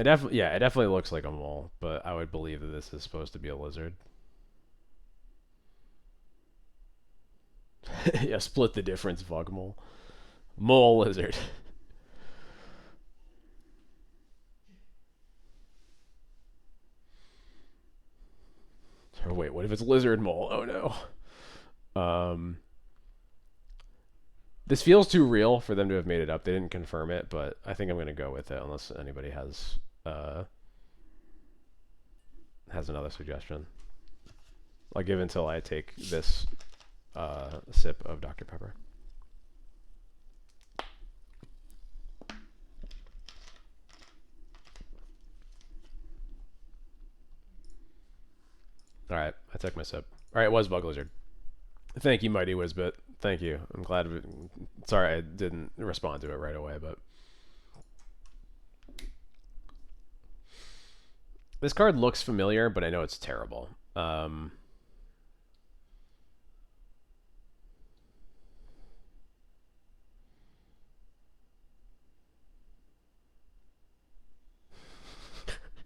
S1: it definitely looks like a mole, but I would believe that this is supposed to be a lizard. Yeah, split the difference, Vug mole lizard. Or wait, what if it's lizard mole? Oh no. This feels too real for them to have made it up. They didn't confirm it, but I think I'm gonna go with it unless anybody has another suggestion. I'll give until I take this sip of Dr. Pepper. All right, I took my sip. All right, it was Bug Lizard. Thank you, Mighty Wizbit. Thank you. I'm glad. Sorry I didn't respond to it right away, but this card looks familiar, but I know it's terrible.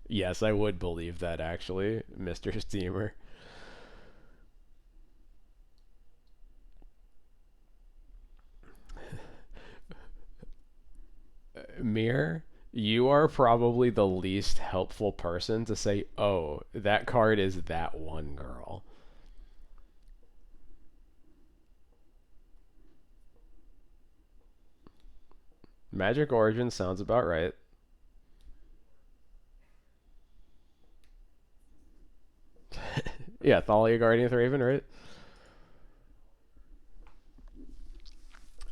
S1: Yes, I would believe that actually, Mr. Steamer. Mir, you are probably the least helpful person to say, "Oh, that card is that one girl." Magic Origin sounds about right. Yeah, Thalia Guardian Raven, right?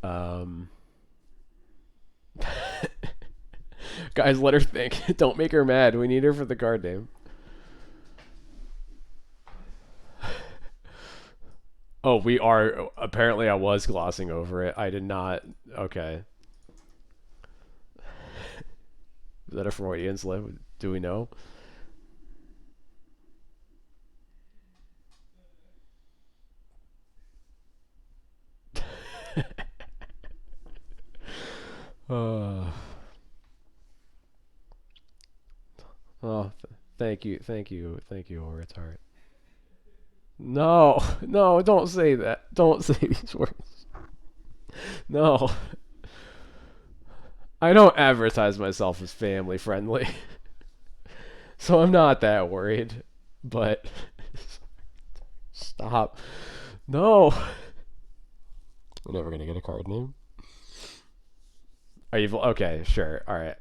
S1: Um, guys, let her think. Don't make her mad. We need her for the card name. Oh, we are. Apparently, I was glossing over it. I did not. Okay. Is that a Freudian slip? Do we know? Uh, oh, thank you, Horace Hart. No, no, don't say that. Don't say these words. No, I don't advertise myself as family friendly, so I'm not that worried. But stop. No, we're never gonna get a card name. Are you okay? Sure. All right.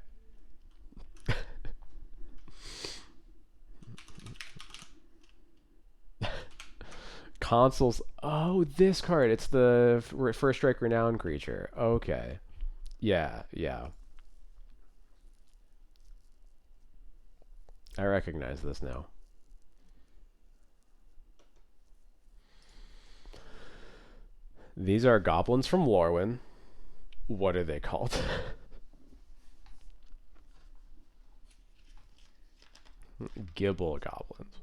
S1: Consoles. Oh, this card. It's the first strike renown creature. Okay. Yeah, yeah. I recognize this now. These are goblins from Lorwyn. What are they called? Gibble goblins.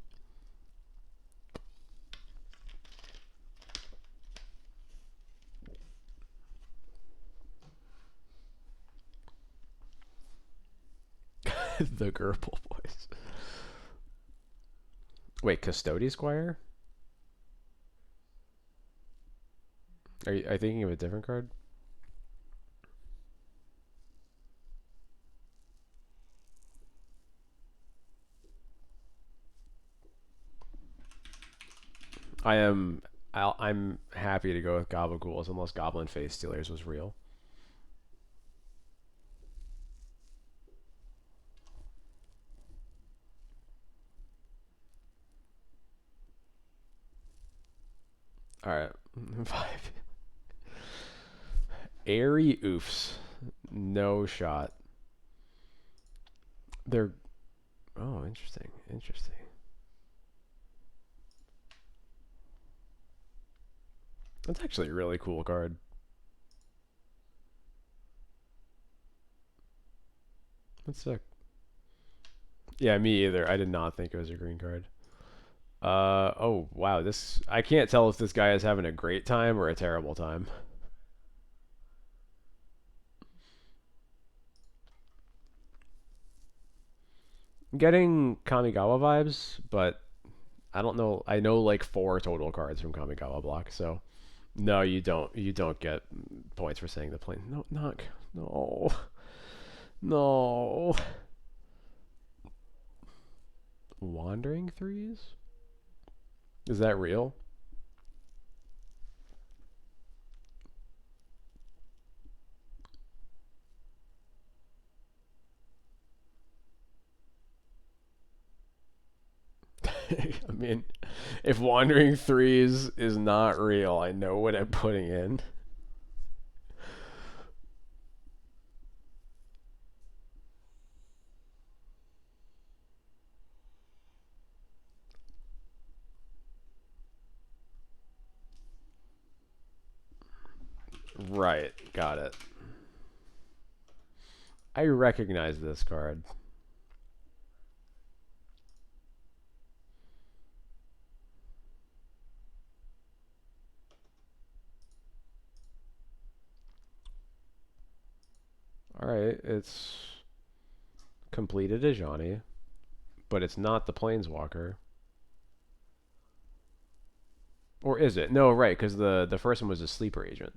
S1: The Gerbil boys. Wait, Custody Squire? Are you thinking of a different card? I am. I'm happy to go with Gobagools unless Goblin Face Stealers was real. All right, 5. Airy Oofs. No shot. They're. Oh, interesting. Interesting. That's actually a really cool card. That's sick. Yeah, me either. I did not think it was a green card. Oh, wow. This. I can't tell if this guy is having a great time or a terrible time. I'm getting Kamigawa vibes, but I don't know. I know like 4 total cards from Kamigawa block, so no, you don't. You don't get points for saying the plane. No, not. No. No. Wandering threes? Is that real? I mean, if Wandering Threes is not real, I know what I'm putting in. Right, got it. I recognize this card. Alright, it's completed a Johnny, but it's not the Planeswalker. Or is it? No, right, because the first one was a sleeper agent.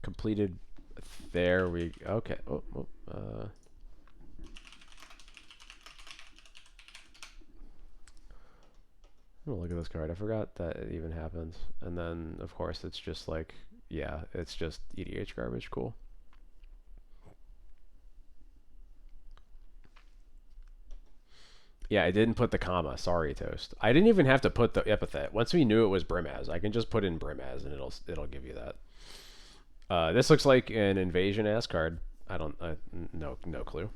S1: Completed. There we. Okay. I'm gonna look at this card. I forgot that it even happens. And then, of course, it's just like, yeah, it's just EDH garbage. Cool. Yeah, I didn't put the comma. Sorry, Toast. I didn't even have to put the epithet. Once we knew it was Brimaz, I can just put in Brimaz and it'll give you that. This looks like an invasion ass card. I don't. No clue.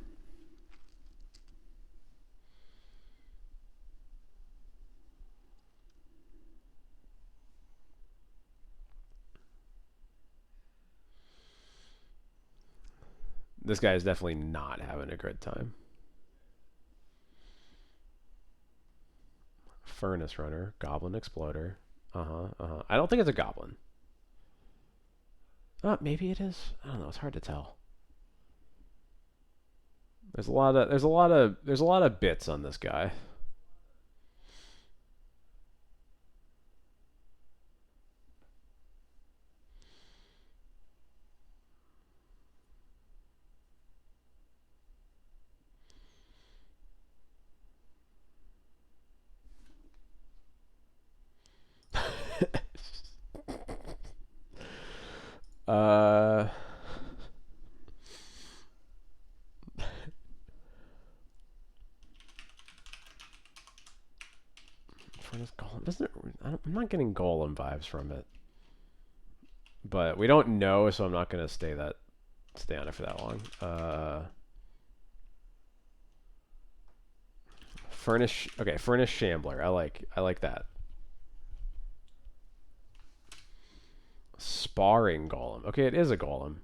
S1: This guy is definitely not having a good time. Furnace Runner, Goblin Exploder. I don't think it's a goblin. Maybe it is. I don't know. It's hard to tell. There's a lot of bits on this guy. uh Furnace Golem doesn't. I'm not getting Golem vibes from it, but we don't know, so I'm not gonna stay on it for that long. Furnace Shambler. I like that. Sparring Golem. Okay, it is a Golem.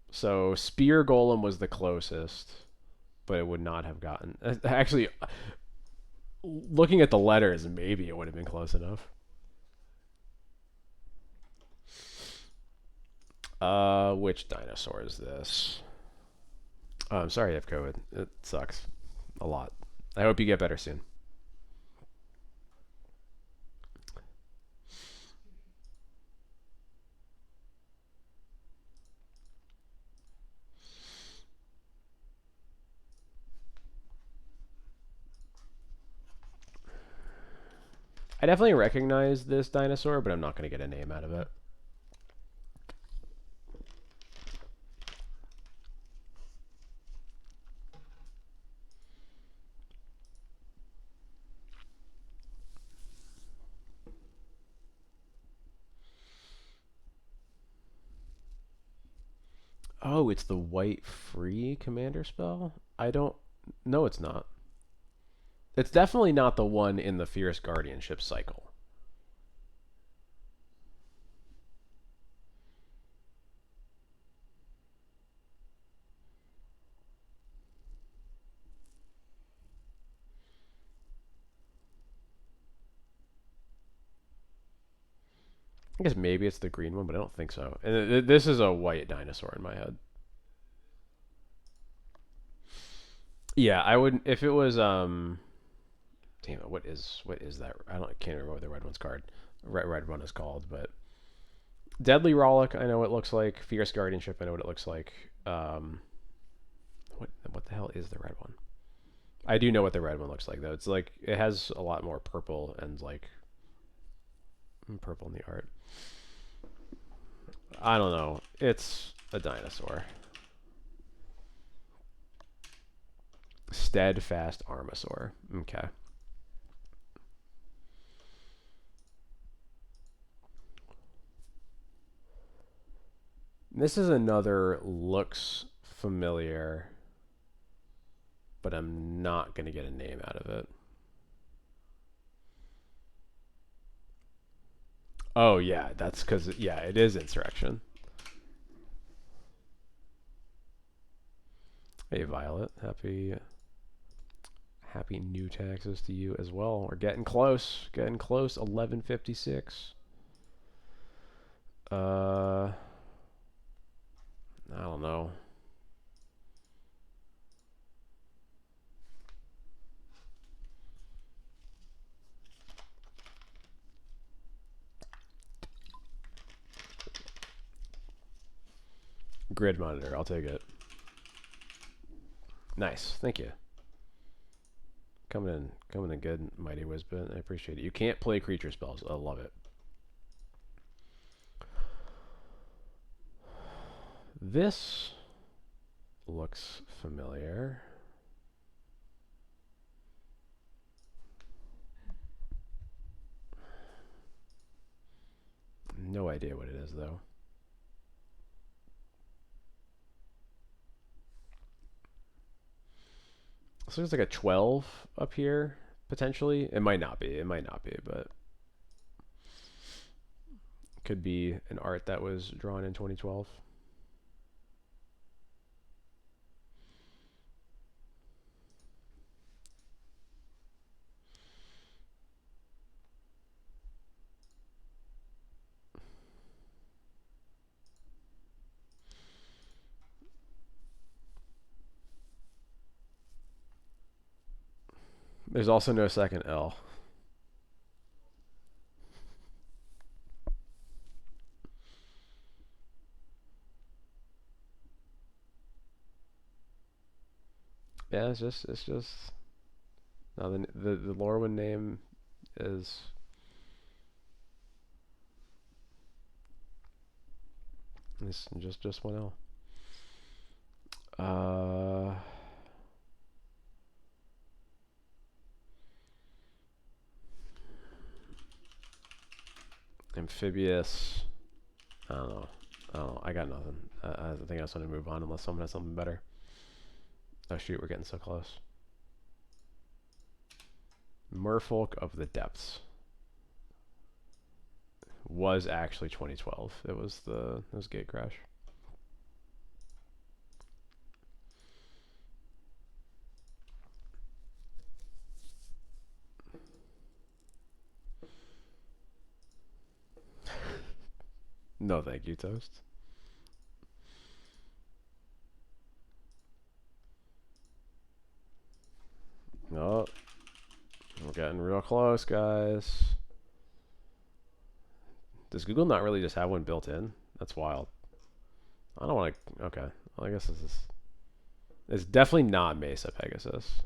S1: So Spear Golem was the closest, but it would not have gotten. Actually, looking at the letters, maybe it would have been close enough. Which dinosaur is this? Oh, I'm sorry you have COVID. It sucks a lot. I hope you get better soon. I definitely recognize this dinosaur, but I'm not going to get a name out of it. Oh, it's the white free commander spell? I don't... No, it's not. It's definitely not the one in the Fierce Guardianship cycle. I guess maybe it's the green one, but I don't think so. And this is a white dinosaur in my head. Yeah, I would if it was damn it, what is that? Can't remember what the red one's card. Red one is called, but Deadly Rollick, I know what it looks like. Fierce Guardianship, I know what it looks like. What the hell is the red one? I do know what the red one looks like though. It's like it has a lot more purple and like purple in the art. I don't know. It's a dinosaur. Steadfast Armasaur. Okay. This is another looks familiar, but I'm not going to get a name out of it. Oh, yeah, that's because, yeah, it is Insurrection. Hey, Violet. Happy new taxes to you as well. We're getting close. 11:56. I don't know. Grid monitor, I'll take it. Nice, thank you. Coming in good, Mighty Wisbit. I appreciate it. You can't play creature spells. I love it. This looks familiar. No idea what it is, though. So there's like a 12 up here, potentially. It might not be, but could be an art that was drawn in 2012. There's also no second L. Yeah, it's just no, the Lorwyn name is just one L. Uh, amphibious. I don't know. I don't know. I got nothing. I think I just want to move on unless someone has something better. Oh shoot, we're getting so close. Merfolk of the Depths was actually 2012. It was Gate Crash. No, thank you, Toast. No, we're getting real close, guys. Does Google not really just have one built in? That's wild. I don't want to. Okay, well, I guess this is. It's definitely not Mesa Pegasus.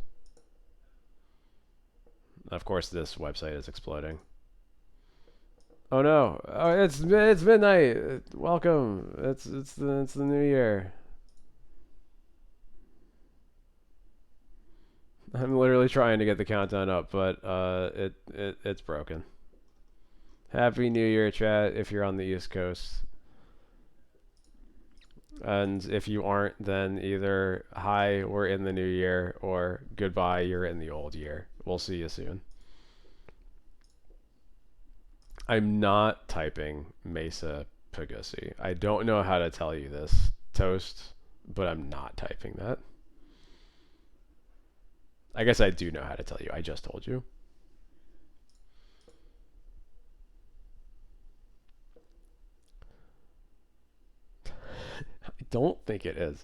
S1: Of course, this website is exploding. Oh no! Oh, it's midnight. Welcome. It's the new year. I'm literally trying to get the countdown up, but it's broken. Happy New Year, chat. If you're on the East Coast, and if you aren't, then either hi, we're in the new year, or goodbye, you're in the old year. We'll see you soon. I'm not typing Mesa Pagasi. I don't know how to tell you this, Toast, but I'm not typing that. I guess I do know how to tell you. I just told you. I don't think it is.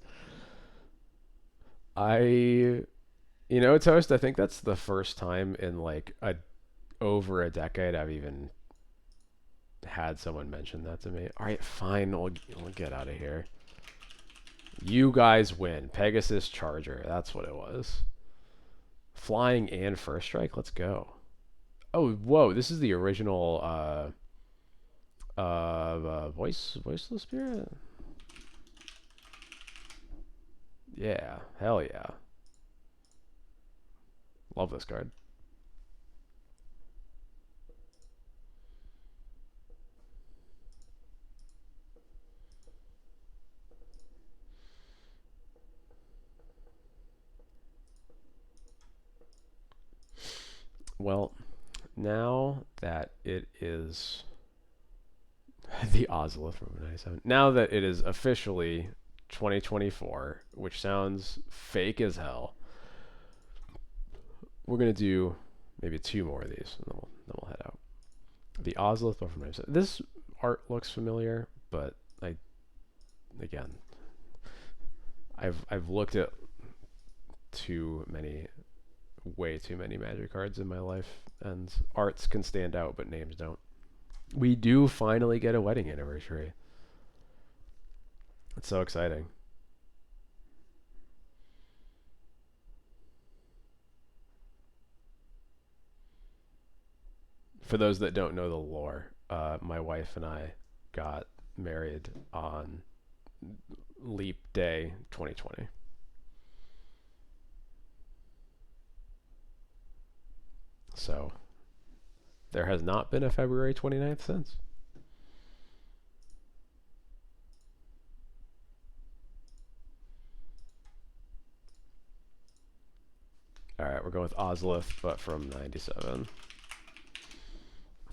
S1: Toast, I think that's the first time in like over a decade I've even had someone mention that to me. All right, fine. We'll get out of here. You guys win. Pegasus Charger. That's what it was. Flying and first strike. Let's go. Oh, whoa! This is the original voiceless spirit. Yeah, hell yeah. Love this card. Well, now that it is the Ozolith from 97, now that it is officially 2024, which sounds fake as hell, we're gonna do maybe two more of these, and then we'll head out. The Ozolith from 97. This art looks familiar, but again, I've looked at way too many Magic cards in my life, and arts can stand out, but names don't. We do finally get a wedding anniversary. It's so exciting. For those that don't know the lore, my wife and I got married on Leap Day 2020. So there has not been a February 29th since. All right, we're going with Ozolith, but from 97.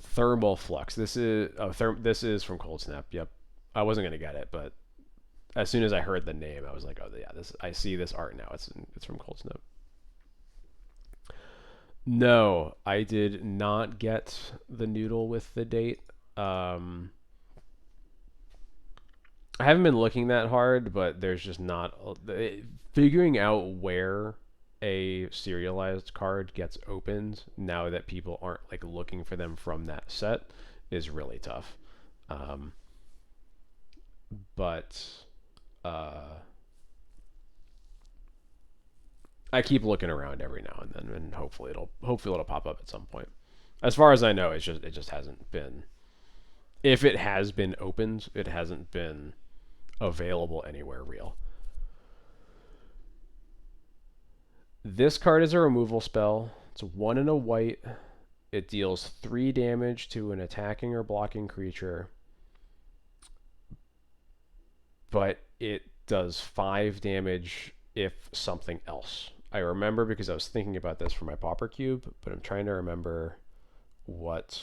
S1: Thermal Flux. This is from Cold Snap. Yep. I wasn't gonna get it, but as soon as I heard the name, I was like, oh yeah, I see this art now. It's from Cold Snap. No, I did not get the noodle with the date. I haven't been looking that hard, but there's just not figuring out where a serialized card gets opened now that people aren't like looking for them from that set is really tough. Um, but uh, I keep looking around every now and then, and hopefully it'll pop up at some point. As far as I know, it just hasn't been. If it has been opened, it hasn't been available anywhere real. This card is a removal spell. It's 1 and a white. It deals 3 damage to an attacking or blocking creature, but it does 5 damage if something else. I remember because I was thinking about this for my Pauper Cube, but I'm trying to remember what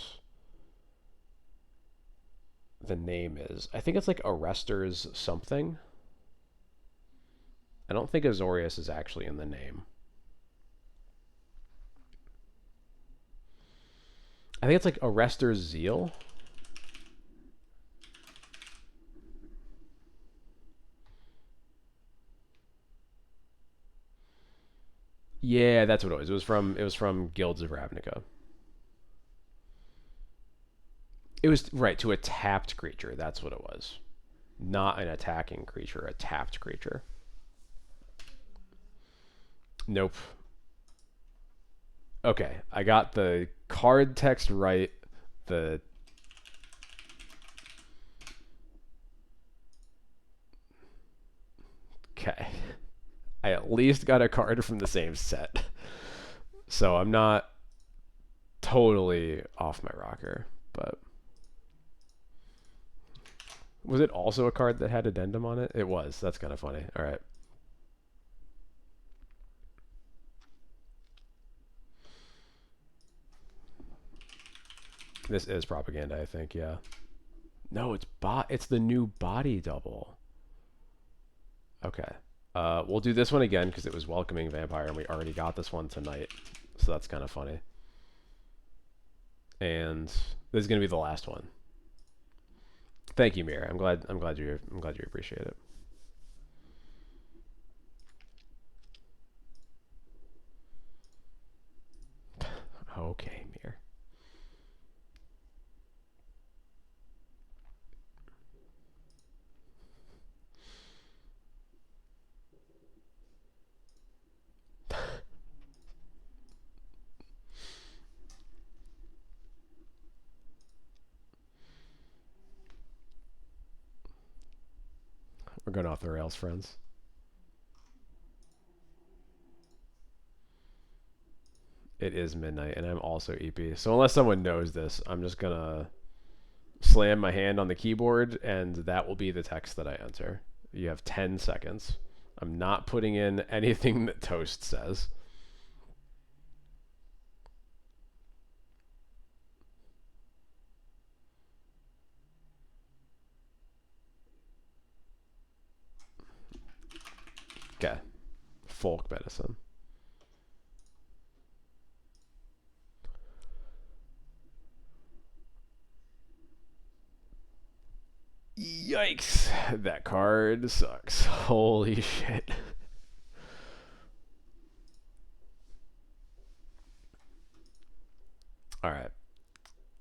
S1: the name is. I think it's like Arrester's something. I don't think Azorius is actually in the name. I think it's like Arrester's Zeal. Yeah, that's what it was. It was from Guilds of Ravnica. It was right to a tapped creature. That's what it was. Not an attacking creature, a tapped creature. Nope. Okay, I got the card text right. The Okay. I at least got a card from the same set. So I'm not totally off my rocker, but was it also a card that had addendum on it? It was. That's kind of funny. All right. This is propaganda, I think. Yeah. No, it's the new body double. Okay. We'll do this one again because it was Welcoming Vampire, and we already got this one tonight, so that's kind of funny. And this is gonna be the last one. Thank you, Mir. I'm glad you appreciate it. Okay, Mir. We're going off the rails, friends. It is midnight, and I'm also EP. So unless someone knows this, I'm just gonna slam my hand on the keyboard, and that will be the text that I enter. You have 10 seconds. I'm not putting in anything that Toast says. Okay. Folk medicine. Yikes. That card sucks. Holy shit. All right.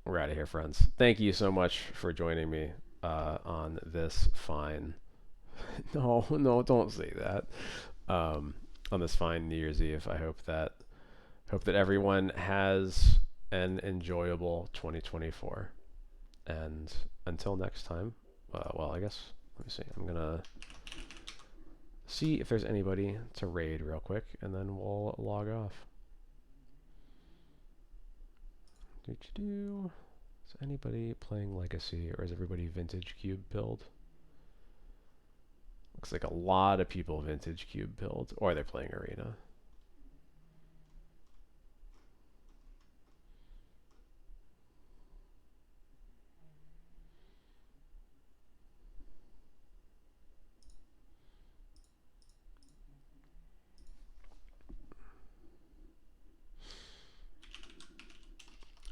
S1: We're out of here, friends. Thank you so much for joining me on this fine. No, don't say that. On this fine New Year's Eve. I hope that everyone has an enjoyable 2024. And until next time, well, I guess, let me see. I'm going to see if there's anybody to raid real quick, and then we'll log off. Is anybody playing Legacy, or is everybody Vintage Cube build? Looks like a lot of people Vintage Cube build, or they're playing Arena.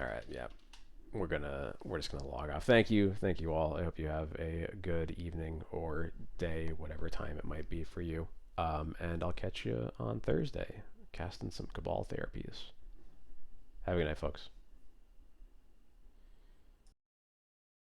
S1: All right, yeah. We're just gonna log off. Thank you all. I hope you have a good evening or day, whatever time it might be for you. And I'll catch you on Thursday. casting some cabal therapies. Have a good night, folks.